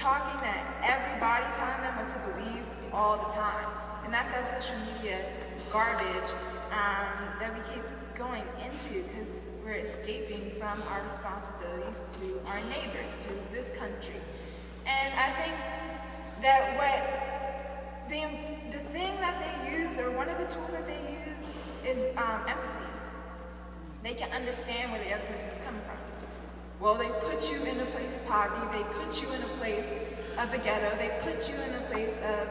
talking at everybody, telling them what to believe all the time. And that's that social media garbage that we keep going into because we're escaping from our responsibilities to our neighbors, to this country. And I think that the thing that they use, or one of the tools that they use, is empathy. They can understand where the other person is coming from. Well, they put you in a place of poverty, they put you in a place of the ghetto, they put you in a place of,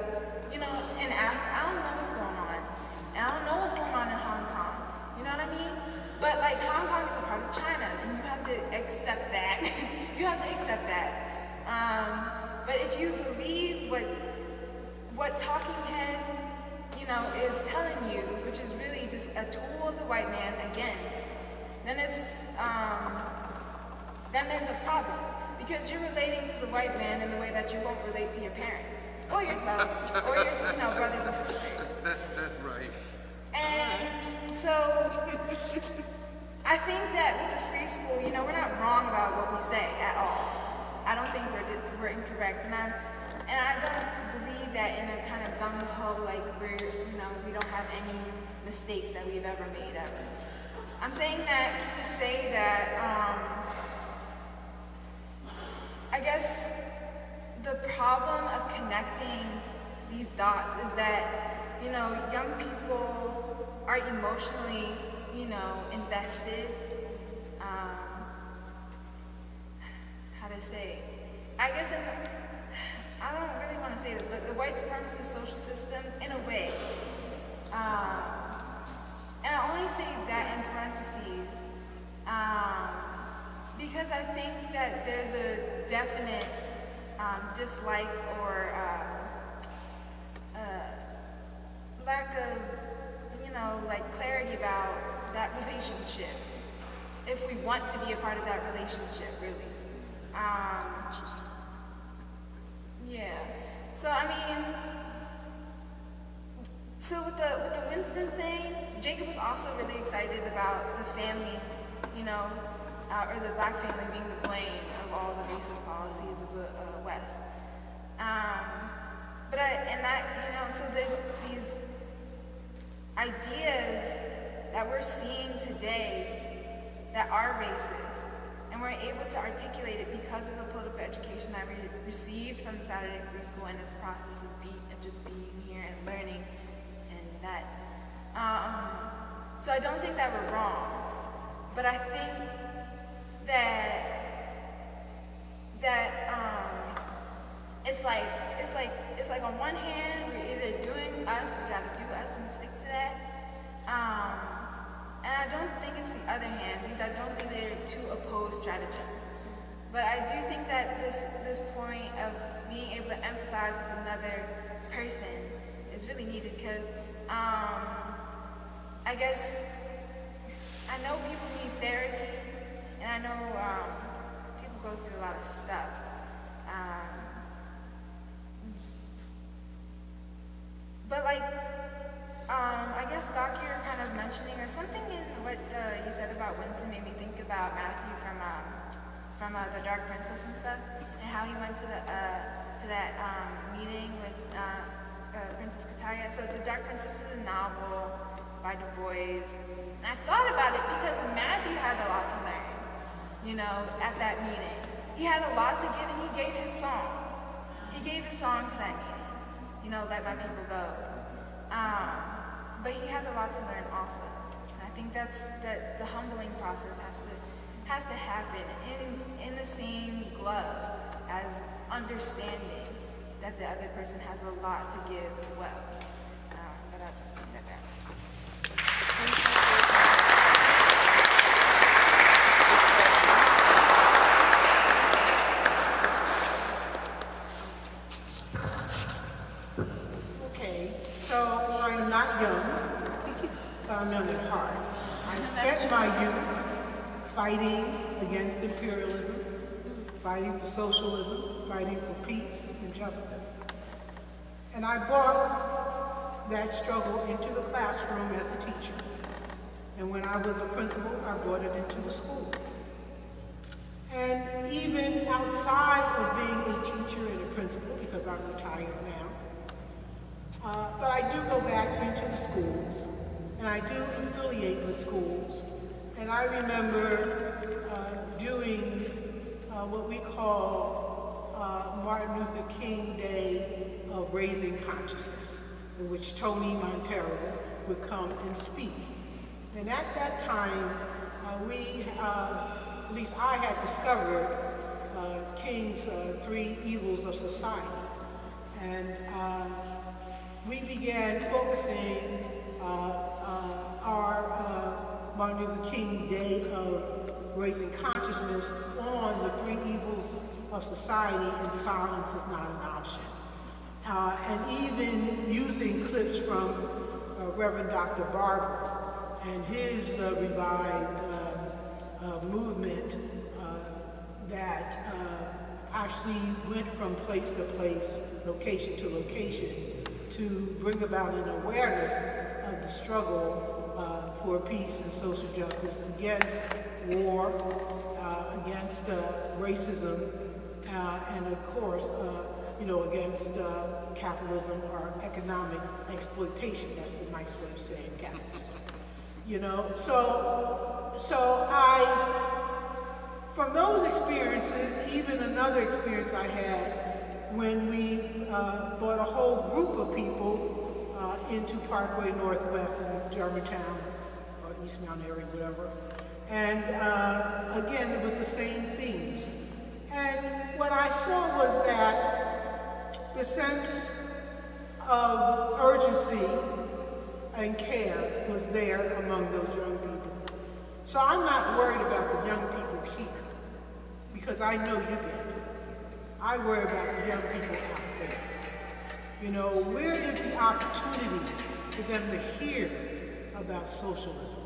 you know, in Africa. I don't know what's going on. And I don't know what's going on in Hong Kong. You know what I mean? But like Hong Kong is a part of China, and you have to accept that. You have to accept that. But if you believe what Talking Head, you know, is telling you, which is really just a tool of the white man again, then it's then there's a problem, because you're relating to the white man in the way that you won't relate to your parents or yourself or your, you know, brothers and sisters. Right. And so I think that with the free school, you know, we're not wrong about what we say at all. I don't think we're incorrect, and I don't believe that in a kind of gung-ho, like we're, you know, we don't have any mistakes that we've ever made ever. I'm saying that to say that I guess the problem of connecting these dots is that, you know, young people are emotionally, you know, invested. How to say? I guess I don't really want to say this, but the white supremacist social system, in a way, and I only say that in parentheses, because I think that there's a definite dislike or lack of, you know, like clarity about that relationship, if we want to be a part of that relationship, really. Yeah. So I mean, so with the Winston thing, Jacob was also really excited about the family, you know, or the black family being the blame of all the racist policies of the West. You know, so there's these ideas that we're seeing today that are racist, and we're able to articulate it because of the political education that we received from the Saturday Free School and its process of just being here and learning, and that. So I don't think that we're wrong, but I think that it's like on one hand we're either doing us, we gotta do us and stick to that, and I don't think it's the other hand, because I don't think they're two opposed stratagems. But I do think that this point of being able to empathize with another person is really needed, because I guess I know people need therapy, and I know people go through a lot of stuff. But like, I guess Doc, you were kind of mentioning, or something in what you said about Winston made me think about Matthew from the Dark Princess and stuff, and how he went to that meeting with Princess Kataria. So the Dark Princess is a novel by Du Bois, and I thought about it because Matthew had a lot to learn, you know, at that meeting. He had a lot to give, and he gave his song. He gave his song to that meeting, you know, Let My People Go. But he had a lot to learn also. And I think that the humbling process has to happen in the same glove as understanding that the other person has a lot to give as well. But I'll just leave it at that. Okay, so I'm not young, but I'm young at heart. I spent my youth fighting against imperialism, fighting for socialism, fighting for peace and justice. And I brought that struggle into the classroom as a teacher. And when I was a principal, I brought it into the school. And even outside of being a teacher and a principal, because I'm retired now, but I do go back into the schools, and I do affiliate with schools. And I remember doing what we call Martin Luther King Day of Raising Consciousness, in which Tony Montero would come and speak. And at that time, at least I had discovered King's three evils of society. And we began focusing our Martin Luther King Day of Raising Consciousness on the three evils of society, and silence is not an option. And even using clips from Reverend Dr. Barber and his revived movement that actually went from place to place, location to location, to bring about an awareness of the struggle for peace and social justice against war, against racism, and of course, against capitalism or economic exploitation. That's the nice way of saying capitalism. So from those experiences, even another experience I had when we brought a whole group of people into Parkway Northwest in Germantown or East Mount area, whatever. And again, it was the same themes. And what I saw was that the sense of urgency and care was there among those young people. So I'm not worried about the young people here, because I know you get it. I worry about the young people out there. Where is the opportunity for them to hear about socialism?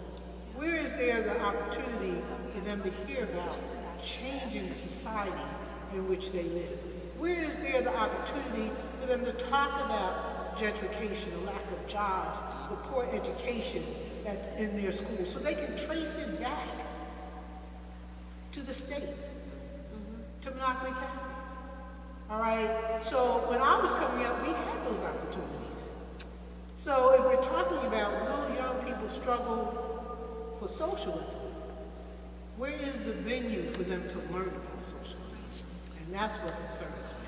Where is there the opportunity for them to hear about changing the society in which they live? Where is there the opportunity for them to talk about gentrification, the lack of jobs, the poor education that's in their schools, so they can trace it back to the state, to monopoly capital? All right, so when I was coming up, we had those opportunities. So if we're talking about will young people struggle for socialism, where is the venue for them to learn about socialism? And that's what concerns me.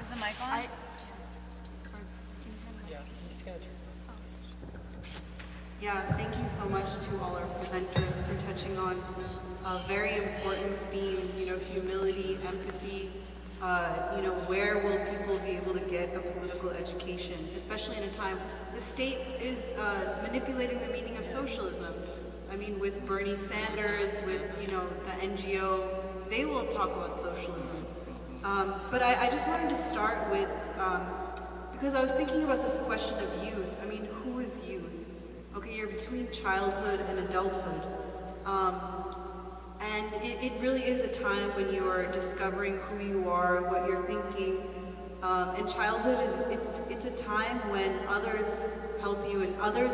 Is the mic on? Yeah, thank you so much to all our presenters for touching on very important themes, humility, empathy, where will people be able to get a political education, especially in a time the state is manipulating the meaning of socialism. I mean, with Bernie Sanders, with, the NGO, they will talk about socialism. But I just wanted to start with, because I was thinking about this question of youth. I mean, who is youth? Okay, you're between childhood and adulthood. And it really is a time when you are discovering who you are, what you're thinking. And childhood it's a time when others help you and other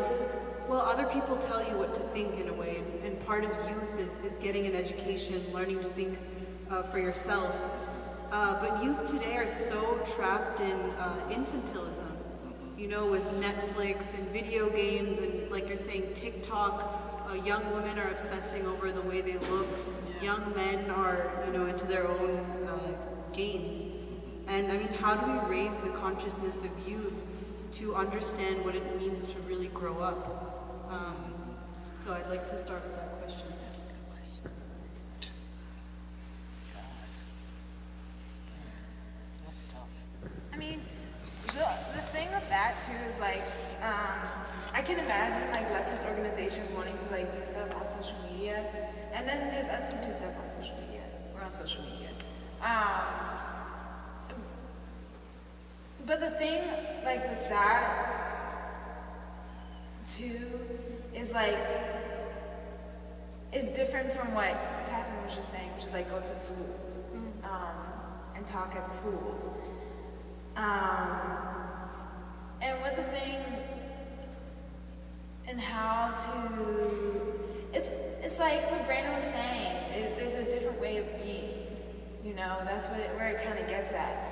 people tell you what to think in a way. And part of youth is getting an education, learning to think for yourself. But youth today are so trapped in infantilism, with Netflix and video games and, like you're saying, TikTok. Young women are obsessing over the way they look. Young men are, into their own games. And I mean, how do we raise the consciousness of youth to understand what it means to really grow up? So I'd like to start with that question. That's tough. I mean, the thing with that too is I can imagine leftist organizations wanting to do stuff on social media, and then there's us who do stuff on social media. We're on social media. But the thing with that too is is different from what Catherine was just saying, which is go to the schools and talk at the schools. And with the thing and how to, it's like what Brandon was saying, there's a different way of being, you know, that's where it kind of gets at.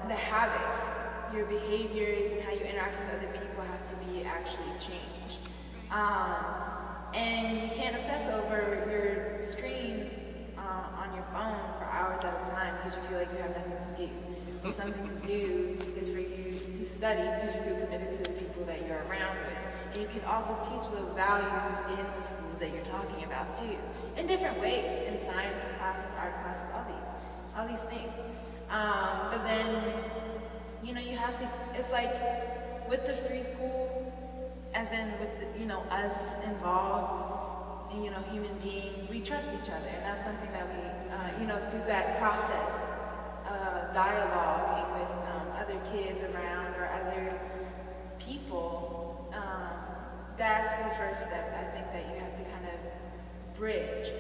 The habits, your behaviors and how you interact with other people have to be actually changed. And you can't obsess over your screen on your phone for hours at a time because you feel like you have nothing to do. Well, something to do is for you to study because you feel committed to the people that you're around with. And you can also teach those values in the schools that you're talking about too, in different ways, in science classes, art classes, all these things. But then, you know, you have to, it's like with the free school, as in with the, you know, us involved, and, you know, human beings, we trust each other, and that's something that we, you know, through that process, dialoguing with other kids around or other people, that's the first step I think that you have to kind of bridge,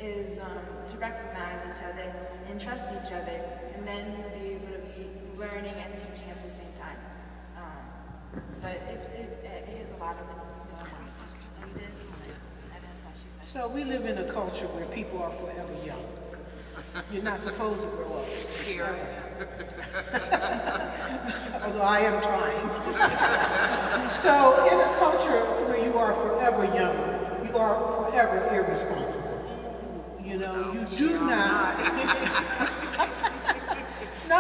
is to recognize each other and trust each other, and then you'll be able to be learning and teaching at the same time. But it hits a lot of it. So we live in a culture where people are forever young. You're not supposed to grow up. Here. Although I am trying. So in a culture where you are forever young, you are forever irresponsible. You know, you do not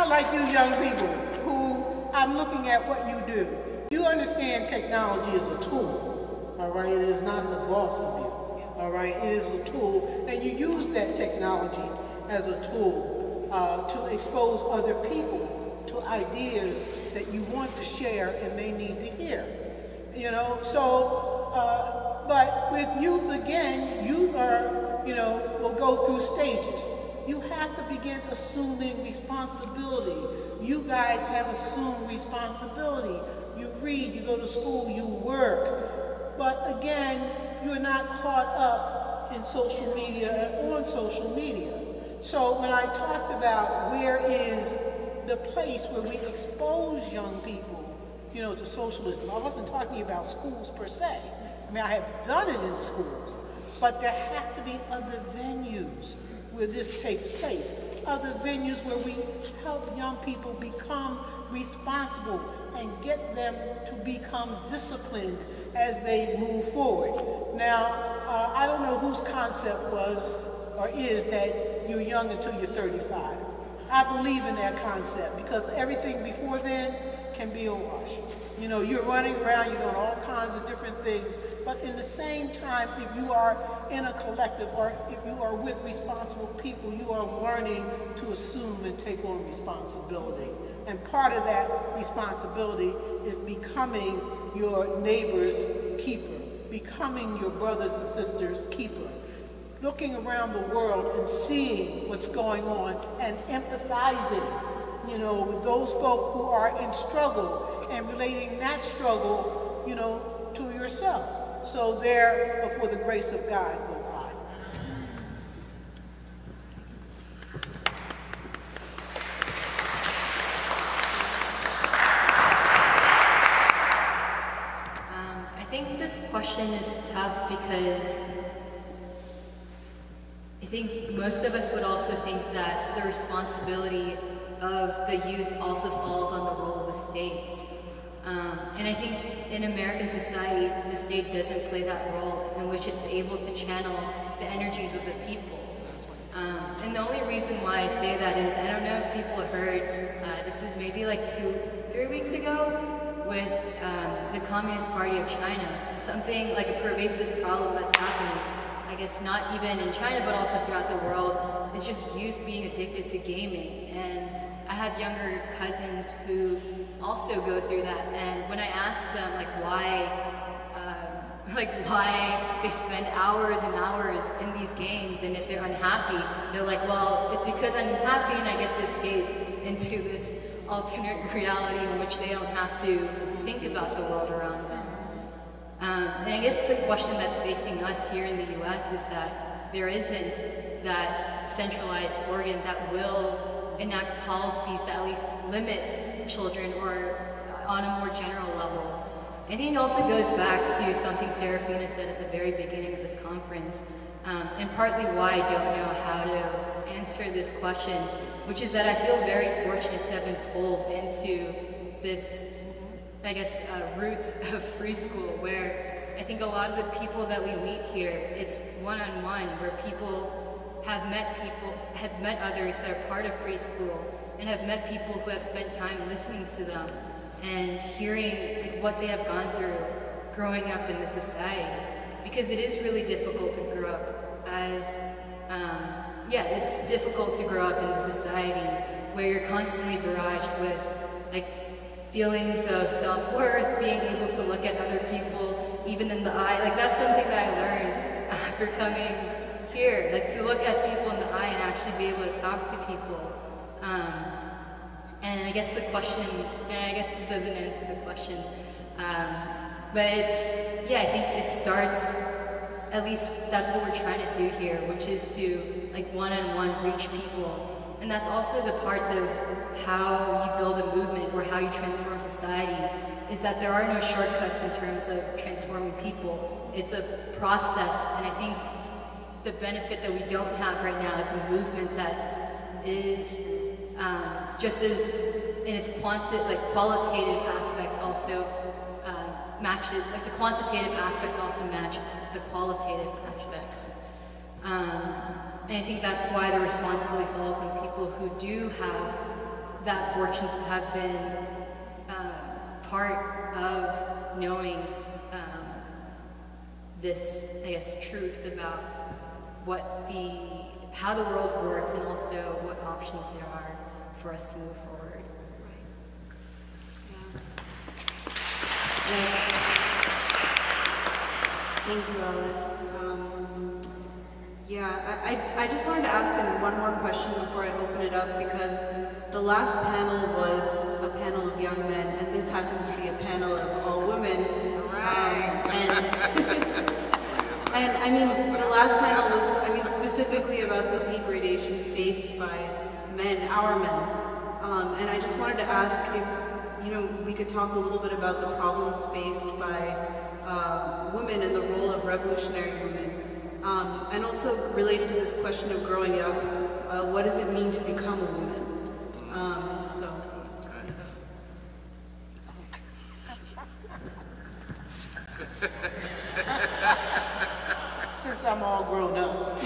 like you young people who, I'm looking at what you do. You understand technology is a tool, all right? It is not the boss of you, all right? It is a tool, and you use that technology as a tool to expose other people to ideas that you want to share and may need to hear, you know? So, but with youth, again, youth are, you know, will go through stages. You have to begin assuming responsibility. You guys have assumed responsibility. You read, you go to school, you work. But again, you're not caught up in social media and on social media. So when I talked about where is the place where we expose young people, you know, to socialism, I wasn't talking about schools per se. I mean, I have done it in the schools, but there have to be other venues where this takes place, other venues where we help young people become responsible and get them to become disciplined as they move forward. Now, I don't know whose concept was or is that you're young until you're 35. I believe in that concept because everything before then can be a wash. You know, you're running around, you're doing all kinds of different things, but in the same time, if you are in a collective or if you are with responsible people, you are learning to assume and take on responsibility. And part of that responsibility is becoming your neighbor's keeper, becoming your brothers and sisters' keeper, looking around the world and seeing what's going on and empathizing, you know, with those folk who are in struggle and relating that struggle, you know, to yourself. So there, before the grace of God, go I. I think this question is tough because I think most of us would also think that the responsibility of the youth also falls on the role of the state. And I think in American society, the state doesn't play that role in which it's able to channel the energies of the people. And the only reason why I say that is, I don't know if people heard, this is maybe like 2-3 weeks ago, with the Communist Party of China, something like a pervasive problem that's happening, I guess not even in China, but also throughout the world, is just youth being addicted to gaming. And I have younger cousins who also go through that, and when I ask them why they spend hours and hours in these games, and if they're unhappy, they're like, well, it's because I'm happy and I get to escape into this alternate reality in which they don't have to think about the world around them. And I guess the question that's facing us here in the US is that there isn't that centralized organ that will enact policies that at least limit children or on a more general level. I think it also goes back to something Serafina said at the very beginning of this conference, and partly why I don't know how to answer this question, which is that I feel very fortunate to have been pulled into this, I guess, roots of free school, where I think a lot of the people that we meet here, it's one-on-one, where people have met others that are part of free school, and have met people who have spent time listening to them and hearing like, what they have gone through growing up in the society. Because it is really difficult to grow up as, it's difficult to grow up in the society where you're constantly barraged with like feelings of self-worth, being able to look at other people even in the eye. Like that's something that I learned after coming here, like to look at people in the eye and actually be able to talk to people. And I guess the question, and I guess this doesn't answer the question, but it's, I think it starts, at least that's what we're trying to do here, which is to like one-on-one reach people. And that's also the parts of how you build a movement or how you transform society, is that there are no shortcuts in terms of transforming people. It's a process, and I think the benefit that we don't have right now is a movement that is just as in its qualitative aspects also match it, like the quantitative aspects also match the qualitative aspects. And I think that's why the responsibility falls on people who do have that fortune to have been part of knowing this, I guess, truth about how the world works and also what options there are for us to move forward. Thank you, Alice. I just wanted to ask one more question before I open it up, because the last panel was a panel of young men, and this happens to be a panel of all women. And I mean, the last panel was, specifically about the degradation faced by men, our men. And I just wanted to ask if, we could talk a little bit about the problems faced by women and the role of revolutionary women. And also related to this question of growing up, what does it mean to become a woman? Since I'm all grown up.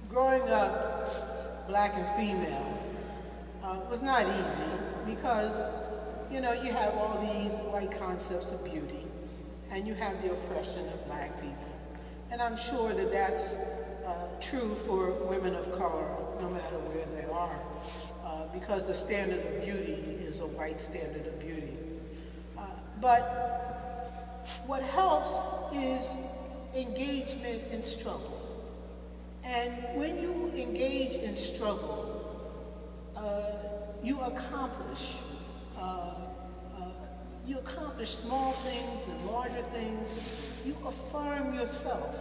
Growing up black and female was not easy because, you have all these white concepts of beauty, and you have the oppression of black people. And I'm sure that that's true for women of color, no matter where they are, because the standard of beauty is a white standard of beauty. But what helps is engagement in struggle. And when you engage in struggle, you accomplish small things and larger things. You affirm yourself,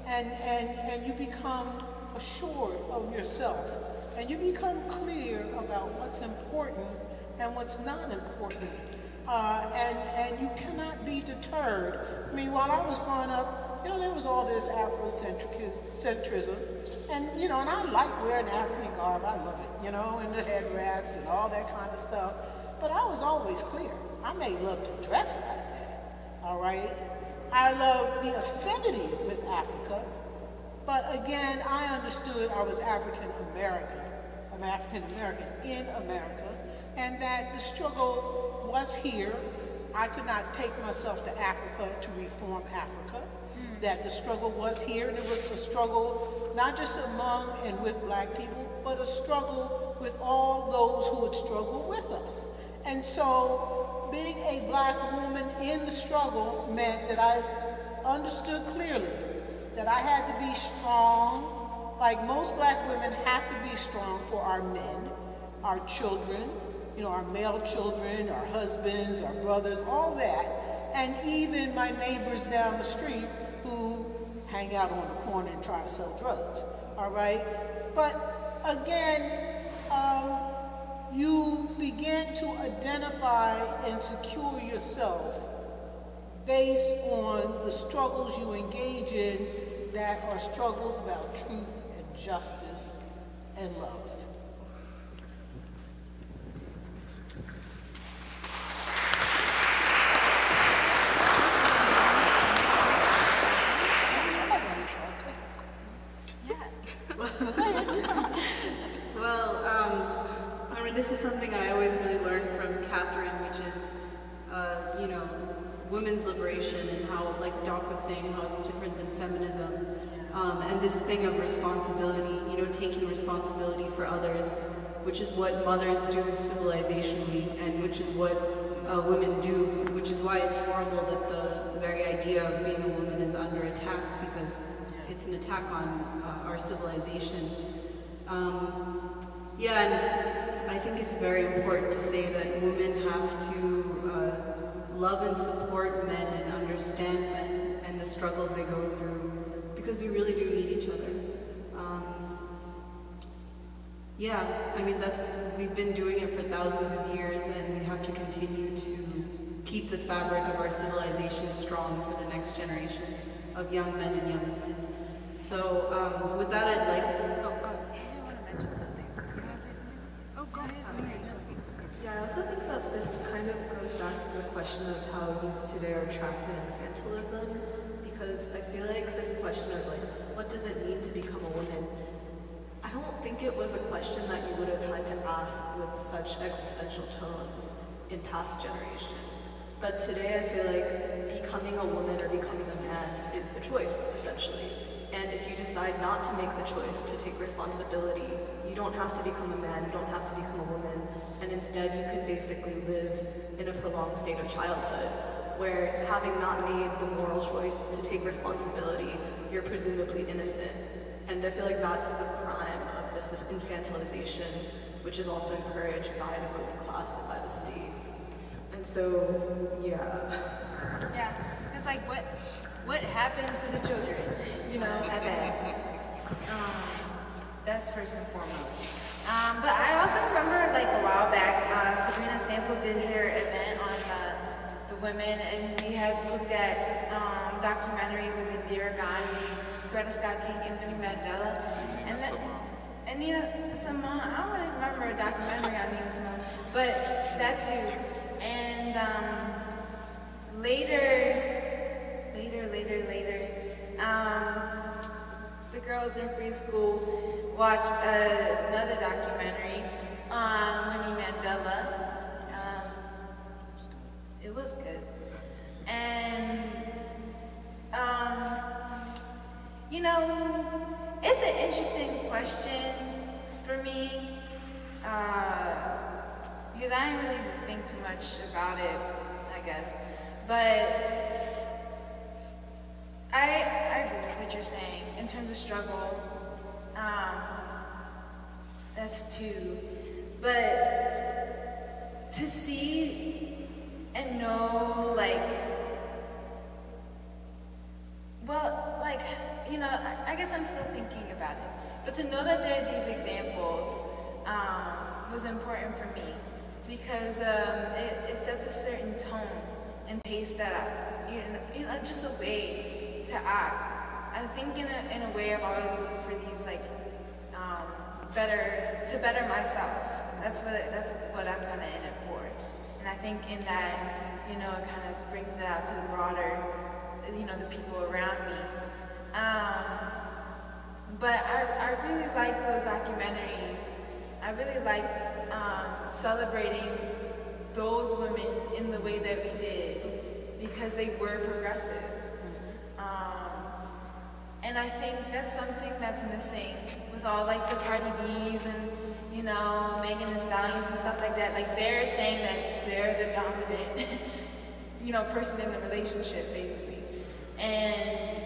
and you become assured of yourself, and you become clear about what's important and what's not important. And you cannot be deterred. I mean, while I was growing up, there was all this Afrocentrism, and and I like wearing African garb. I love it, and the head wraps and all that kind of stuff. But I was always clear. I may love to dress like that, all right? I love the affinity with Africa, but again, I understood I was African American. I'm African American in America, and that the struggle was here. I could not take myself to Africa to reform Africa. That the struggle was here, and it was a struggle not just among and with black people, but a struggle with all those who would struggle with us. And so being a black woman in the struggle meant that I understood clearly that I had to be strong, like most black women have to be strong for our men, our children, our male children, our husbands, our brothers, all that, and even my neighbors down the street who hang out on the corner and try to sell drugs. all right? But again, you begin to identify and secure yourself based on the struggles you engage in that are struggles about truth and justice and love. This is something I always really learned from Catherine, which is, women's liberation and how, like Doc was saying, how it's different than feminism. And this thing of responsibility, taking responsibility for others, which is what mothers do civilizationally, and which is what women do, which is why it's horrible that the very idea of being a woman is under attack, because it's an attack on our civilizations. And I think it's very important to say that women have to love and support men and understand men and the struggles they go through, because we really do need each other. We've been doing it for thousands of years, and we have to continue to keep the fabric of our civilization strong for the next generation of young men and young women. So with that, I'd like Yeah, I also think that this kind of goes back to the question of how youth today are trapped in infantilism, because I feel like this question of what does it mean to become a woman? I don't think it was a question that you would have had to ask with such existential tones in past generations. But today I feel like becoming a woman or becoming a man is a choice, essentially. And if you decide not to make the choice to take responsibility, you don't have to become a man, you don't have to become a woman, and instead you can basically live in a prolonged state of childhood, where having not made the moral choice to take responsibility, you're presumably innocent. And I feel like that's the crime of this infantilization, which is also encouraged by the ruling class and by the state. And so, Yeah, it's like what happens to the children, at that. That's first and foremost. But I also remember a while back, Sabrina Sample did her event on the women, and we had looked at documentaries of Indira Gandhi, Greta Scott King, and Winnie Mandela. And Nina Simone, I don't really remember a documentary on Nina Simone, but that too. And later, the girls in preschool watched another documentary on Winnie Mandela. It was good. And, it's an interesting question for me, because I didn't really think too much about it, I guess. But I agree with what you're saying in terms of struggle. That's two. But to see and know, I guess I'm still thinking about it. But to know that there are these examples was important for me, because it sets a certain tone and pace that just a way to act. I think in a way I've always looked for these to better myself. That's what I'm kind of in it for. And I think in that, it kind of brings it out to the broader, the people around me. But I really like those documentaries. I really like celebrating those women in the way that we did, because they were progressives. And I think that's something that's missing with all the Cardi B's and, Megan Thee Stallions and stuff like that. They're saying that they're the dominant, person in the relationship, basically. And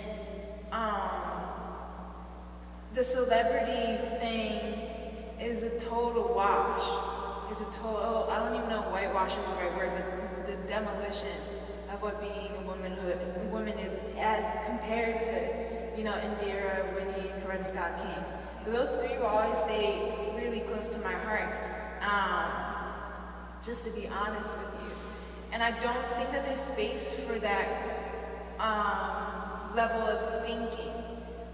the celebrity thing is a total wash. It's a total, I don't even know if whitewash is the right word, but the demolition of what being a woman is as compared to, Indira, Winnie, and Coretta Scott King. those three will always stay really close to my heart, just to be honest with you. And I don't think that there's space for that level of thinking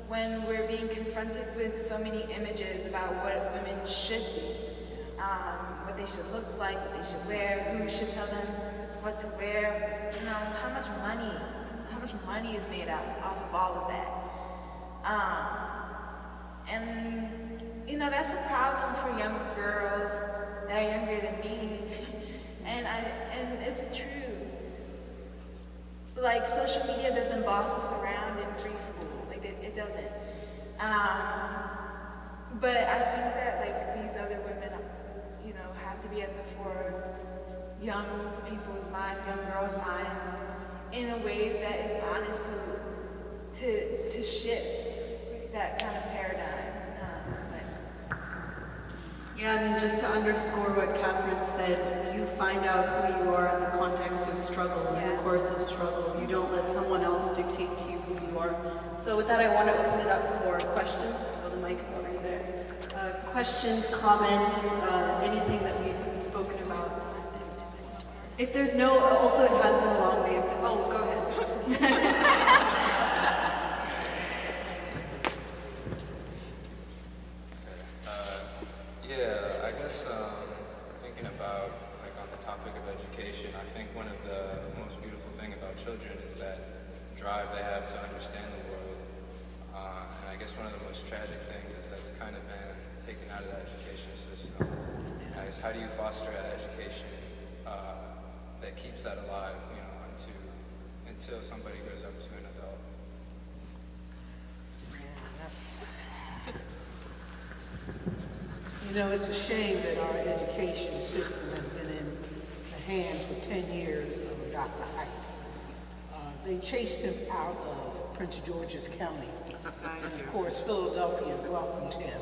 when we're being confronted with so many images about what women should be, what they should look like, what they should wear, who should tell them what to wear, you know, how much money is made off of all of that. And you know, that's a problem for young girls that are younger than me. And it's true. Like, social media doesn't boss us around in free school. Like, it doesn't. But I think that, like, these other women, you know, have to be at the fore of young people's minds, young girls' minds, in a way that is honest to shift that kind of paradigm. Yeah, I mean, just to underscore what Catherine said, you find out who you are in the context of struggle, in the course of struggle. You don't let someone else dictate to you who you are. So with that, I want to open it up for questions. So the mic is already there. Questions, comments, anything that we've spoken about. If there's no, also it has been a long day. Oh, go ahead. Yeah, I guess thinking about, like, on the topic of education, I think one of the most beautiful thing about children is that drive they have to understand the world. And I guess one of the most tragic things is that's kind of been taken out of the education system. I guess, how do you foster an education that keeps that alive, you know, until somebody grows up to an adult? You know, it's a shame that our education system has been in the hands for 10 years of Dr. Height. They chased him out of Prince George's County. And of course, Philadelphia welcomed him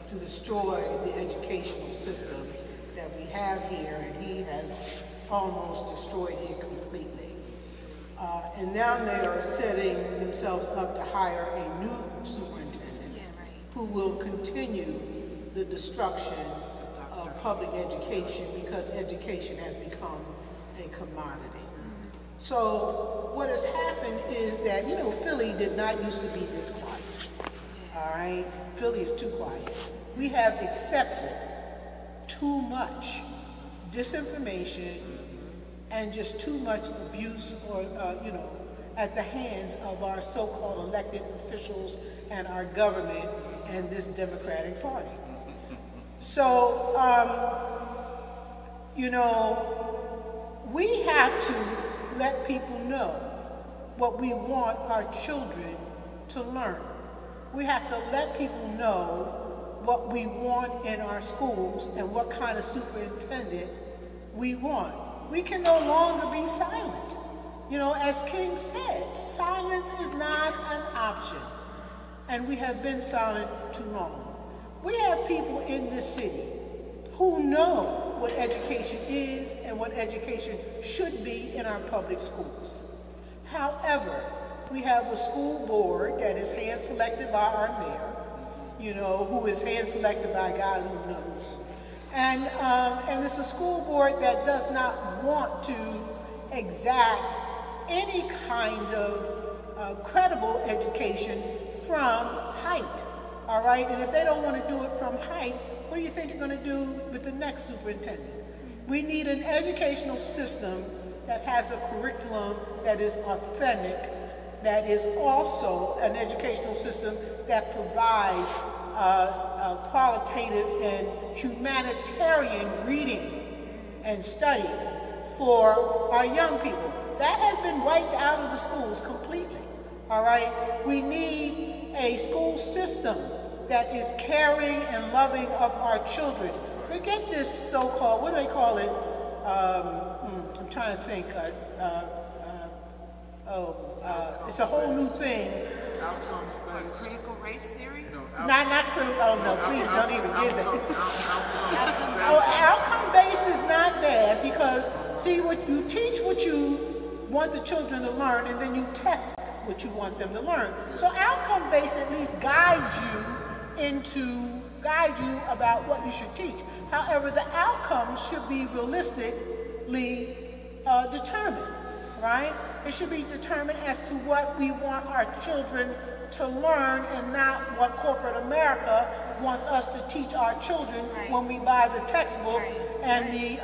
to destroy the educational system that we have here, and he has almost destroyed it completely. And now they are setting themselves up to hire a new superintendent who will continue the destruction of public education, because education has become a commodity. So what has happened is that, you know, Philly did not used to be this quiet, all right? Philly is too quiet. We have accepted too much disinformation and just too much abuse, or, you know, at the hands of our so-called elected officials and our government and this Democratic Party. So, you know, we have to let people know what we want our children to learn. We have to let people know what we want in our schools and what kind of superintendent we want. We can no longer be silent. You know, as King said, silence is not an option. And we have been silent too long. We have people in this city who know what education is and what education should be in our public schools. However, we have a school board that is hand-selected by our mayor, you know, who is hand-selected by a guy who knows. And it's a school board that does not want to exact any kind of credible education from height. All right, and if they don't want to do it from height, what do you think they're going to do with the next superintendent? We need an educational system that has a curriculum that is authentic, that is also an educational system that provides a qualitative and humanitarian reading and study for our young people. That has been wiped out of the schools completely, all right? We need a school system that is caring and loving of our children. Forget this so-called, what do they call it? I'm trying to think. It's a whole new thing. Critical race theory? Not critical, oh no, please don't even give it. Outcome-based is not bad, because, see, what you teach what you want the children to learn, and then you test what you want them to learn. So outcome-based at least guides you into guide you about what you should teach. However, the outcomes should be realistically determined, right? It should be determined as to what we want our children to learn and not what corporate America wants us to teach our children when we buy the textbooks and the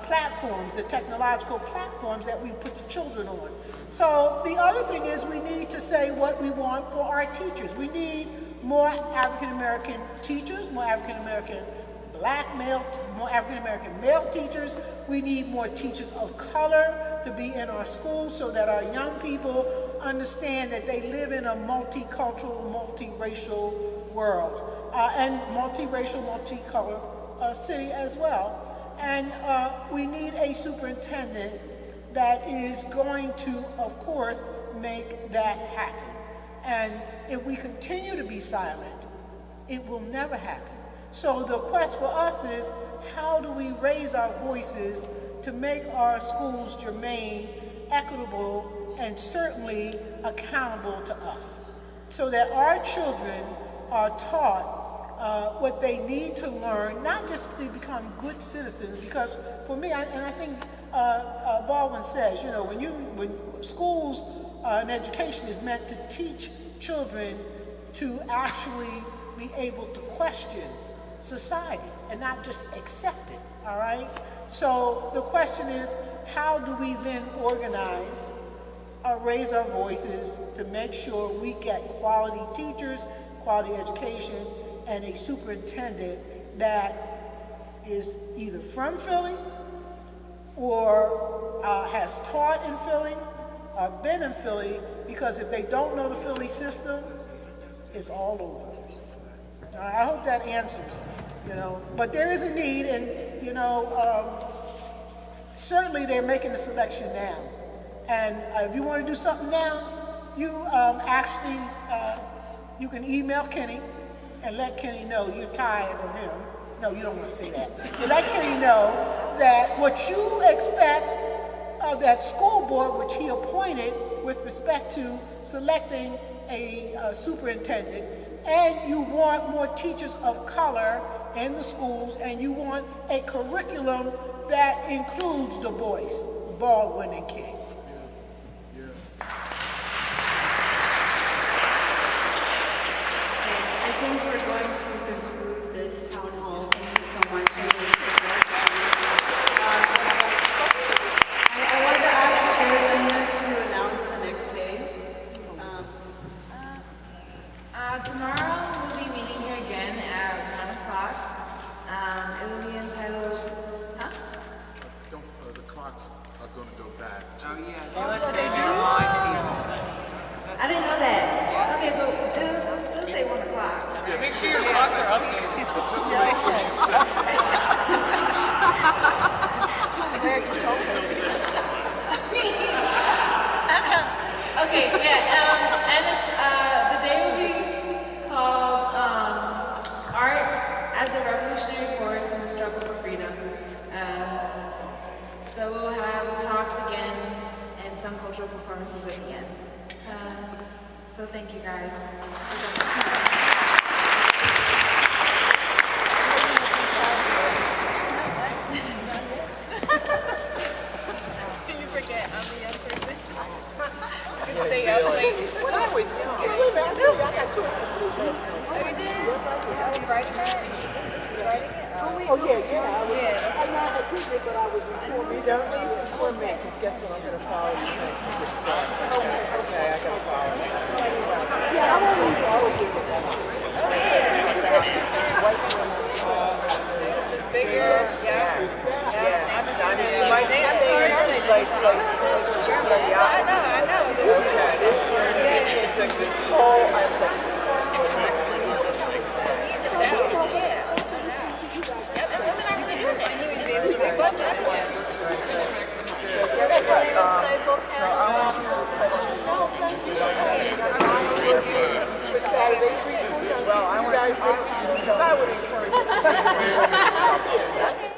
platforms, the technological platforms that we put the children on. So the other thing is we need to say what we want for our teachers. We need more African-American teachers, more African-American black male, more African-American male teachers. We need more teachers of color to be in our schools so that our young people understand that they live in a multicultural, multiracial world, and multiracial, multicolor city as well. And we need a superintendent that is going to, of course, make that happen. And if we continue to be silent, it will never happen. So the quest for us is, how do we raise our voices to make our schools germane, equitable, and certainly accountable to us, so that our children are taught what they need to learn, not just to become good citizens, because for me, and I think Baldwin says, you know, when schools and education is meant to teach children to actually be able to question society and not just accept it, all right? So the question is, how do we then organize or raise our voices to make sure we get quality teachers, quality education, and a superintendent that is either from Philly or has taught in Philly or been in Philly, because if they don't know the Philly system, it's all over. I hope that answers, you know. But there is a need, and, you know, certainly they're making the selection now. And if you want to do something now, you actually, you can email Kenny and let Kenny know you're tired of him. No, you don't want to say that. You let Kenny know that what you expect of that school board, which he appointed with respect to selecting a superintendent, and you want more teachers of color in the schools, and you want a curriculum that includes Du Bois, Baldwin, and King. I think we're going to conclude this town hall. Thank you so much. I want to ask Seraphina to announce the next day. Tomorrow we'll be meeting here again at 1 o'clock. It will be entitled, The clocks are going to go back. Oh, yeah. I didn't know that. Okay, but it'll still say 1 o'clock. Just make sure your clocks are updated. Just make sure you set Okay, yeah, and it's, the day will be called Art as a Revolutionary Force in the Struggle for Freedom. So we'll have talks again and some cultural performances at the end. So thank you guys. You forget I'm the young person. You can stay up late. What I was doing. I got 2 hours sleep last night. Oh, you did? Are you writing it? You writing it? Oh, yeah. I'm not a teacher, but I was you don't leave before me, because guess what, I'm going to follow you. Okay, I got to follow you. Yeah, I won't leave all of you. Bigger, yeah. I'm sorry. I know. It's a good whole, Saturday preschool, you guys make me, because I would encourage it.